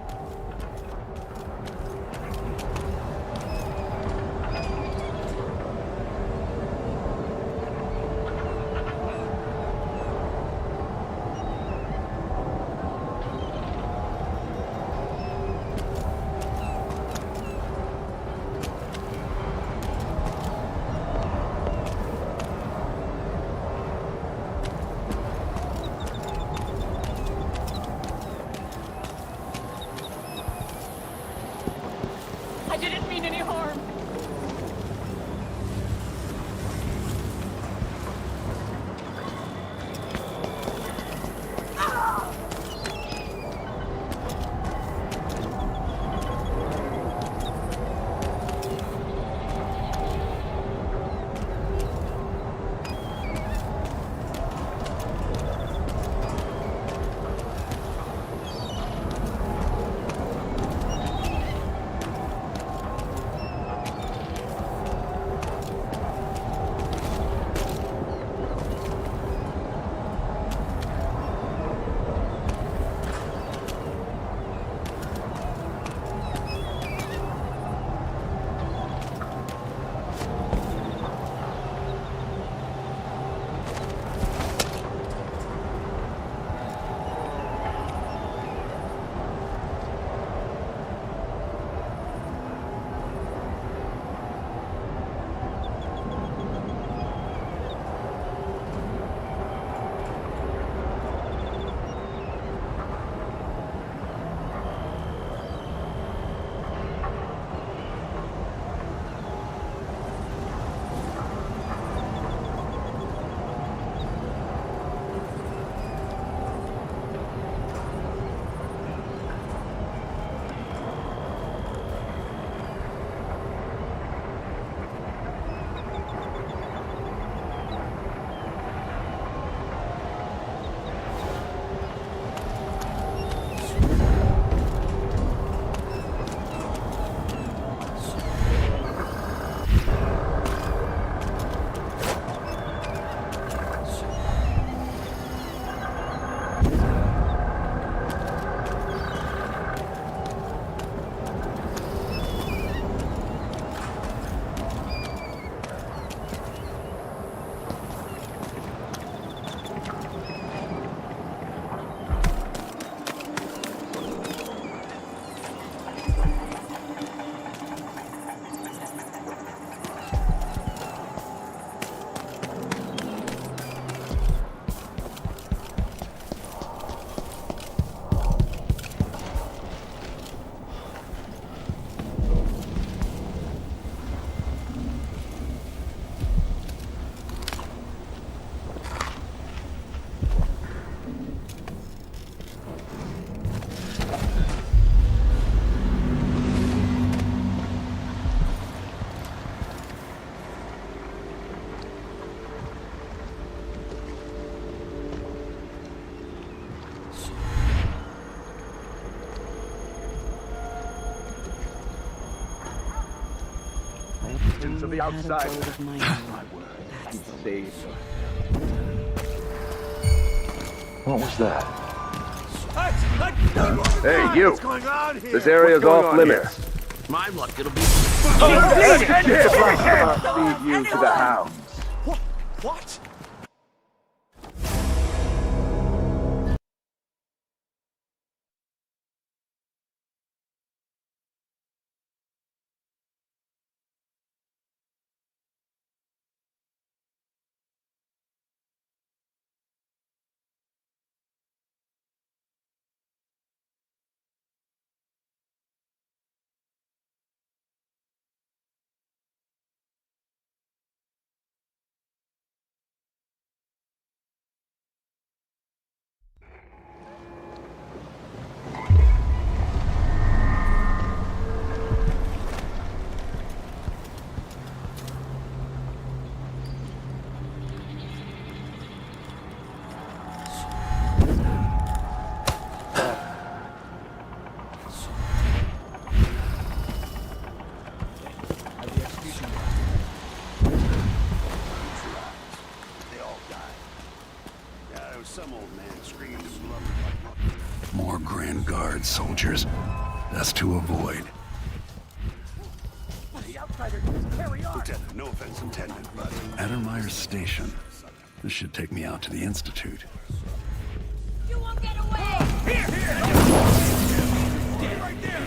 legions of the outside. My word, he's safe. What was that? Hey, you! What's going on here? This area's off limits. My luck, it'll be. Let's end him! Feed you to the hounds. What? Some old man screamed and blubbered. More Grand Guard soldiers. That's to avoid. Lieutenant, no offense intended, but... Addermeyer Station. This should take me out to the Institute. You won't get away! Here! Right there!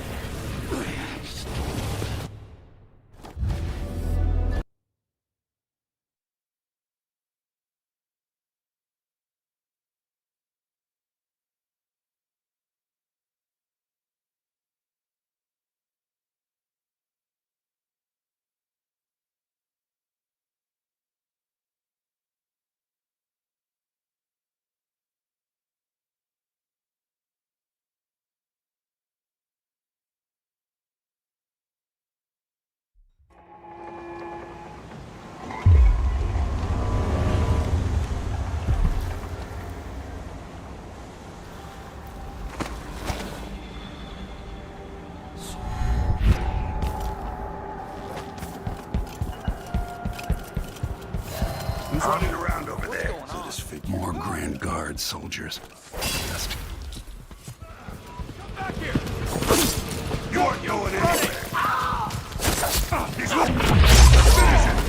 Who's running around over there? More Grand Guard soldiers. Just... Come back here! You aren't going anywhere! He's looking! Finish it!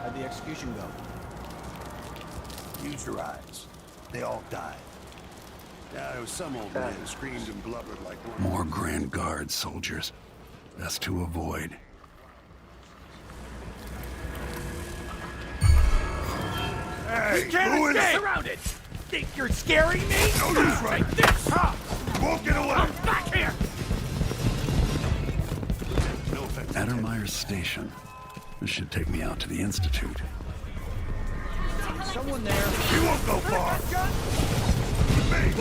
How'd the execution go? Use your eyes. They all died. Yeah, there was some old man screamed and blubbered like one. More Grand Guard soldiers. That's to avoid. Hey, You can't escape! Surrounded! Think you're scaring me? No use right. Take this! Huh? You won't get away! Come back here! No offense. Addermeyer Station. This should take me out to the Institute. Someone there. You won't go far!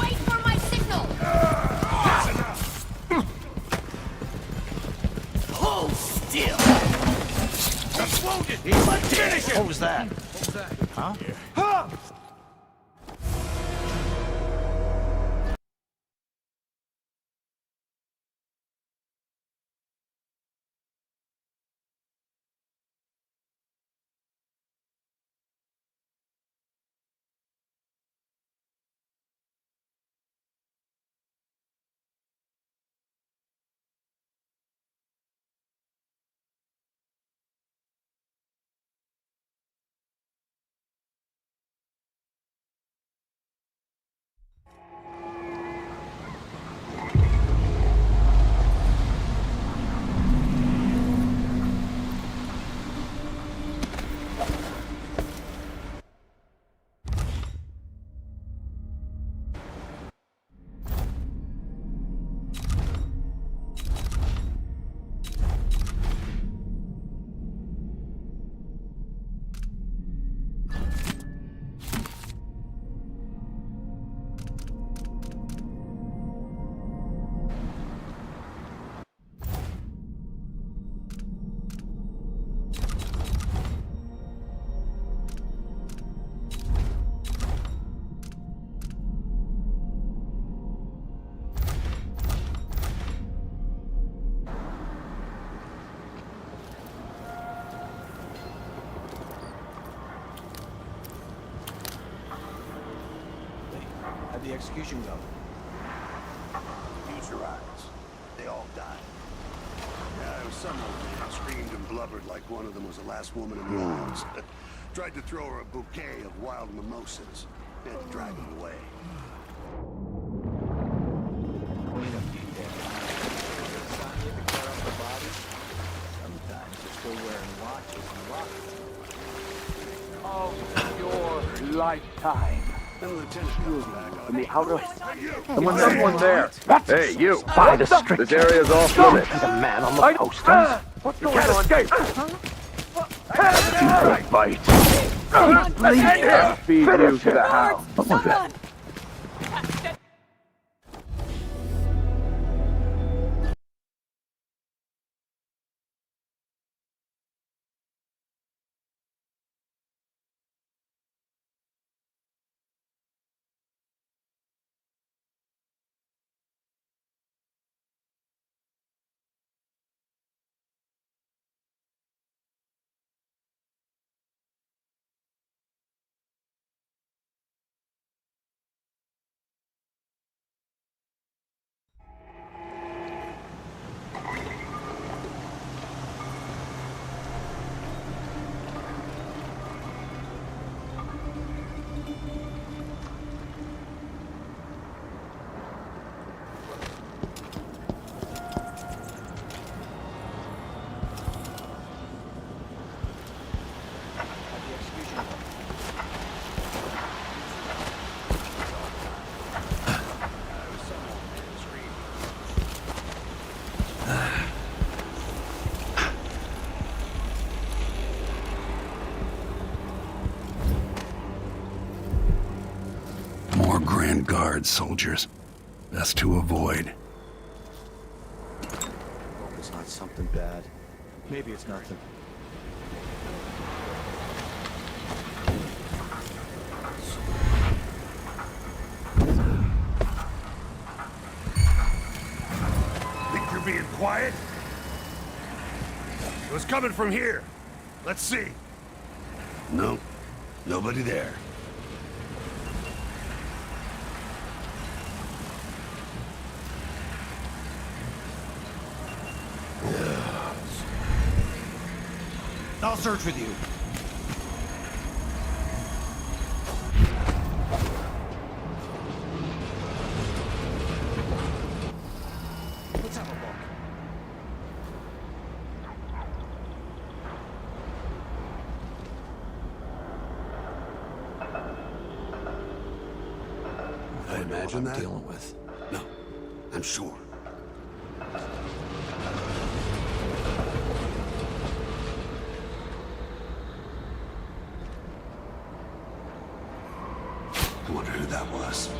Wait for my signal! That's enough! Hold still! Just wounded! Let's finish him! What was that? Huh? Huh? How'd the execution go? Use your eyes. They all died. Yeah, it was some old man screamed and blubbered like one of them was the last woman in the islands. Tried to throw her a bouquet of wild mimosas. Had to drag him away. Sometimes it's still wearing watches and watches. Of your lifetime. Then Lieutenant comes back In the outer... Someone there. Hey, you! By the street. This area's off limits. The man on the posters. What's going on? Escape! Bite. I'll feed you to the house. What was that? More Grand Guard soldiers. Best to avoid. Hope it's not something bad. Maybe it's nothing. Think you're being quiet? It was coming from here. Let's see. No, nobody there. I'll search with you. Let's have a look. I imagine that. Dealing with. No, I'm sure. I wonder who that was.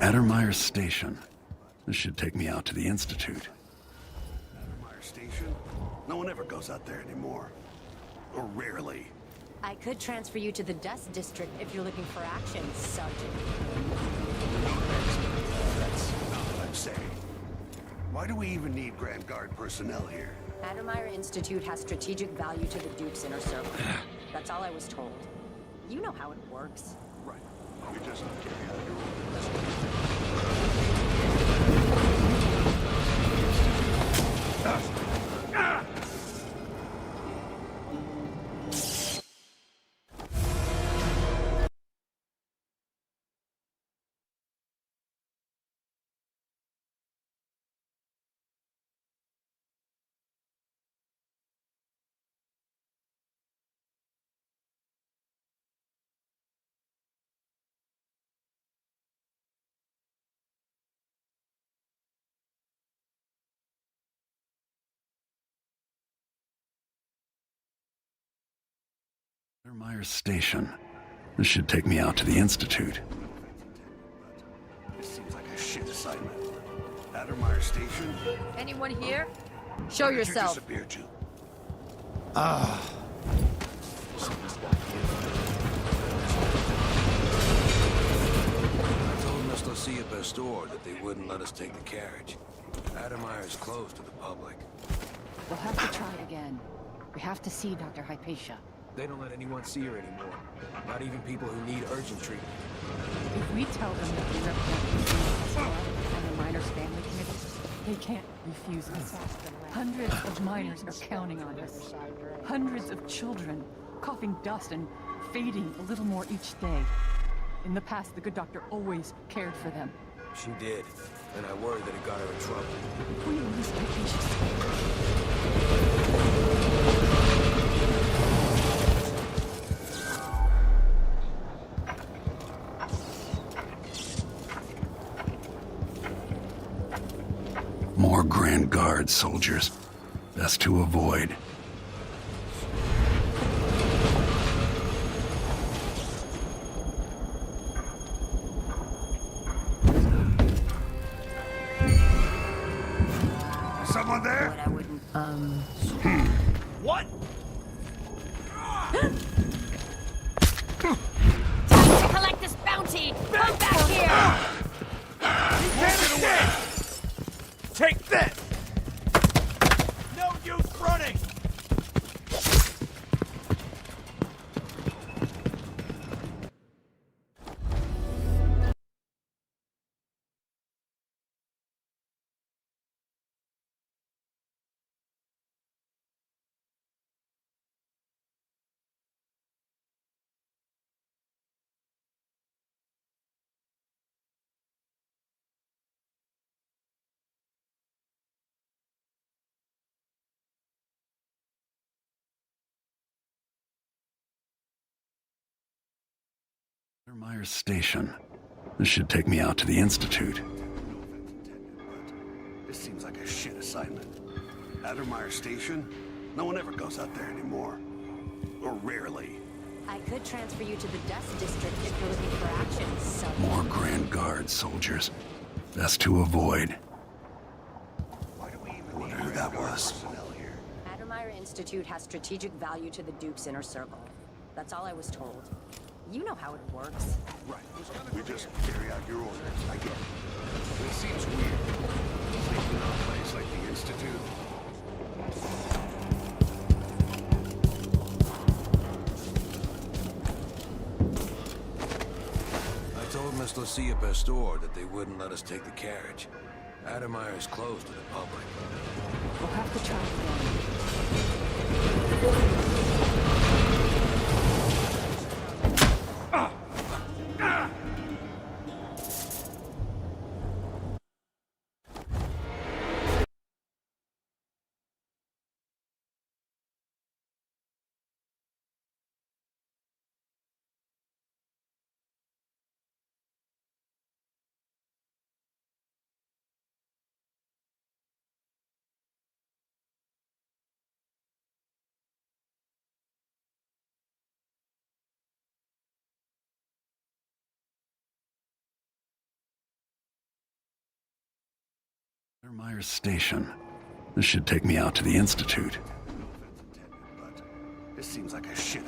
Addermeyer Station. This should take me out to the Institute. Addermeyer Station? No one ever goes out there anymore. Or rarely. I could transfer you to the Dust District if you're looking for action, Sergeant. That's not what I'm saying. Why do we even need Grand Guard personnel here? Addermeyer Institute has strategic value to the Duke's inner circle. That's all I was told. You know how it works. Right. You're just carrying out your own Myers Station. This should take me out to the Institute. This seems like a shit assignment. Addermeyer Station? Anyone here? Show Where did yourself. You disappear to? I told Miss Lucia Bestor that they wouldn't let us take the carriage. Addermeyer is closed to the public. We'll have to try again. We have to see Dr. Hypatia. They don't let anyone see her anymore. Not even people who need urgent treatment. If we tell them that we represent the Senua Club and the Miners' Family Committee, they can't refuse us. Hundreds of miners are counting on us. Hundreds of children, coughing dust and fading a little more each day. In the past, the good doctor always cared for them. She did, and I worry that it got her in trouble. We lose Hypatia. More Grand Guard soldiers. Best to avoid. Someone there? But I wouldn't. What? Time to collect this bounty! Come back here! Get away! Take this! No use running! Myers Station. This should take me out to the Institute. This seems like a shit assignment. Addermeyer Station? No one ever goes out there anymore. Or rarely. I could transfer you to the Dust District if you're looking for action, so... More Grand Guard soldiers. Best to avoid. I wonder who that was. Addermeyer Institute has strategic value to the Duke's inner circle. That's all I was told. You know how it works. Right. We just carry out your orders. I get it. But it seems weird. Sleeping in a place like the Institute. I told Miss Lucia Bestor that they wouldn't let us take the carriage. Addermeyer is closed to the public. We'll have to try again. Myers Station. This should take me out to the Institute. This seems like a shit.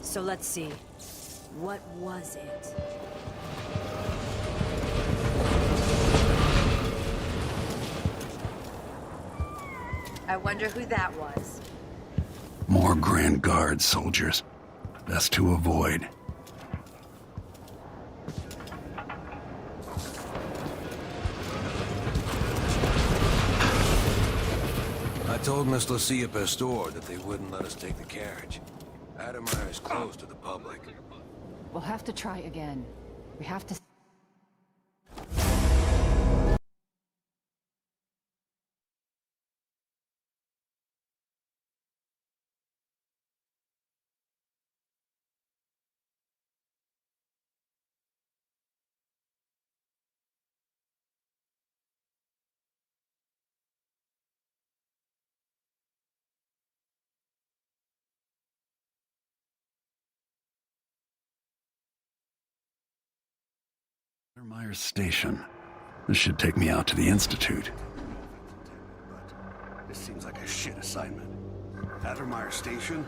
So let's see. What was it? I wonder who that was. More Grand Guard soldiers. Best to avoid. I told Miss Lucia Bestor that they wouldn't let us take the carriage. Addermeyer is closed to the public. We'll have to try again. We have to... Myers Station. This should take me out to the Institute. This seems like a shit assignment. Addermeyer Station?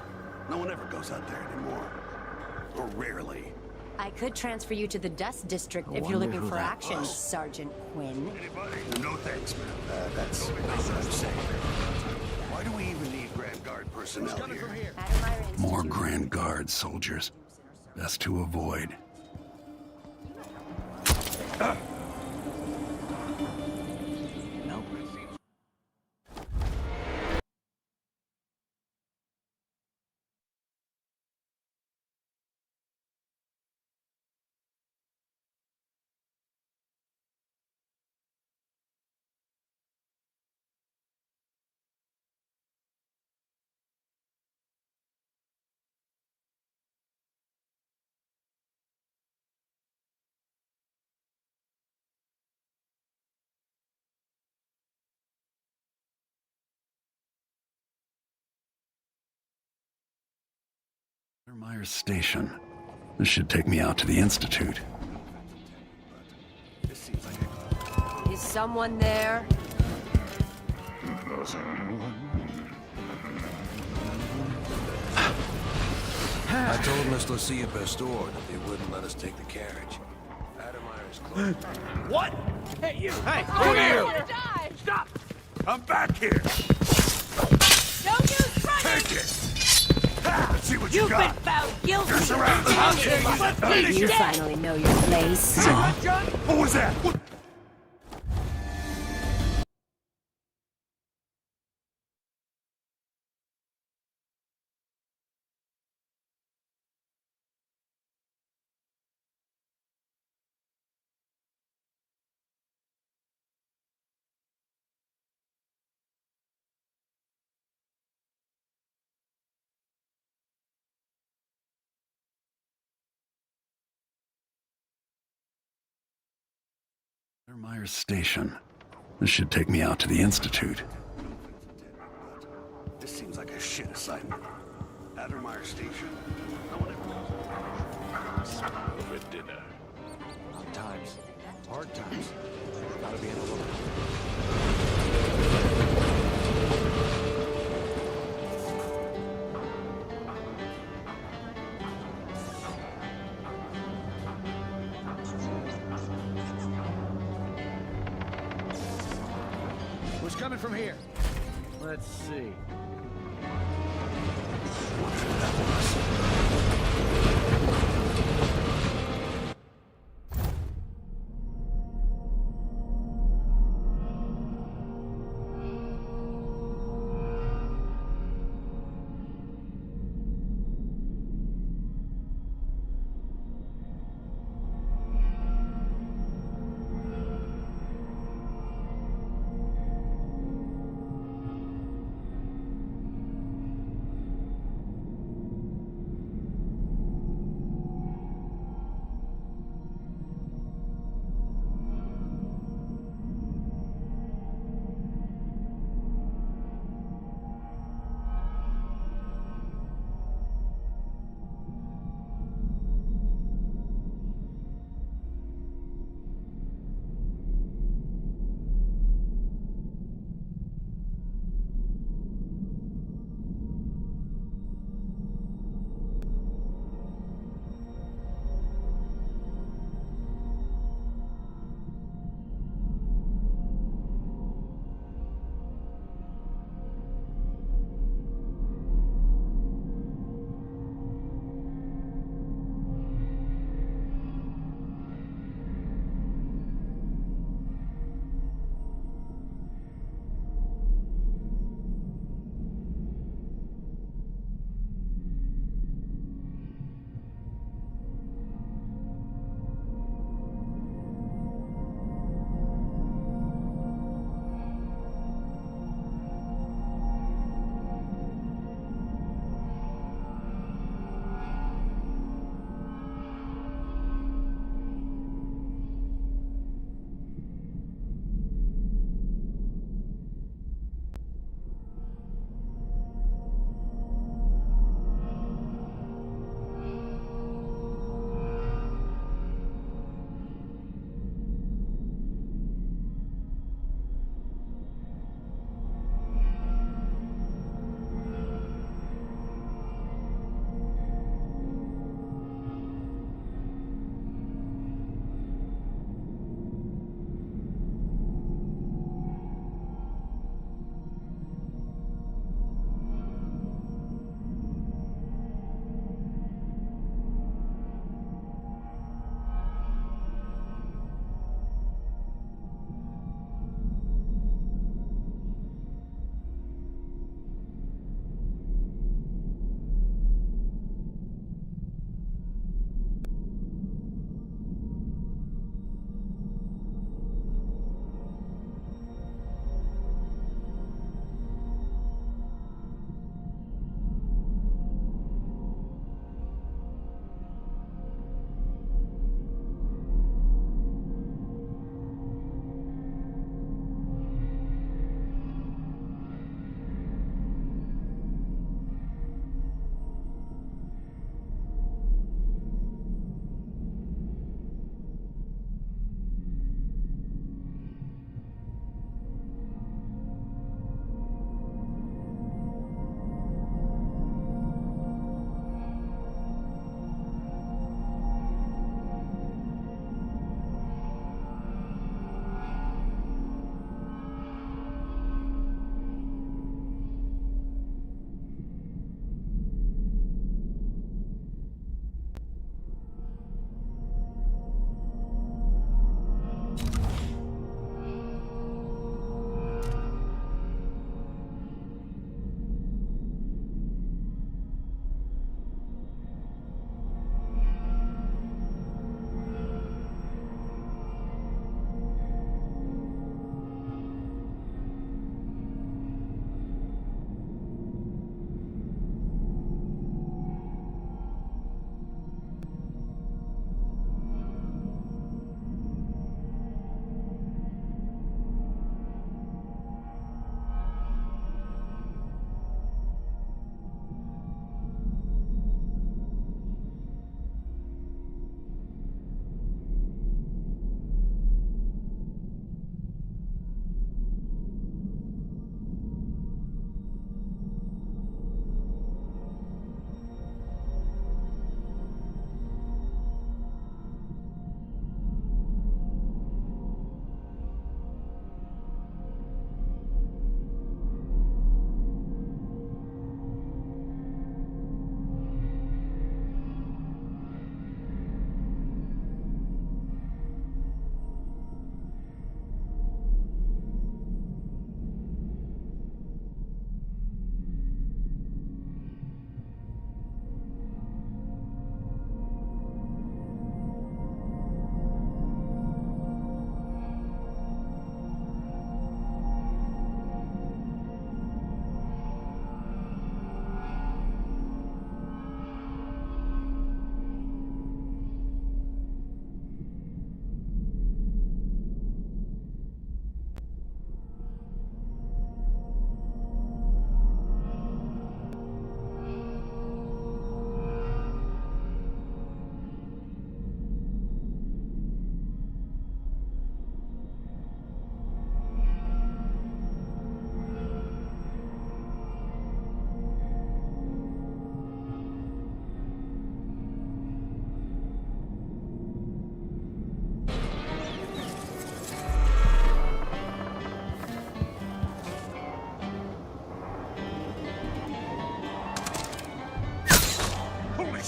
No one ever goes out there anymore. Or rarely. I could transfer you to the Dust District if you're looking for action, Sergeant Quinn. No thanks, man. That's not what I'm saying. Why do we even need Grand Guard personnel here? More Grand Guard soldiers. Best to avoid. Myers Station. This should take me out to the Institute. Is someone there? I told Miss Lucia Pastor that they wouldn't let us take the carriage. Addermeyer's closed. What? Hey, you! Hey, who are you? Stop! I'm back here! No use running! Take it! Let's see what you You've got! been found guilty! You're surrounded! I'll take you! You finally know your place. What was that? What? Myers Station. This should take me out to the Institute. This seems like a shit assignment. Addermeyer Station. No one ever over dinner. Times. Hard times. Gotta be in a little. Who's coming from here? Let's see.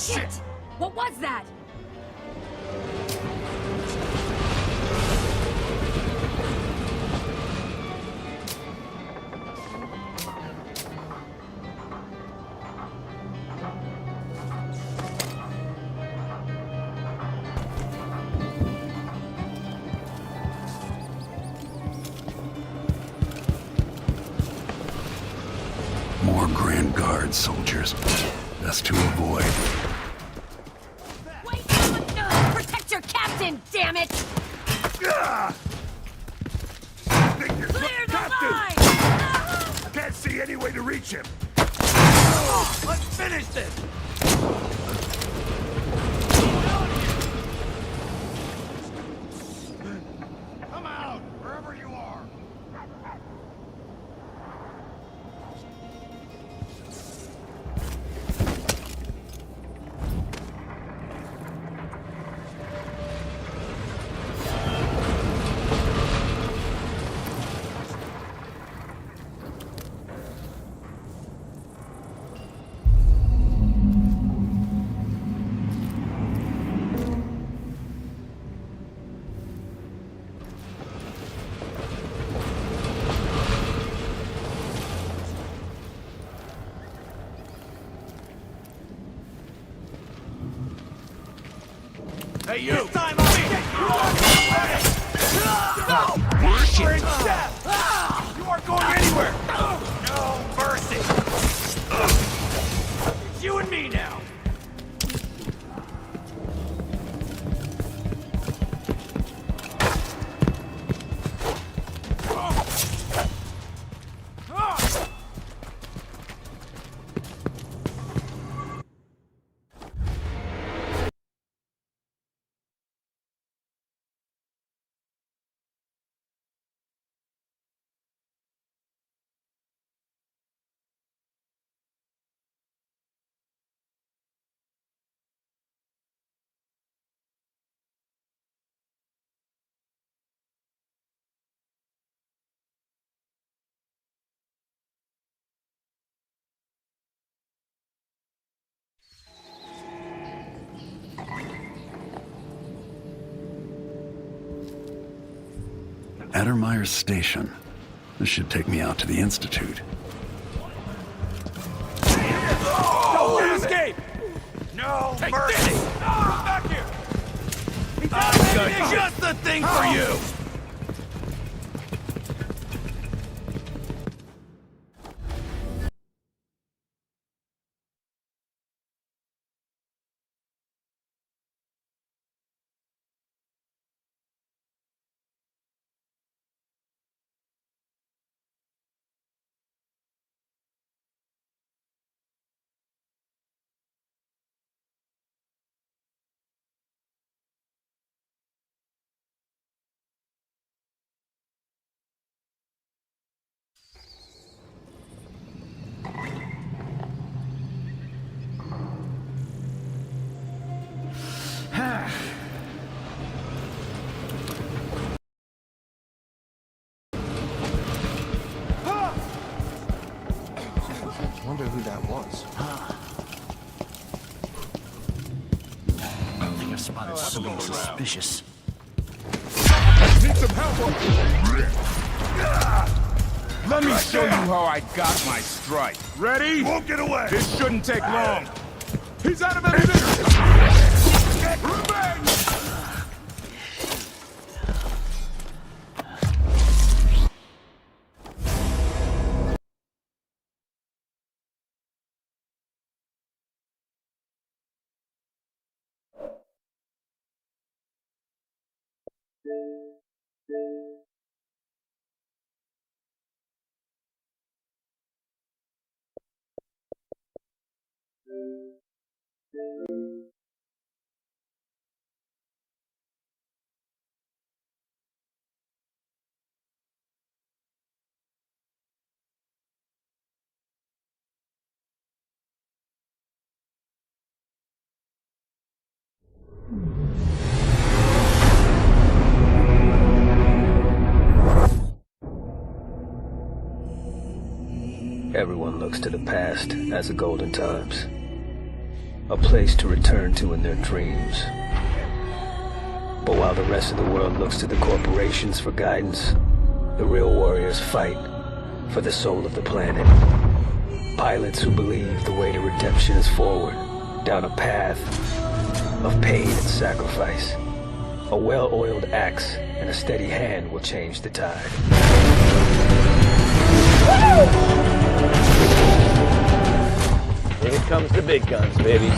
Shit! What was that? More Grand Guard soldiers. Best to avoid. Protect your captain, damn it! Clear the line! I can't see any way to reach him. Let's finish this! Come out, wherever you are. Hey, you! This time I'll get you! No! Shit! You're in death! You aren't going anywhere! No mercy! It's you and me now! Addermeyer's Station. This should take me out to the Institute. Don't escape! No Take mercy! this! Come back here! I've got just the thing for you! Wonder who that was. I think I've spotted something suspicious. Need some help. Let me show you how I got my strike. Ready? Won't get away. This shouldn't take long. He's out of ammunition. Revenge! Everyone looks to the past as the golden times. a place to return to in their dreams. But while the rest of the world looks to the corporations for guidance, the real warriors fight for the soul of the planet. Pilots who believe the way to redemption is forward, down a path of pain and sacrifice. A well-oiled axe and a steady hand will change the tide. Here comes the big guns, baby.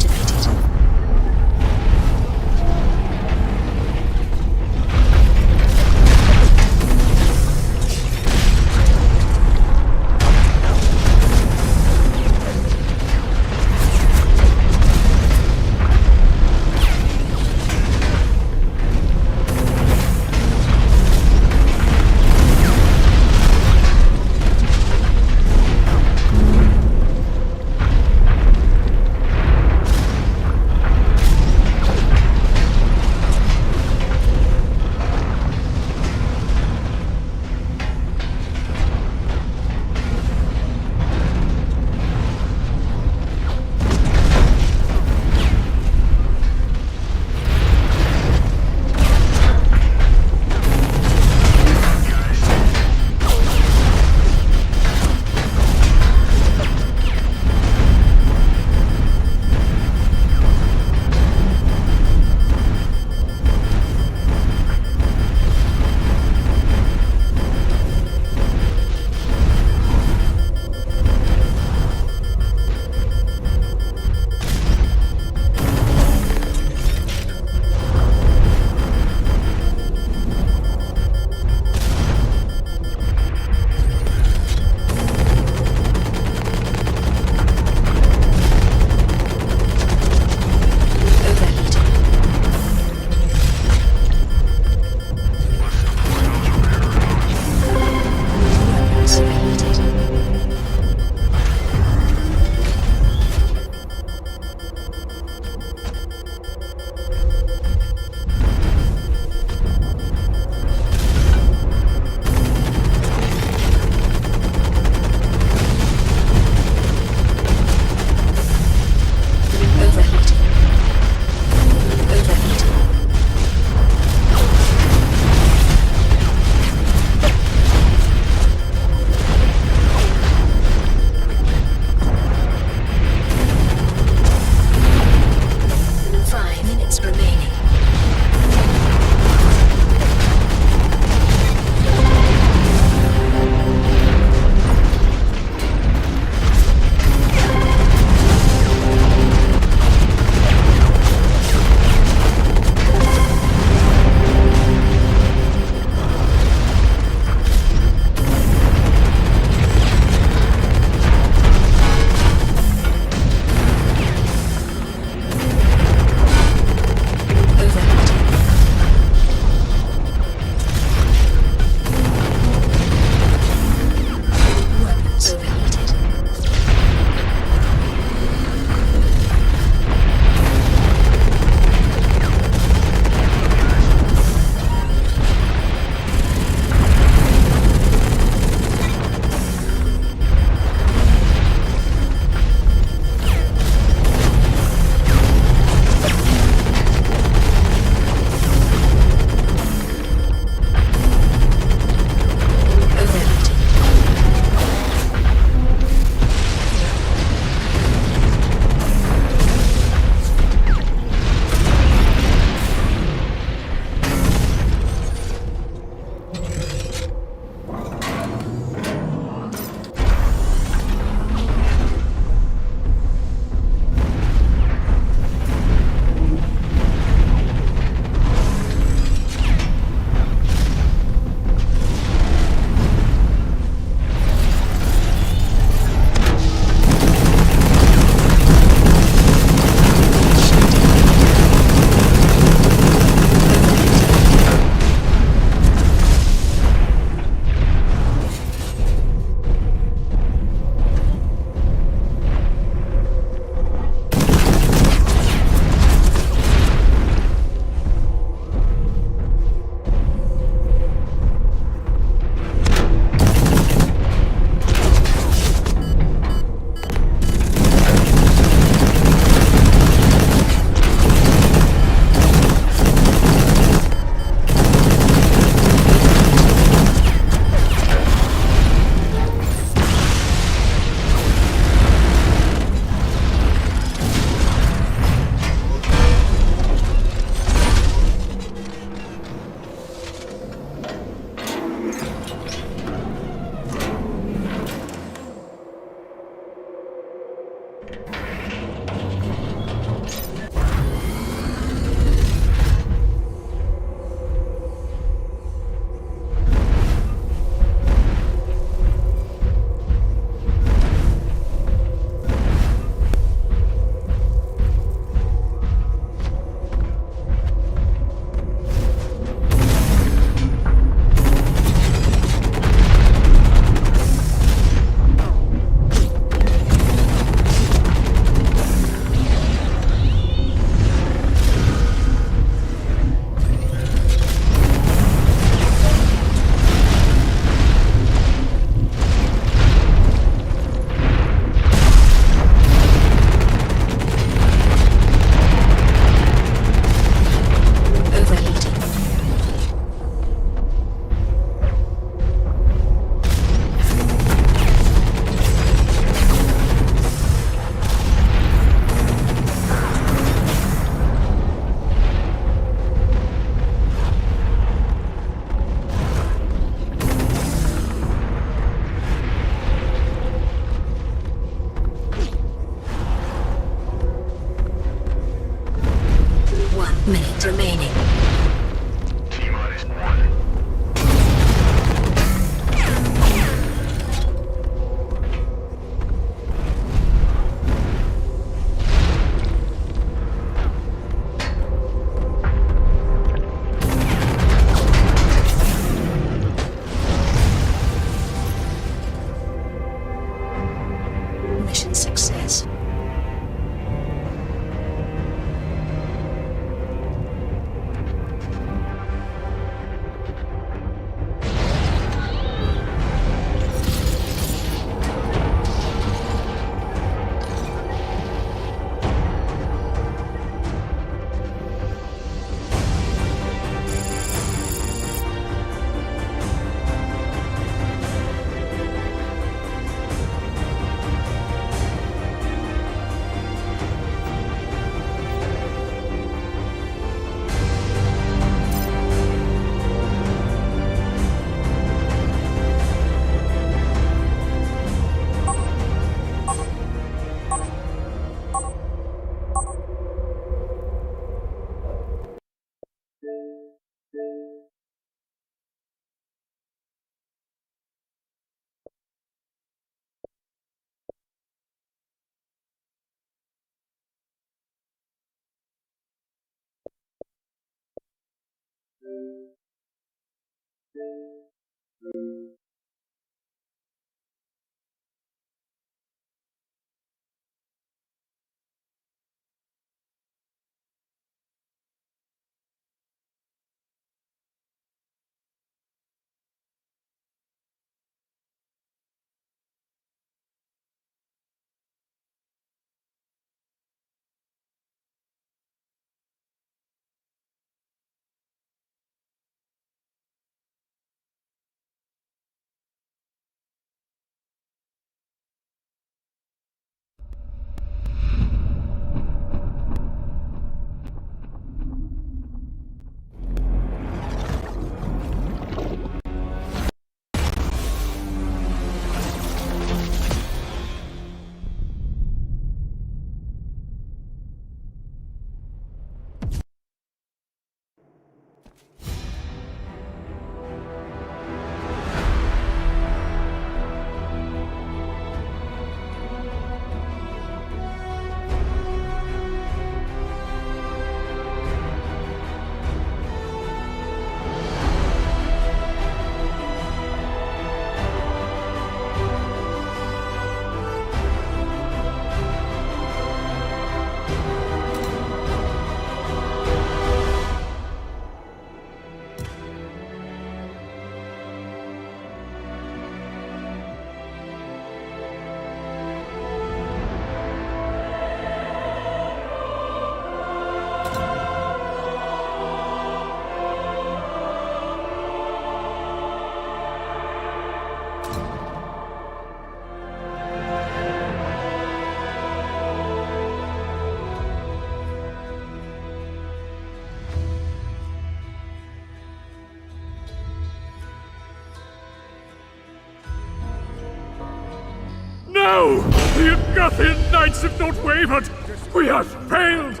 No! The Agathian knights have not wavered! We have failed!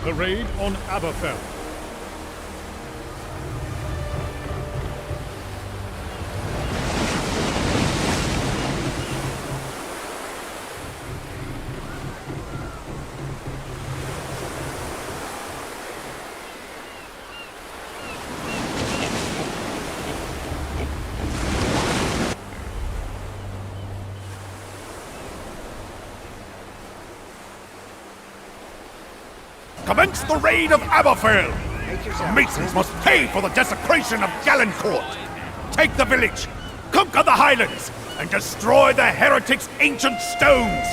The raid on Aberfell. Commence the raid of Aberfell! The Masons must pay for the desecration of Gallencourt! Take the village, conquer the Highlands, and destroy the heretics' ancient stones!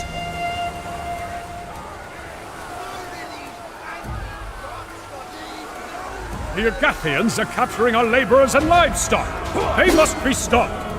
The Agathians are capturing our laborers and livestock! They must be stopped!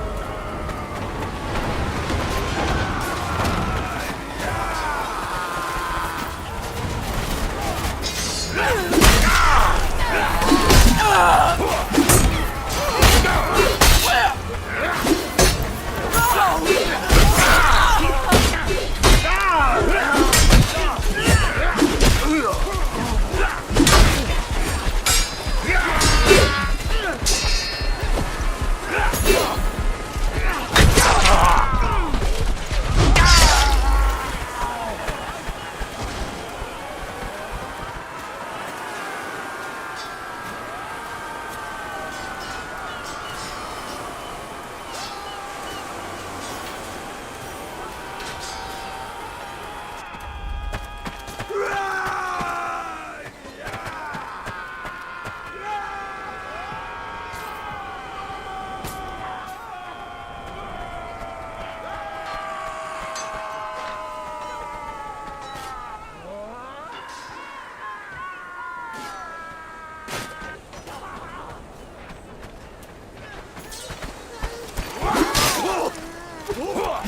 Watch!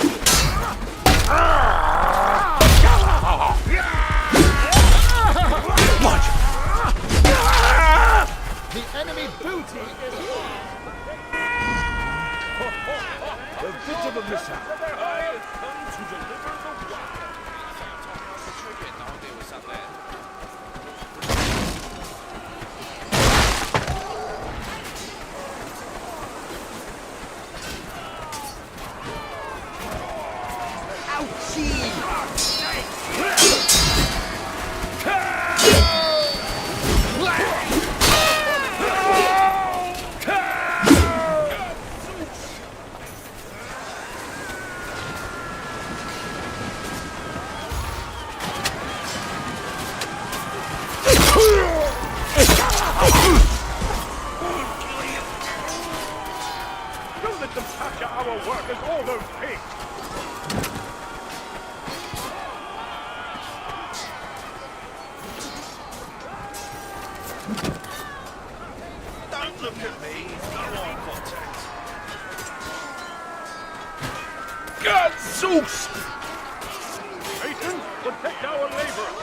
The enemy booty is a bit of a mishap. Don't let them capture our workers, all those pigs! Don't look at me. No eye contact. Gadzooks! Satan, protect our laborers!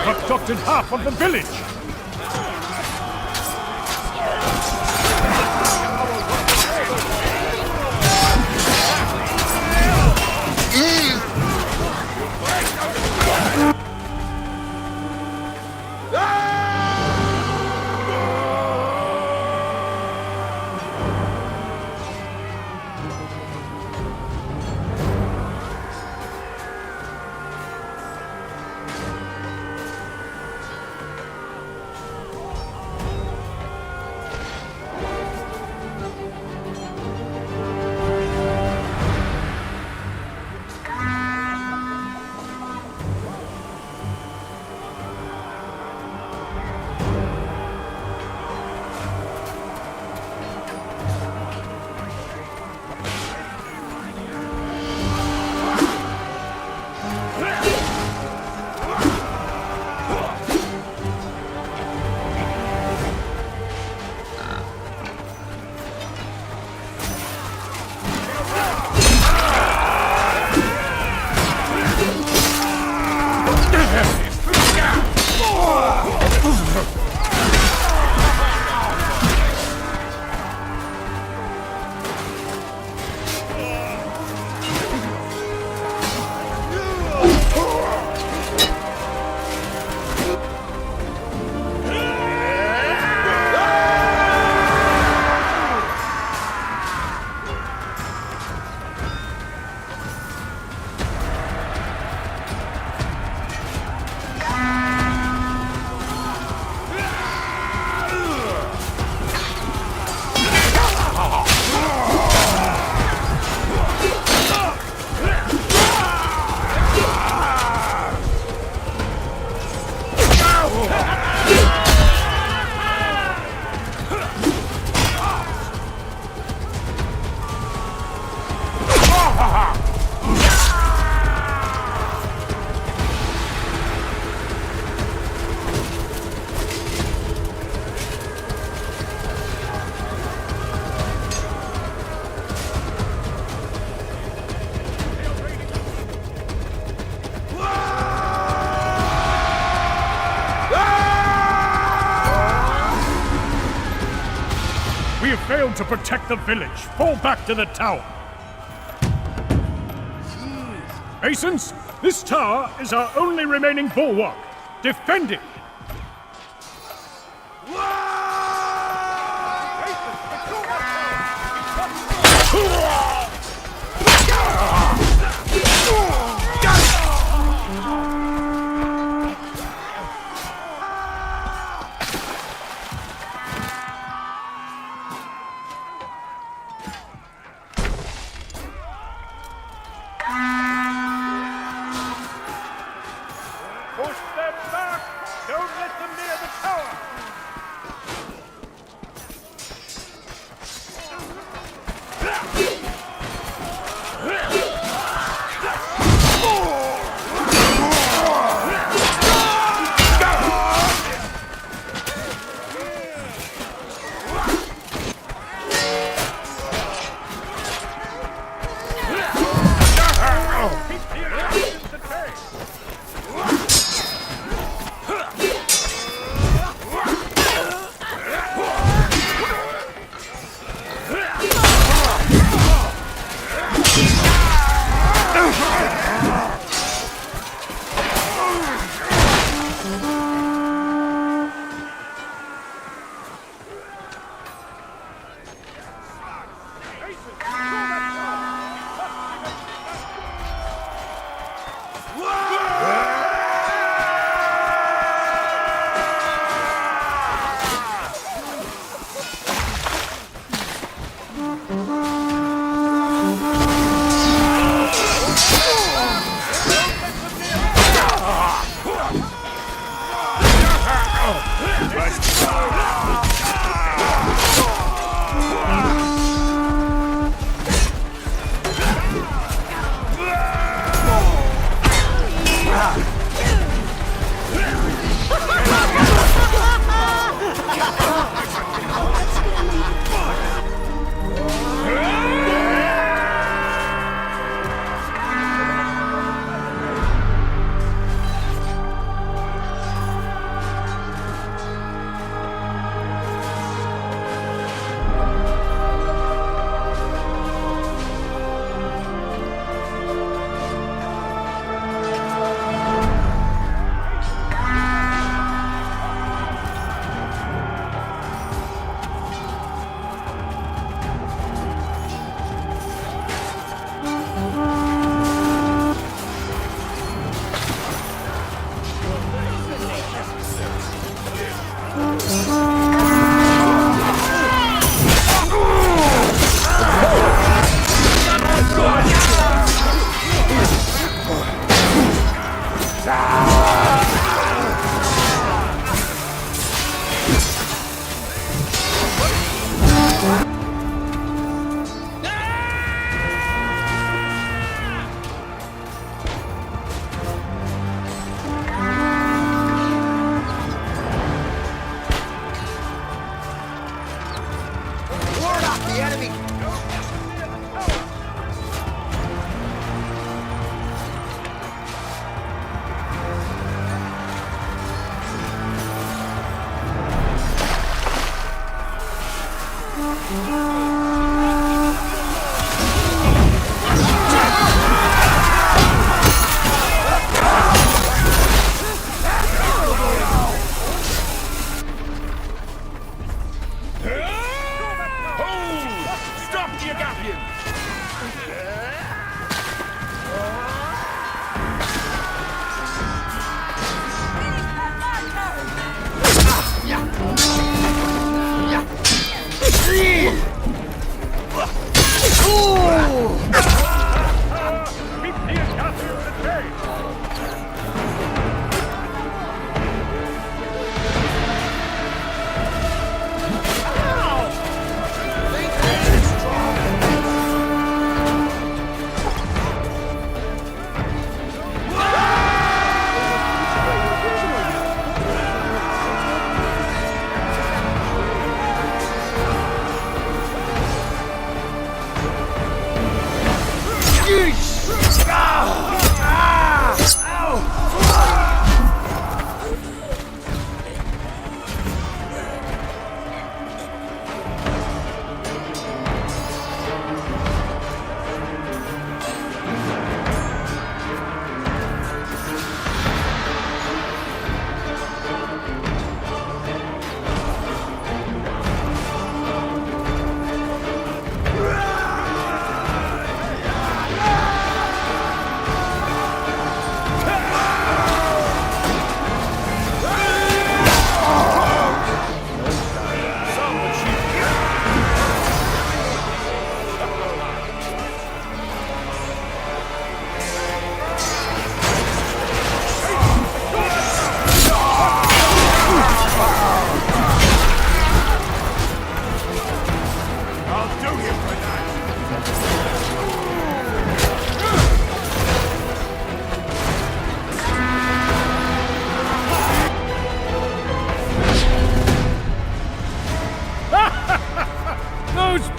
Abducted half of the village! We have failed to protect the village. Fall back to the tower. Masons, this tower is our only remaining bulwark. Defend it!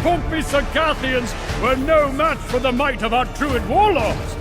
Pompey Sagathians were no match for the might of our druid warlords!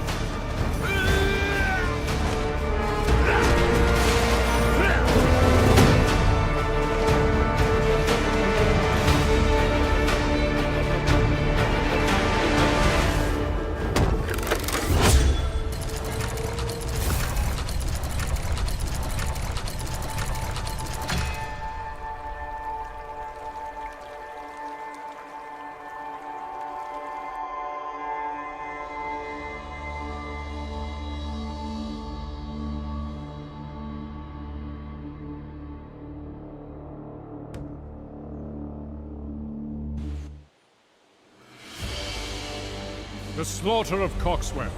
The slaughter of Coxwell.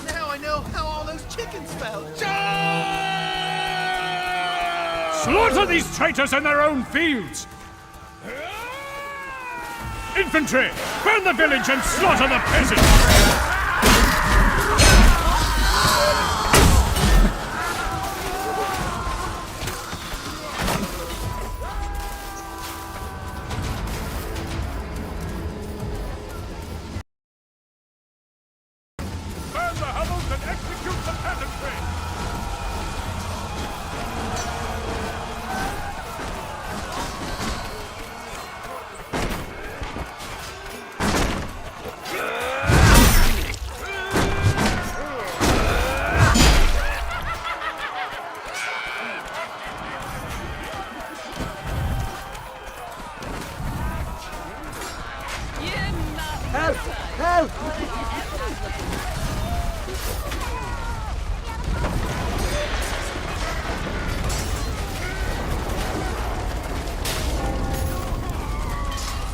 Now I know how all those chickens felt. Slaughter these traitors in their own fields! Infantry, burn the village and slaughter the peasants!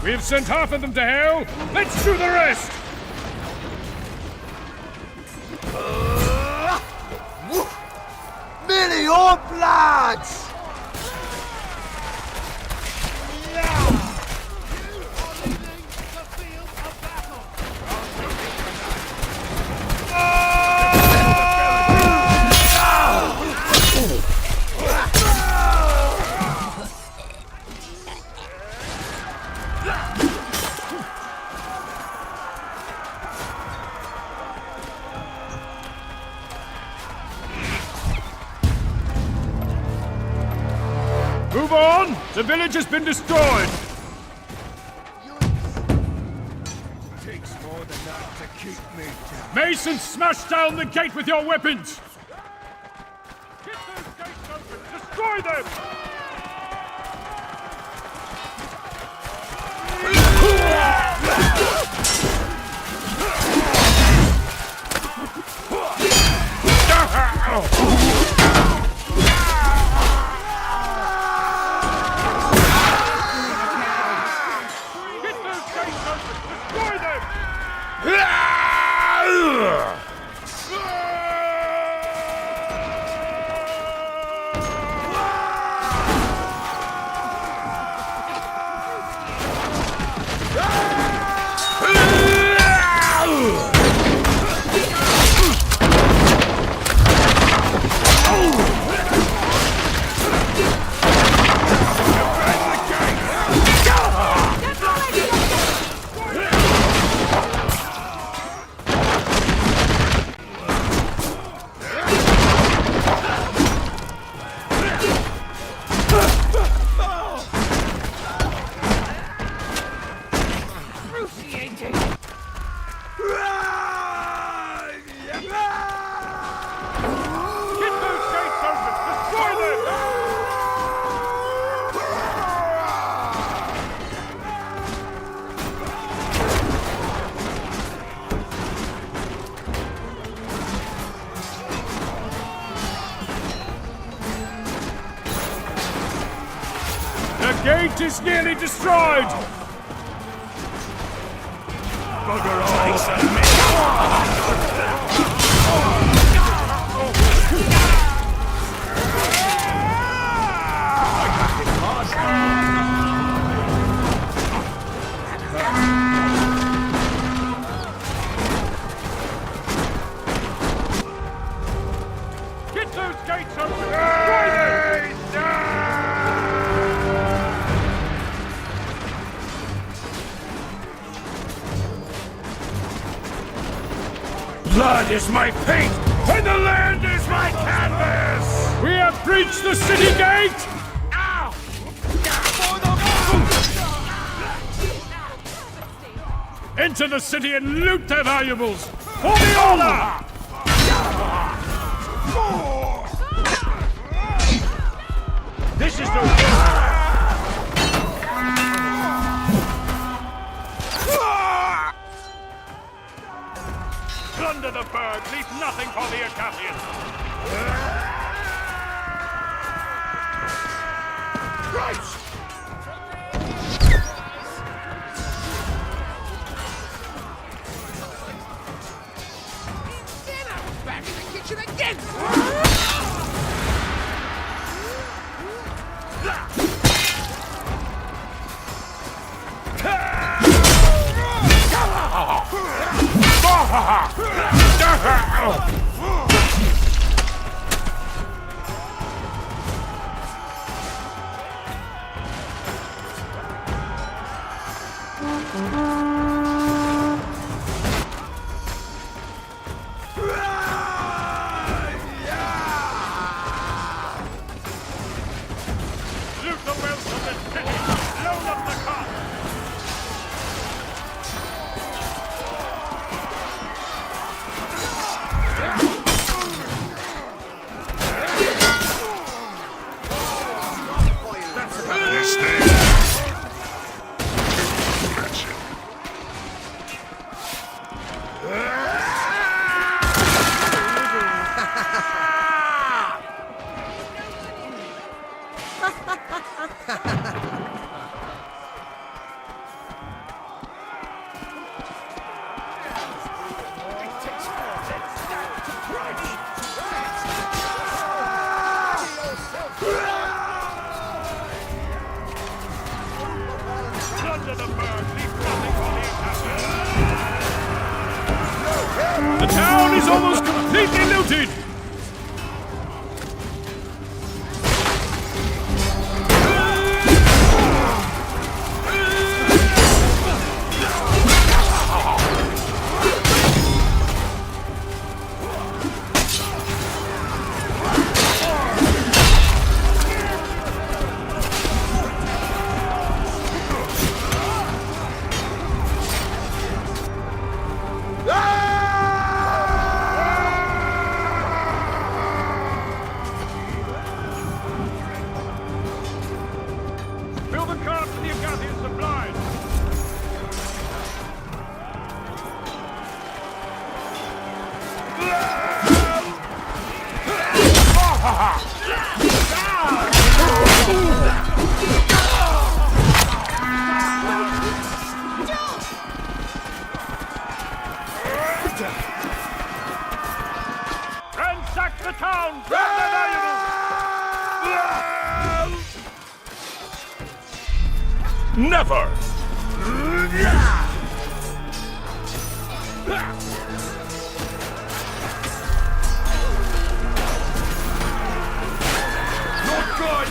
We've sent half of them to hell. Let's do the rest! Many or bloods! Move on! The village has been destroyed! Takes more than that to keep me down. Mason, smash down the gate with your weapons! Get those gates open! Destroy them! Get those gate is nearly destroyed! Bugger Get those gates open! Destroy them! Blood is my paint, and the land is my canvas! We have breached the city gate! Enter the city and loot their valuables! For the order! This is the... Plunder the burg, leave nothing for the Acathians! Christ! Back in the kitchen again! Loot the wealth of the city! Load up the cart! The town is almost completely looted! Fill the cart with the Acathian supplies! Ransack the town! Grab the valuables! Never! Not good!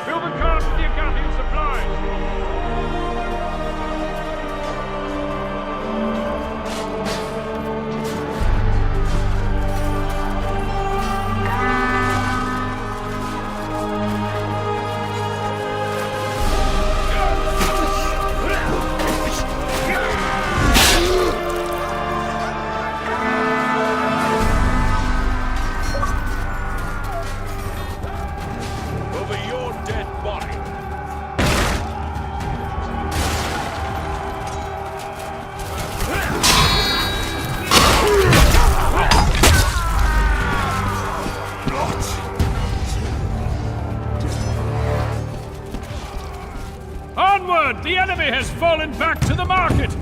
Fill the cart with the Acathian supplies! fallen back to the market!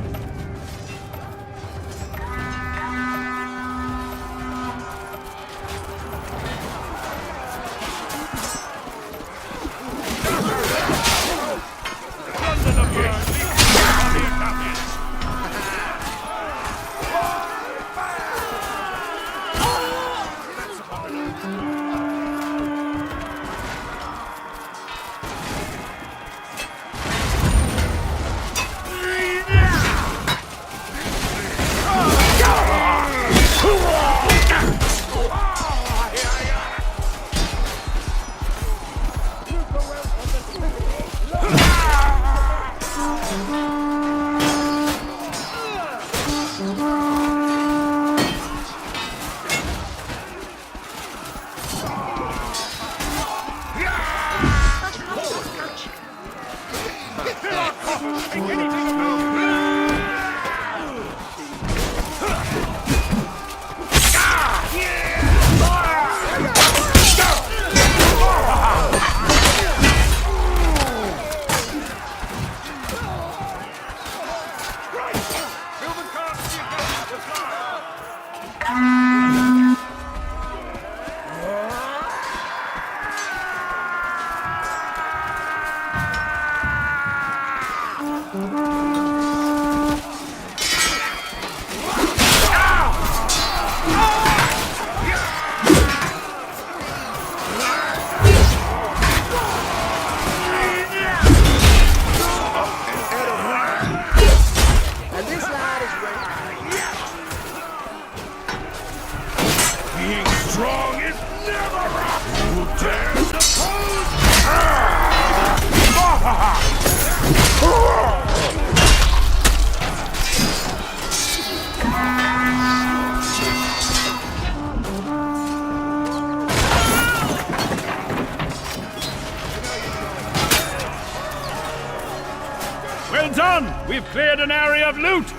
Well done! We've cleared an area of loot!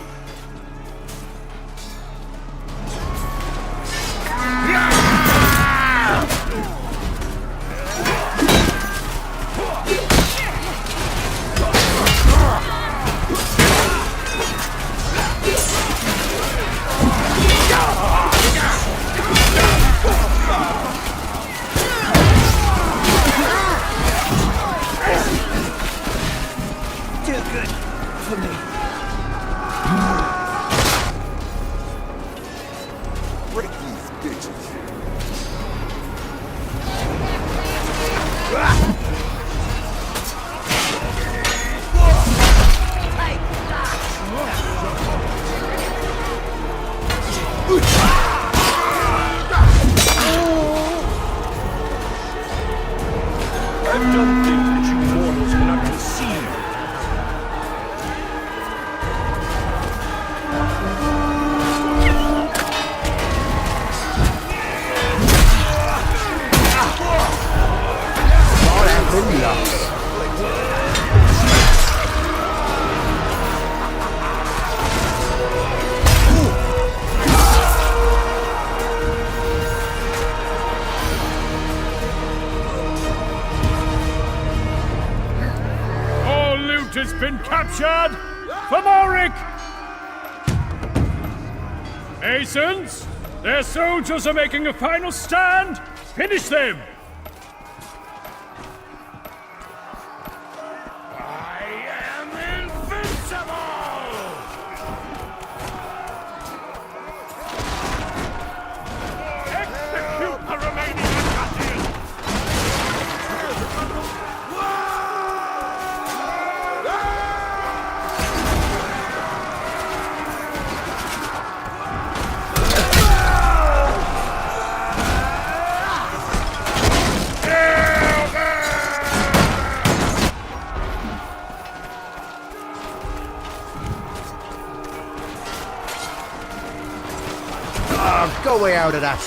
I've done things that you mortals cannot conceive. Has been captured! For Morik! Masons, their soldiers are making a final stand! Finish them! I am invincible! Execute the remaining Assassins! Go way out of that.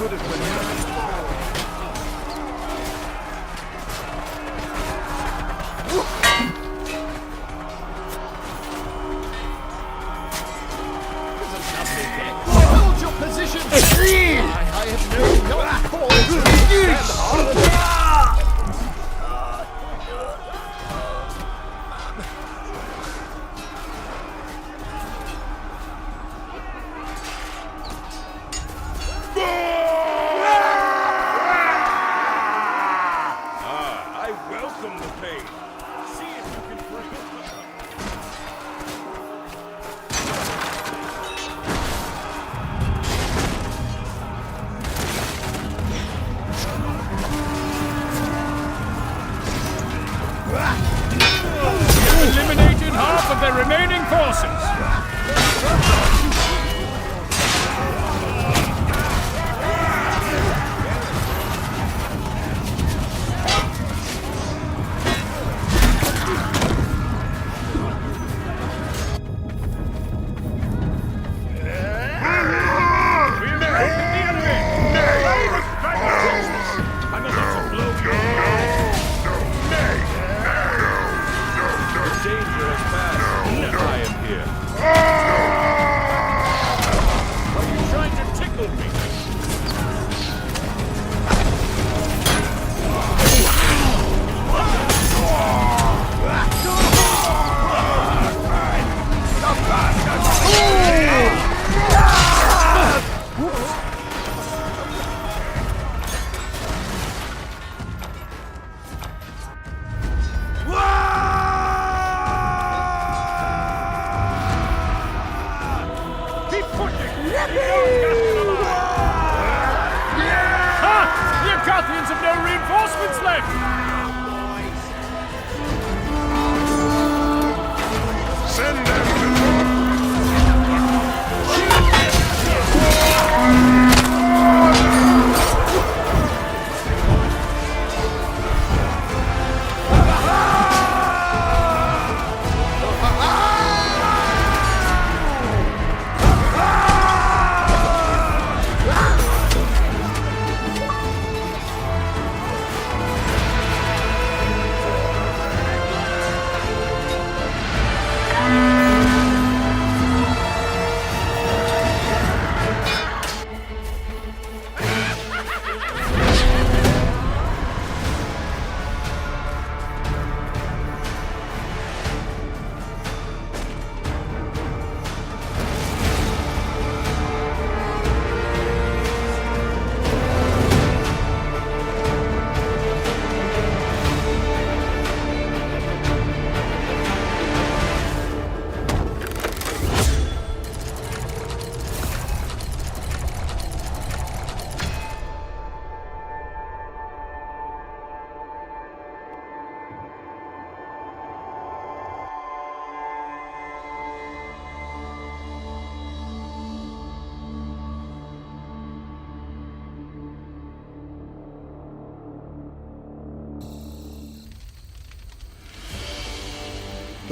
Hold your position! I have known no cause to stand I welcome the pain. See if you can bring it. eliminated half of their remaining forces.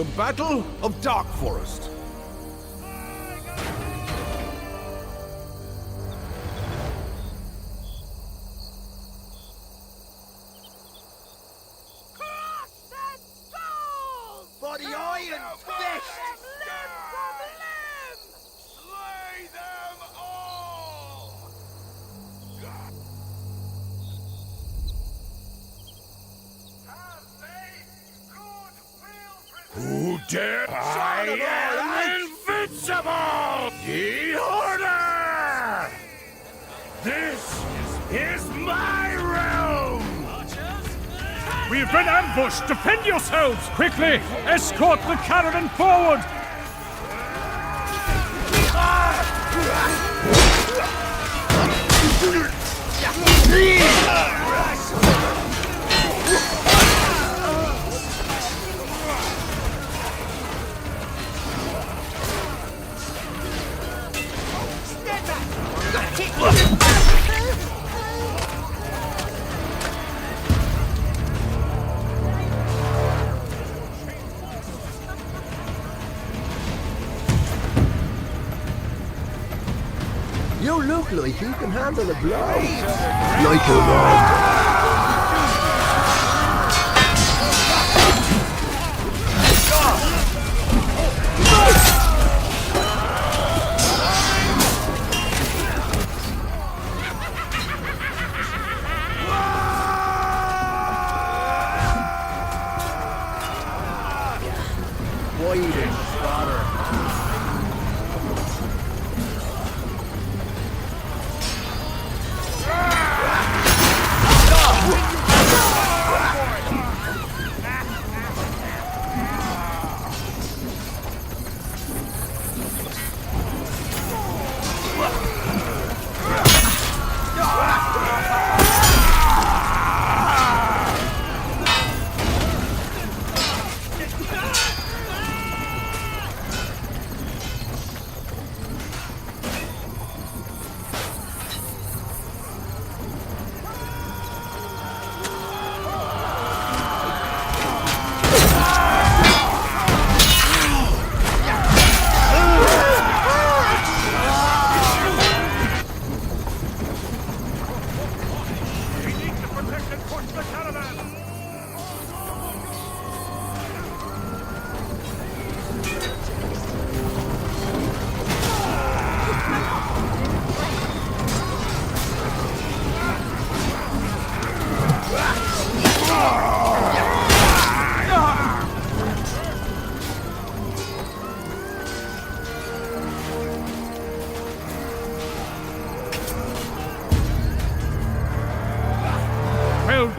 The Battle of Dark Forest. For the Iron Fist! Slay them all! Who dare? I am invincible! The Order! This is my realm! We have been ambushed! Defend yourselves! Quickly! Escort the caravan forward! You look look like he can handle a blow. Like a rock.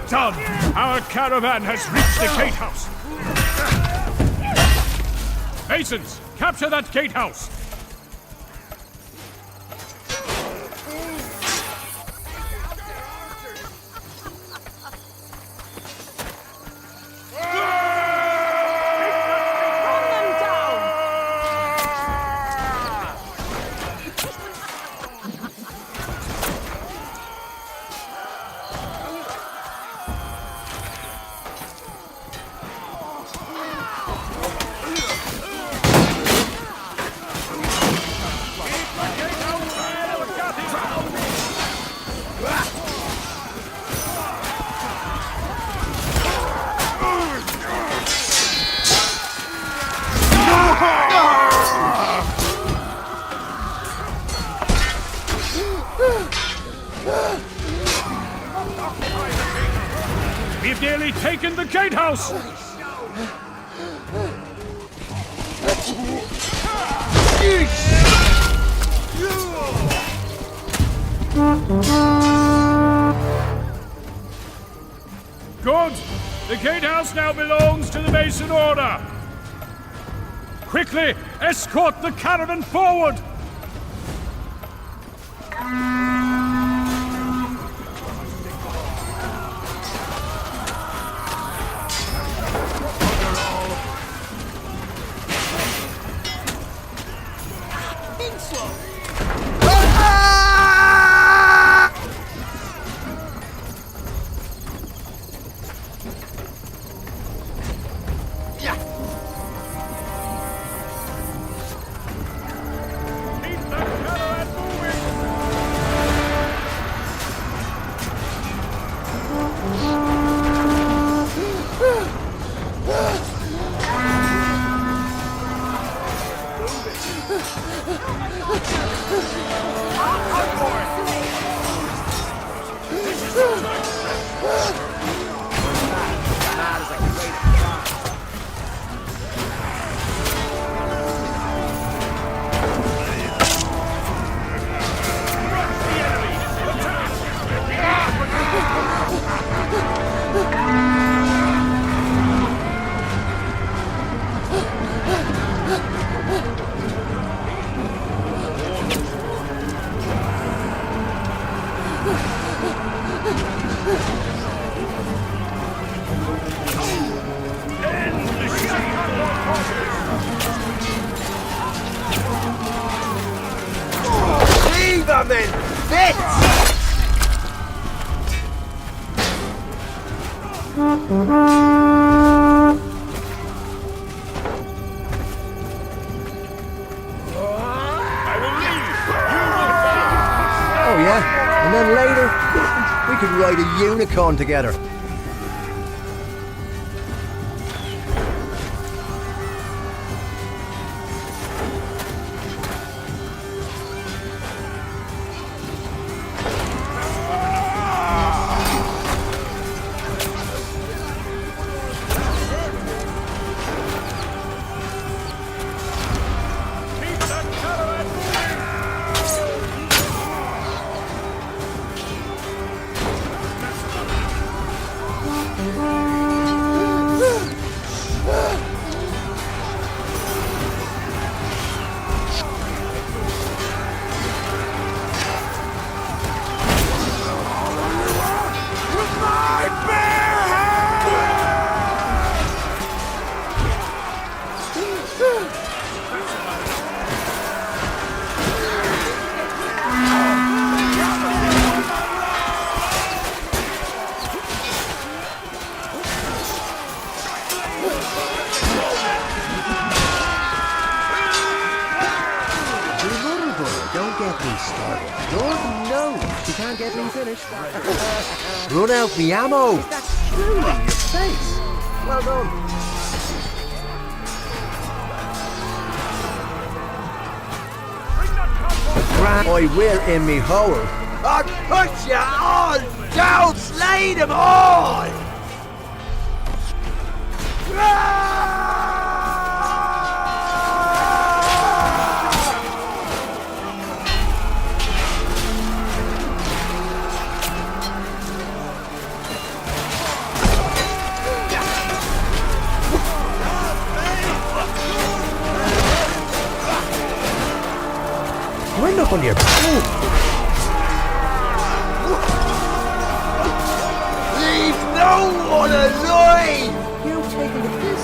Done! Our caravan has reached the gatehouse! Masons, capture that gatehouse! We've nearly taken the gatehouse! Good! The gatehouse now belongs to the Mason Order! Quickly, escort the caravan forward! Leave them in bits! yeah? And then later, we could ride a unicorn together. Run out me ammo! That's truly your face! Well done. Grand boy, we're in me hole. I'll put you all down, slay them all! Wind up on your Leave no one alive! You taking the piss?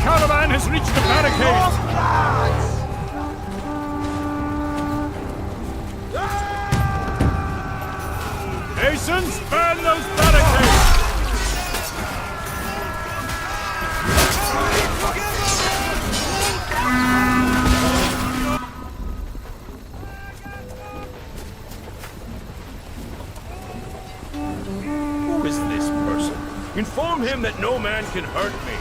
Caravan has reached the barricades! Masons, burn those barricades! Who is this person? Inform him that no man can hurt me.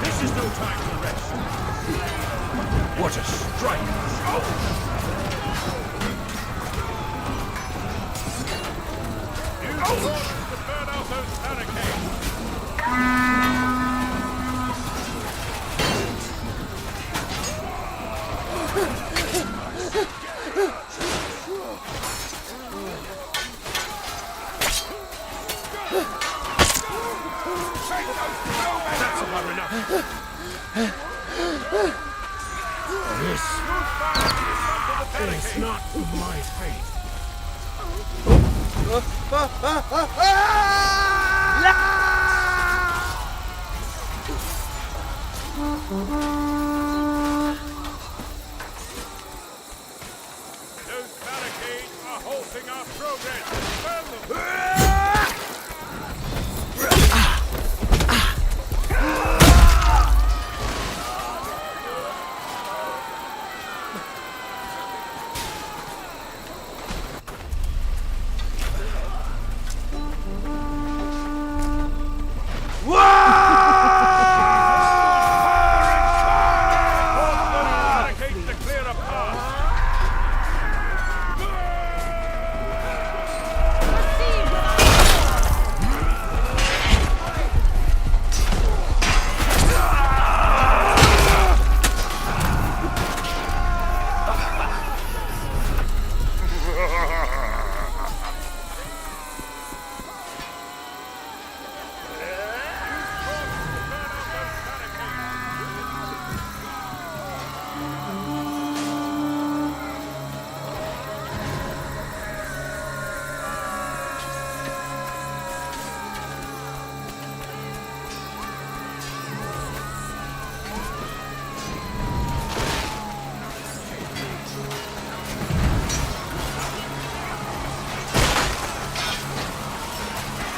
This is no time to rest. What a strike! Use the torches to burn out those barricades. That's about enough. This is not my fate. Those barricades are halting our progress. Burn them.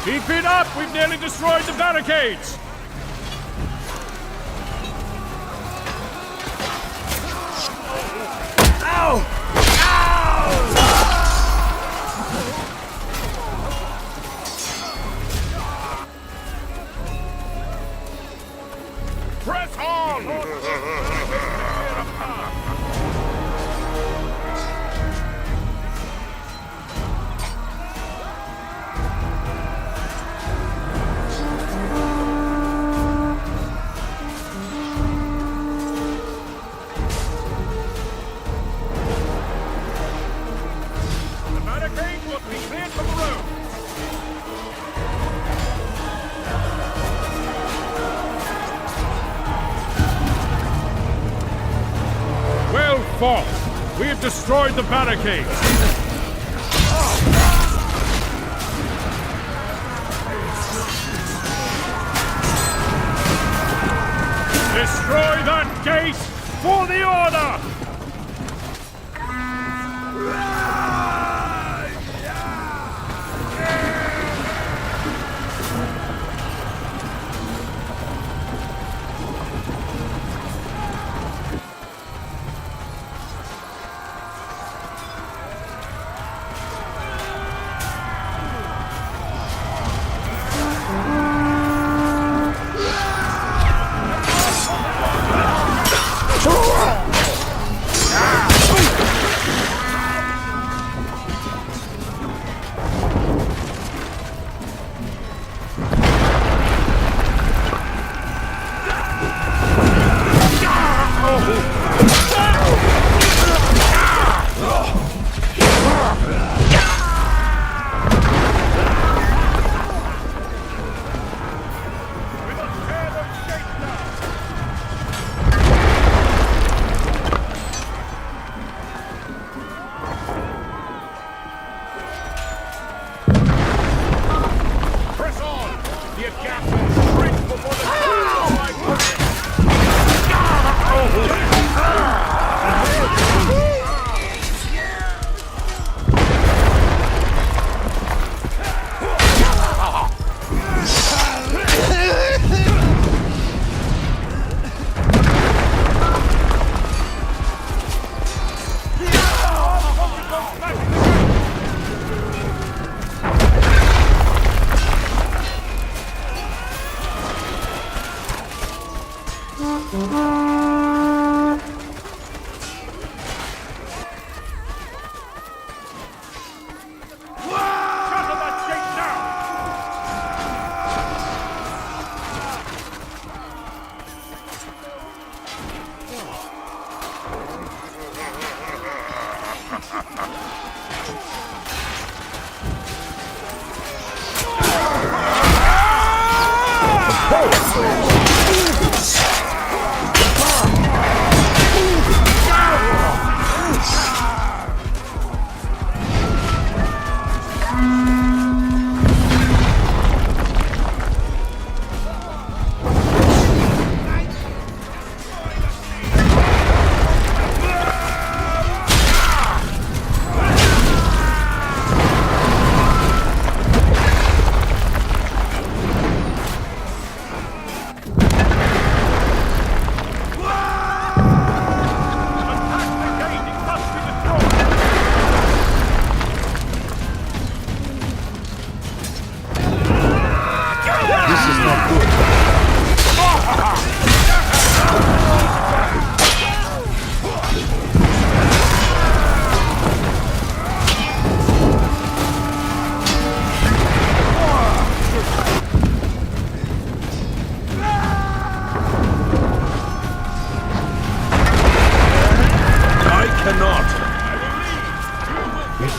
Keep it up! We've nearly destroyed the barricades! Ow! Press on! The barricade will be cleared from the road! Well fought! We have destroyed the barricades! Destroy that gate for the Order!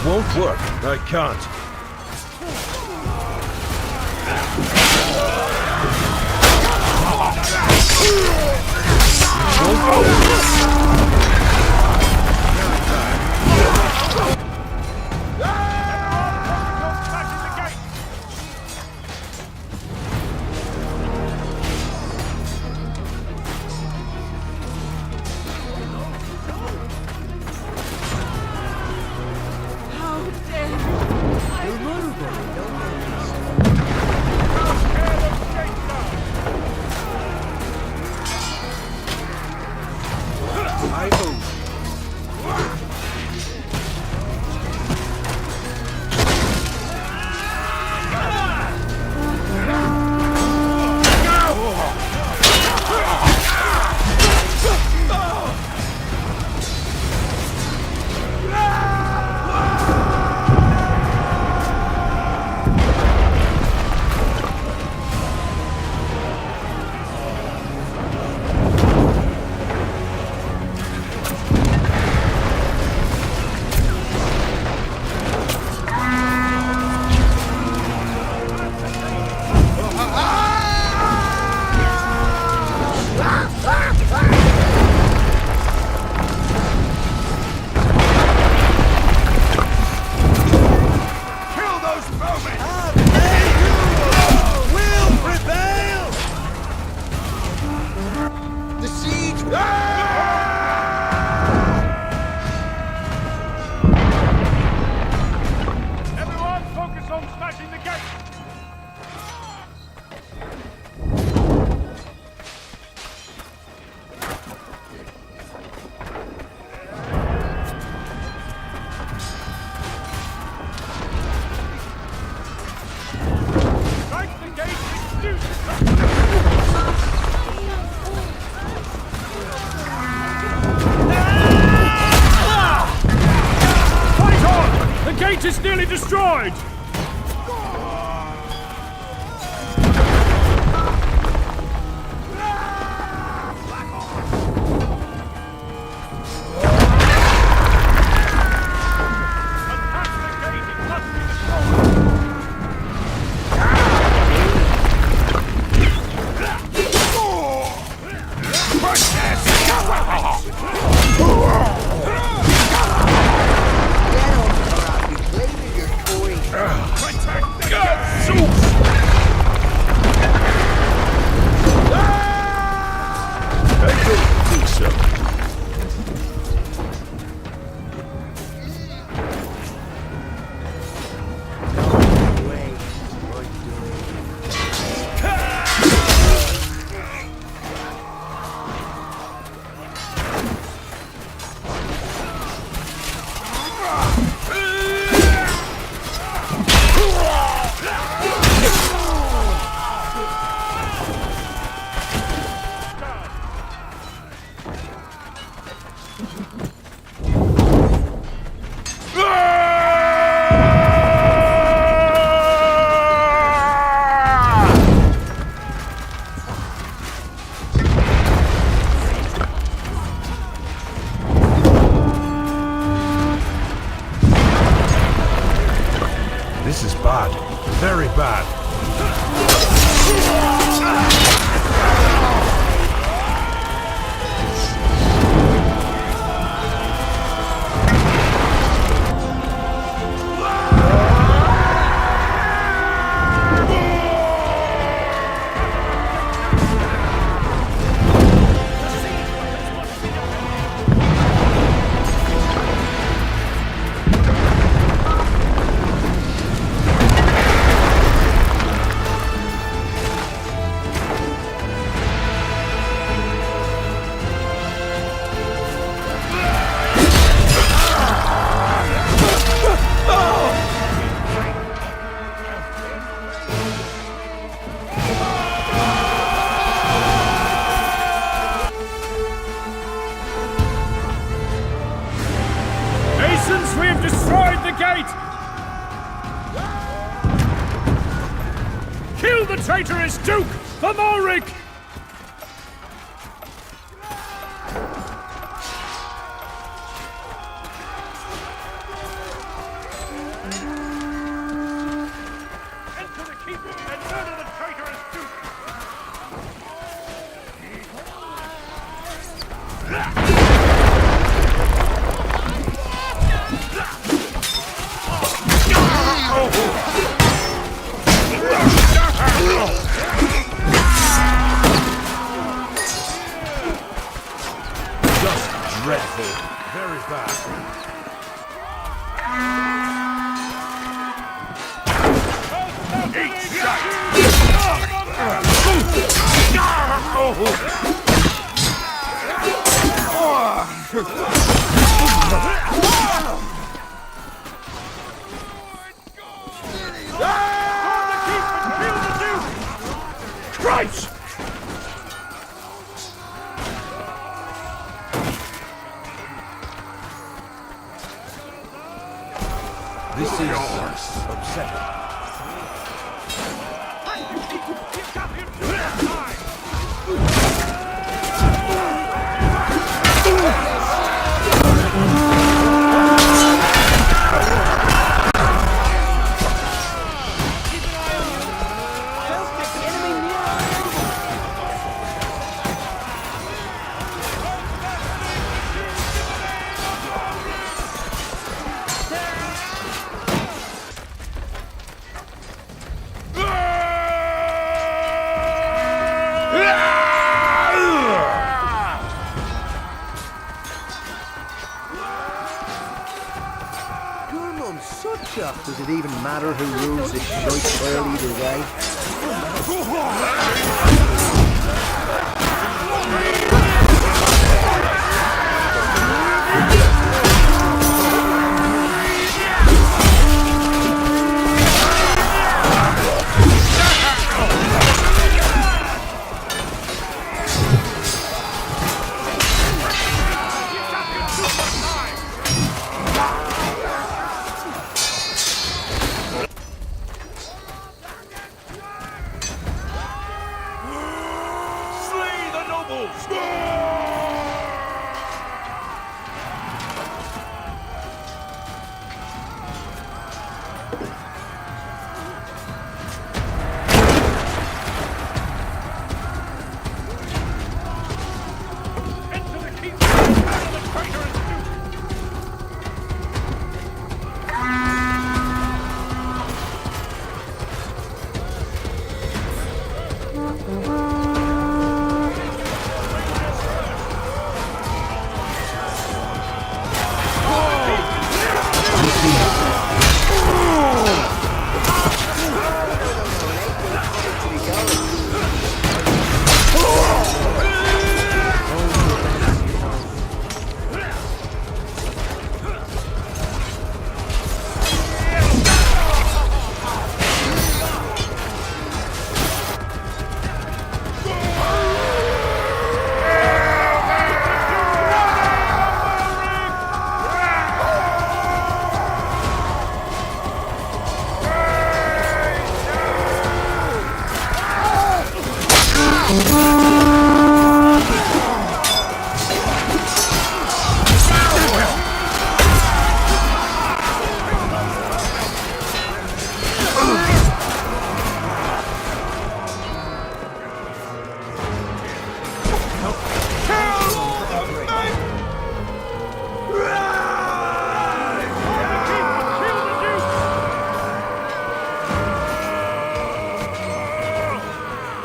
Won't work. I can't. destroyed! This is bad. Very bad. We have destroyed the gate! Kill the traitorous Duke, the Morrig! Enter the keep and murder the traitorous Duke! Just dreadful. Very bad. Eat shot! Christ! This is upsetting. Does it even matter who rules this shite world either way?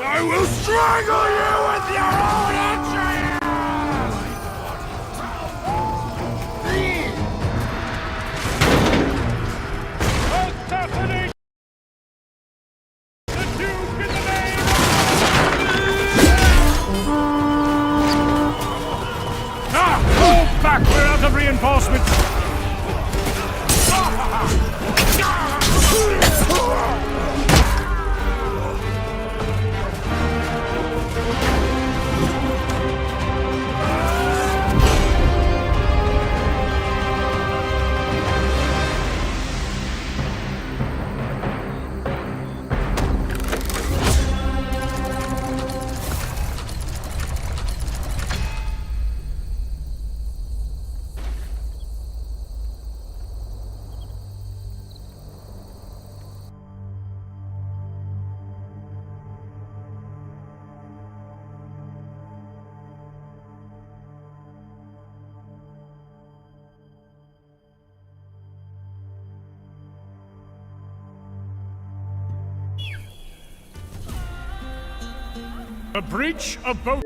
I will strangle you with your own entrails! Assassinate the Duke in the name fall back! We're out of reinforcements! A breach of both.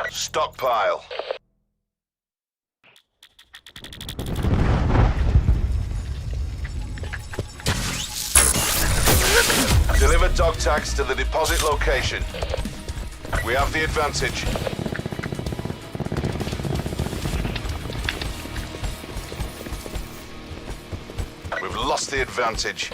Stockpile. Deliver dog tags to the deposit location. We have the advantage. We've lost the advantage.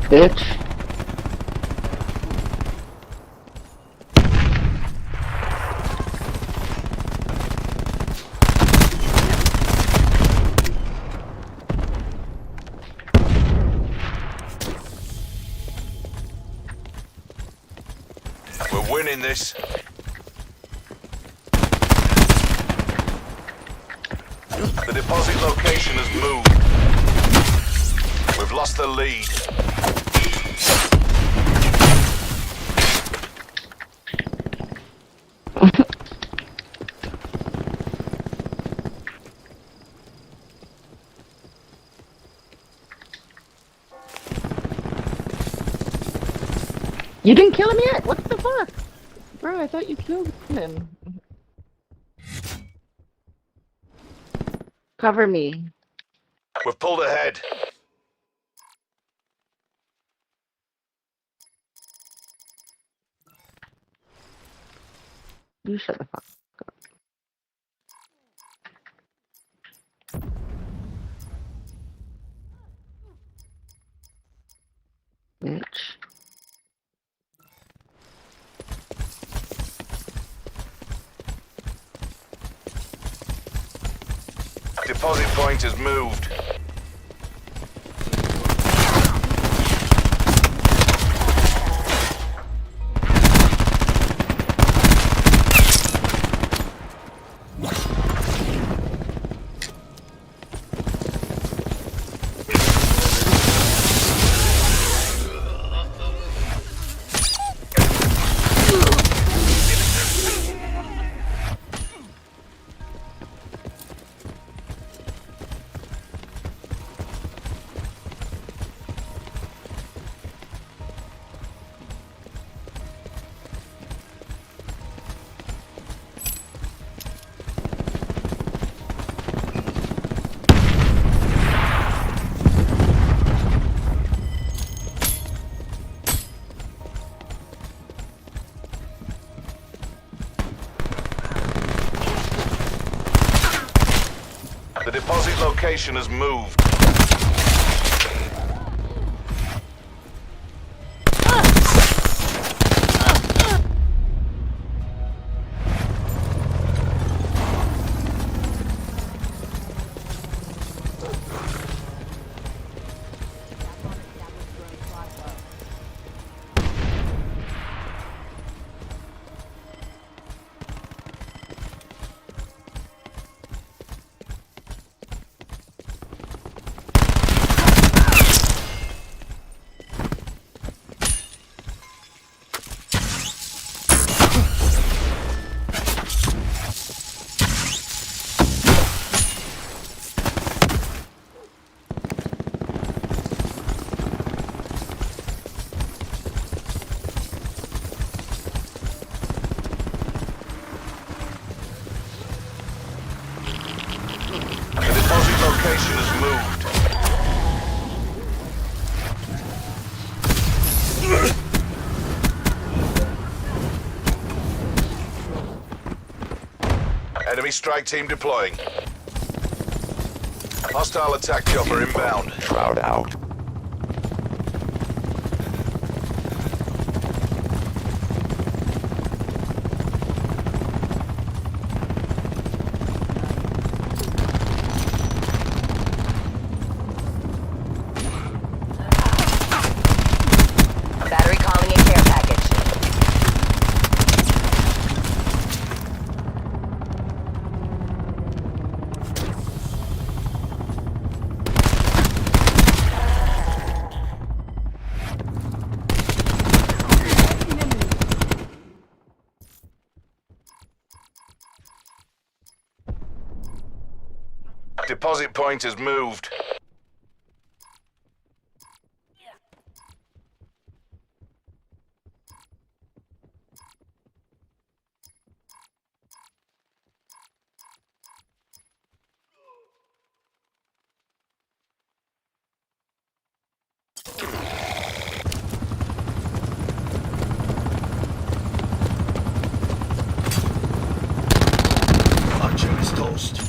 Bitch. We're winning this. The deposit location has moved. We've lost the lead. You didn't kill him yet? What the fuck? Bro, I thought you killed him. Cover me. We've pulled ahead. You shut the fuck up. Bitch. Deposit point has moved. The deposit location has moved. Location has moved. Enemy strike team deploying. Hostile attack chopper inbound. Shroud out. Deposit point has moved. Archer is toast.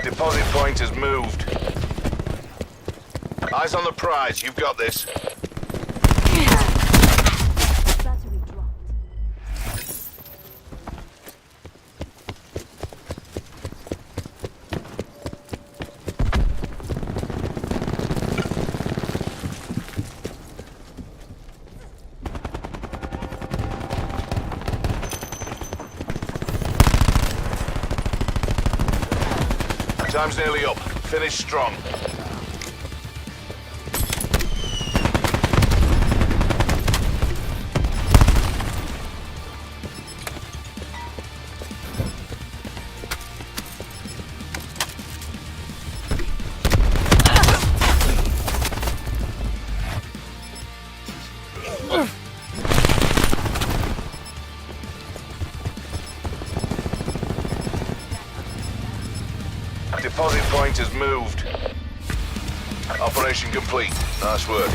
Deposit point has moved. Eyes on the prize, you've got this. Time's nearly up. Finish strong. Deposit point has moved. Operation complete. Nice work.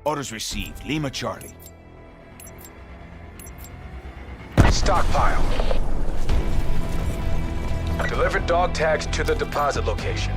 Orders received. Lima Charlie. Stockpile. Deliver dog tags to the deposit location.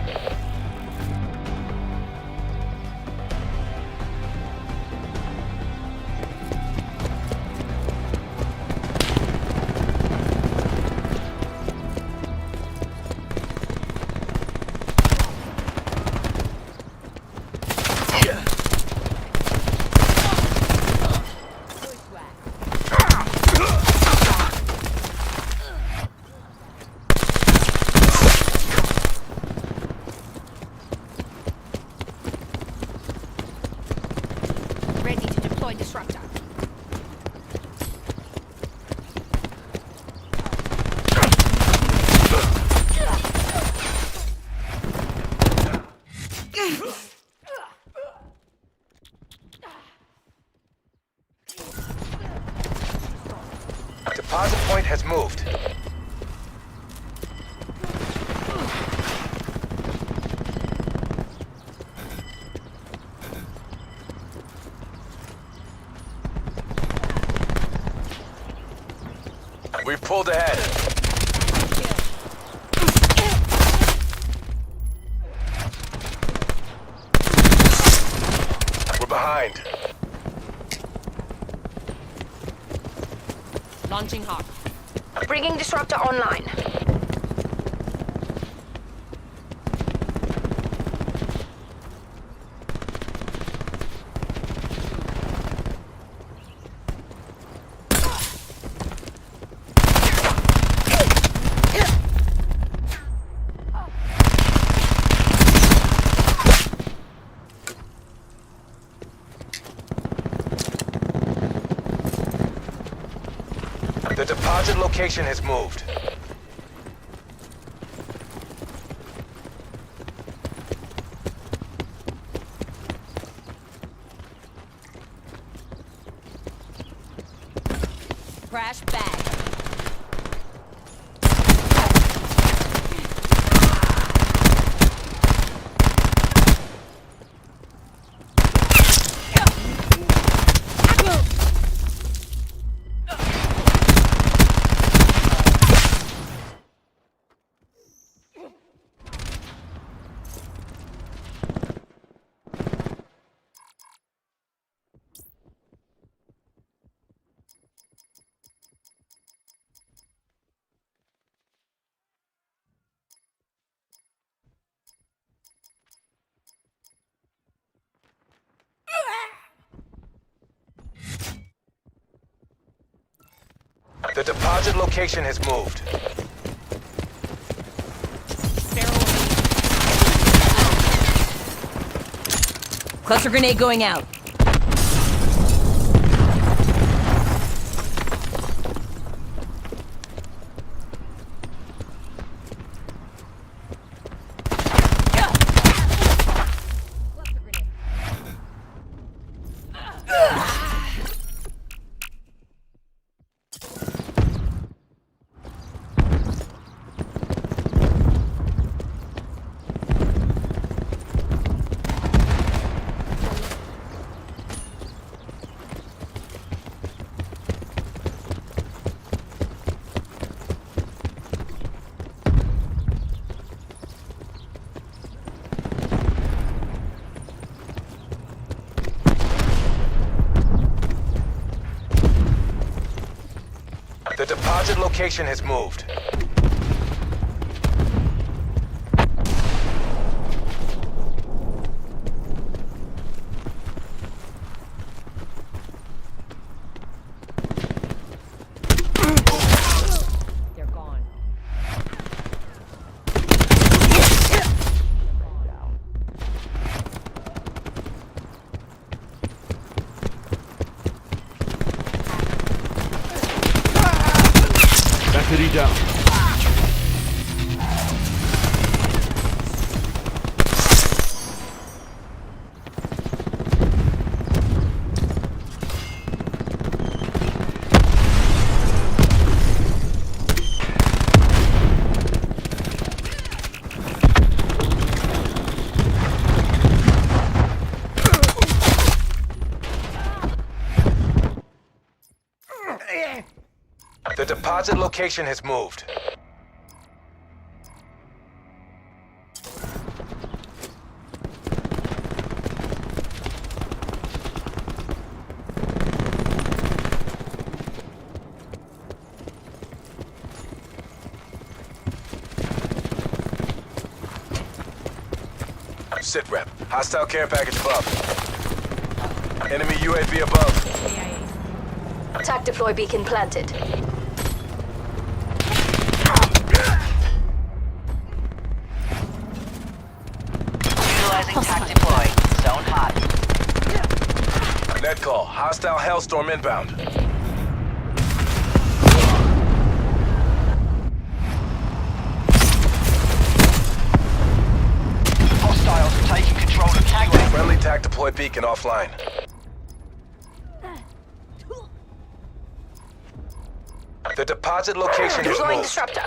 has moved. We've pulled ahead. We're behind. Launching Hawk. Bringing Disruptor online. The deposit location has moved. Crash bag. The deposit location has moved. Cluster grenade going out. The deposit location has moved. They're gone. Battery down. The deposit location has moved. Sit rep. Hostile care package above. Enemy UAV above. Attack deploy beacon planted. Utilizing tac deploy. Zone hot. Net call. Hostile Hellstorm inbound. Hostiles are taking control of Chivalry. Friendly tac deploy beacon offline. The The deposit location is Deploying moved. disruptor.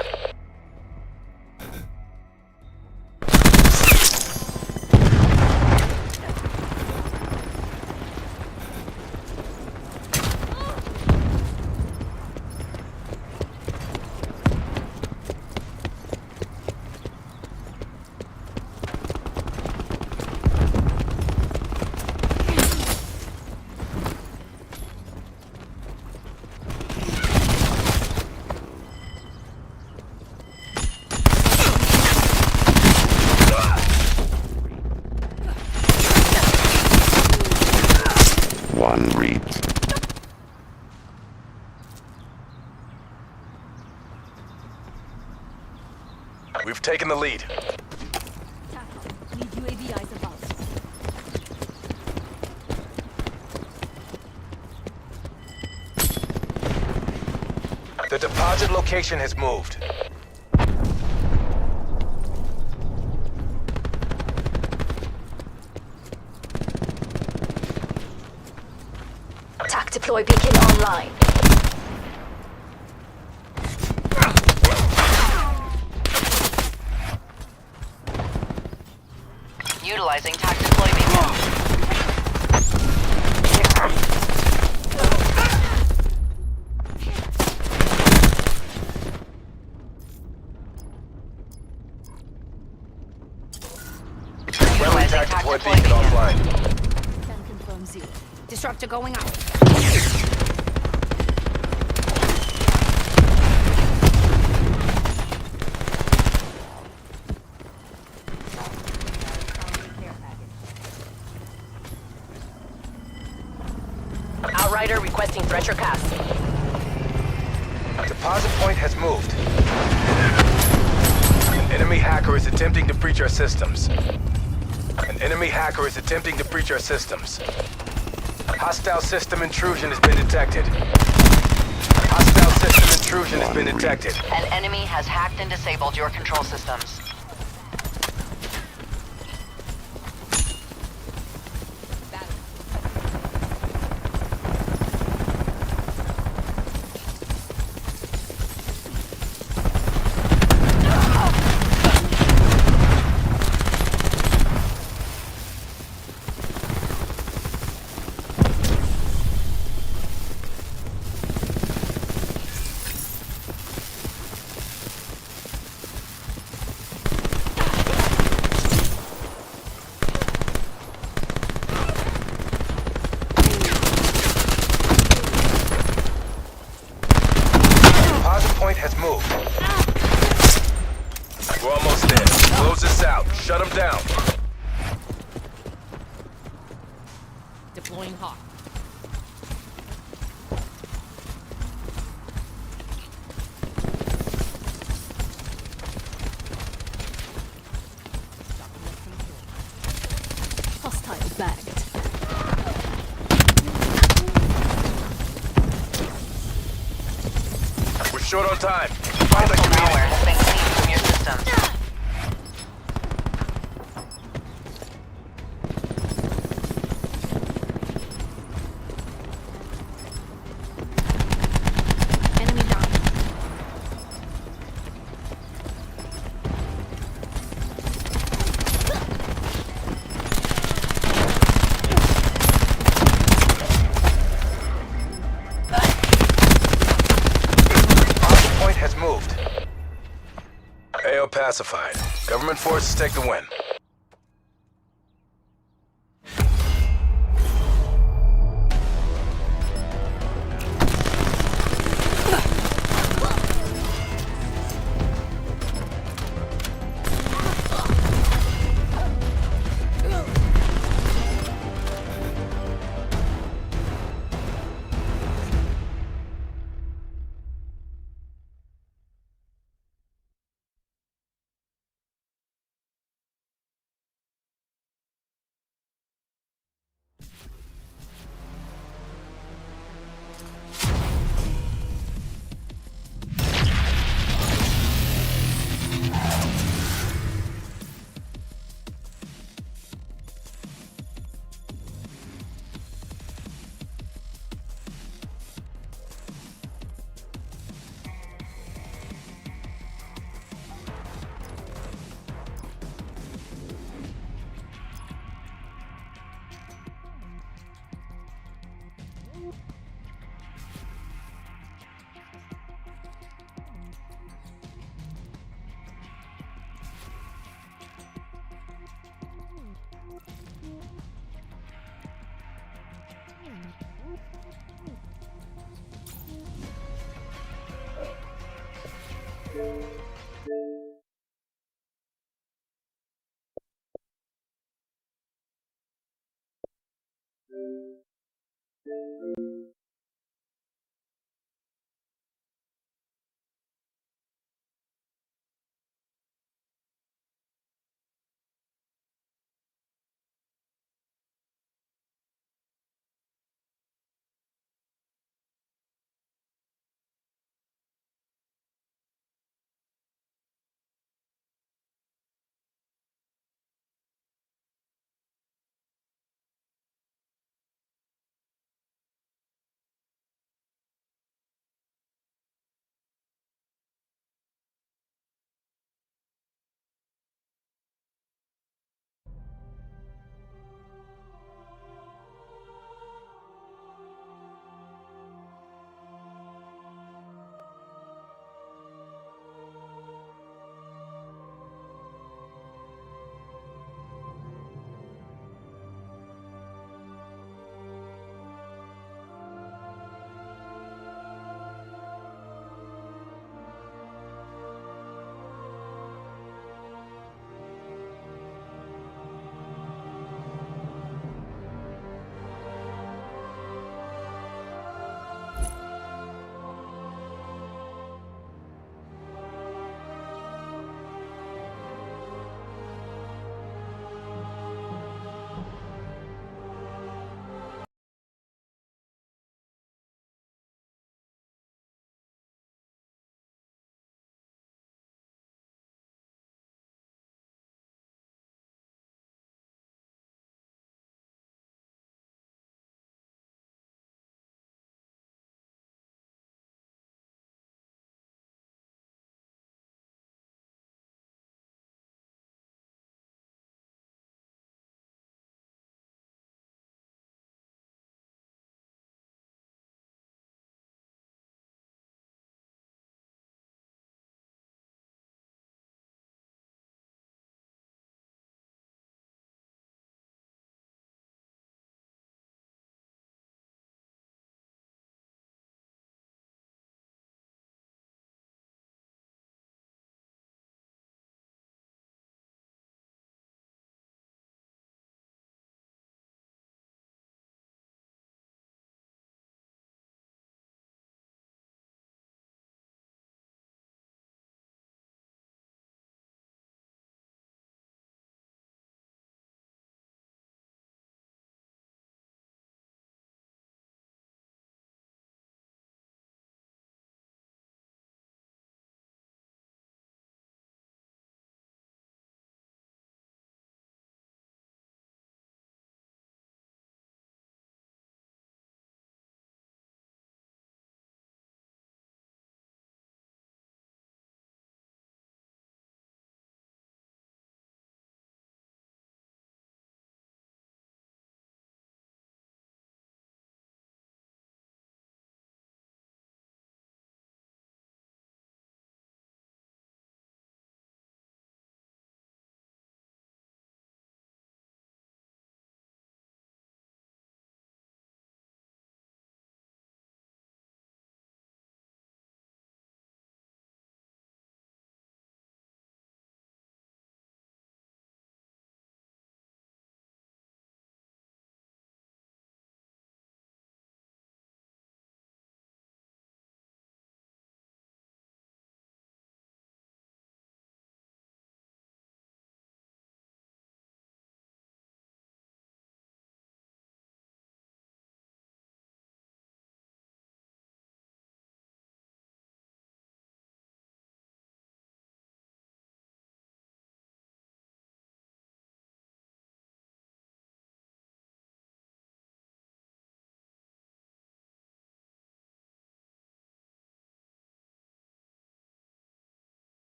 One read. We've taken the lead. Need UAV eyes above. The deposit location has moved. TAC deploy beacon online. Utilizing TAC deploy beacon. Friendly TAC deploy beacon offline. Can confirm 0. Disruptor going out. Outrider requesting pressure cast. Deposit point has moved. An enemy hacker is attempting to breach our systems. An enemy hacker is attempting to breach our systems. Hostile system intrusion has been detected. Hostile system intrusion has been detected. An enemy has hacked and disabled your control systems. Has moved. We're almost there. Close this out. Shut them down. Deploying Hawk. Hostile bagged. We're short on time. Find the Malware has been cleaned from your systems. Enemy down. Point has moved. AO pacified. Government forces take the win.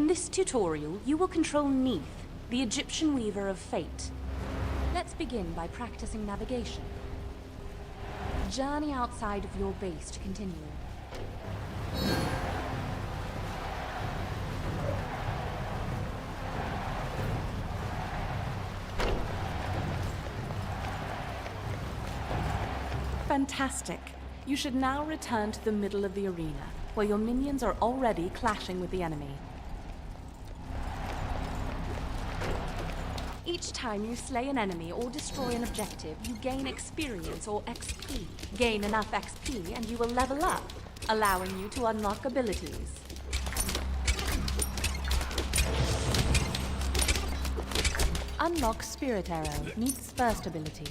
In this tutorial, you will control Neith, the Egyptian weaver of fate. Let's begin by practicing navigation. Journey outside of your base to continue. Fantastic. You should now return to the middle of the arena, where your minions are already clashing with the enemy. Each time you slay an enemy or destroy an objective, you gain experience or XP. Gain enough XP and you will level up, allowing you to unlock abilities. Unlock Spirit Arrow, Neith's first ability.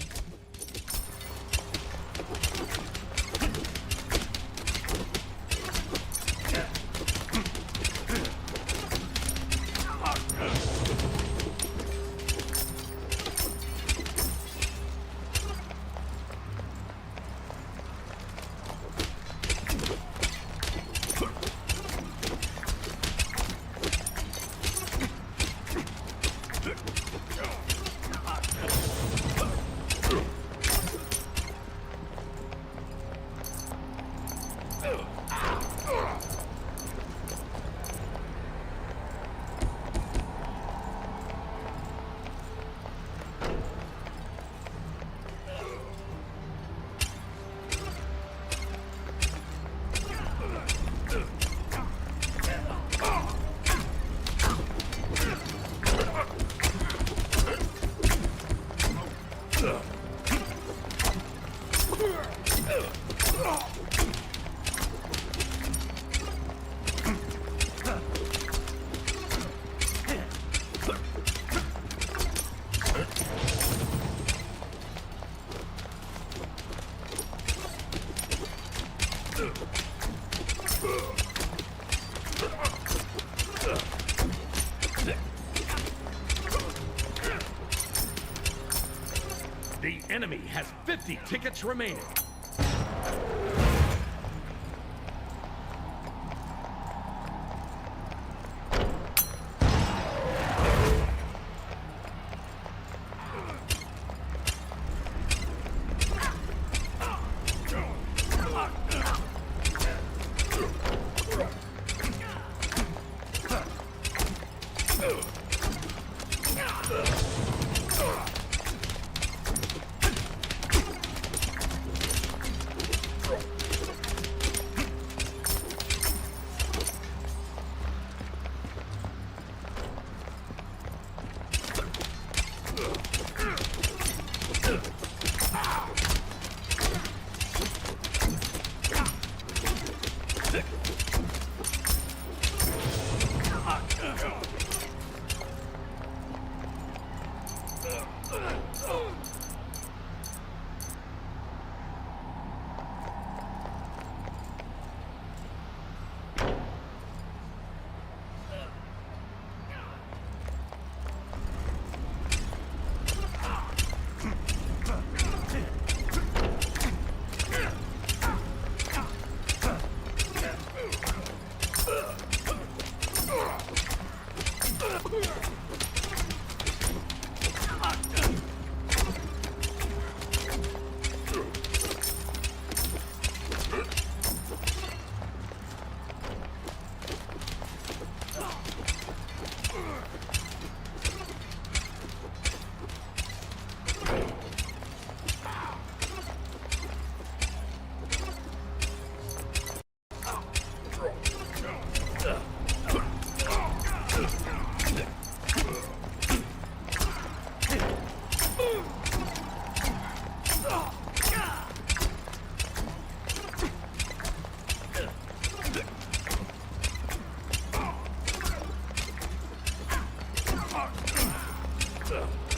The enemy has 50 tickets remaining. Ugh.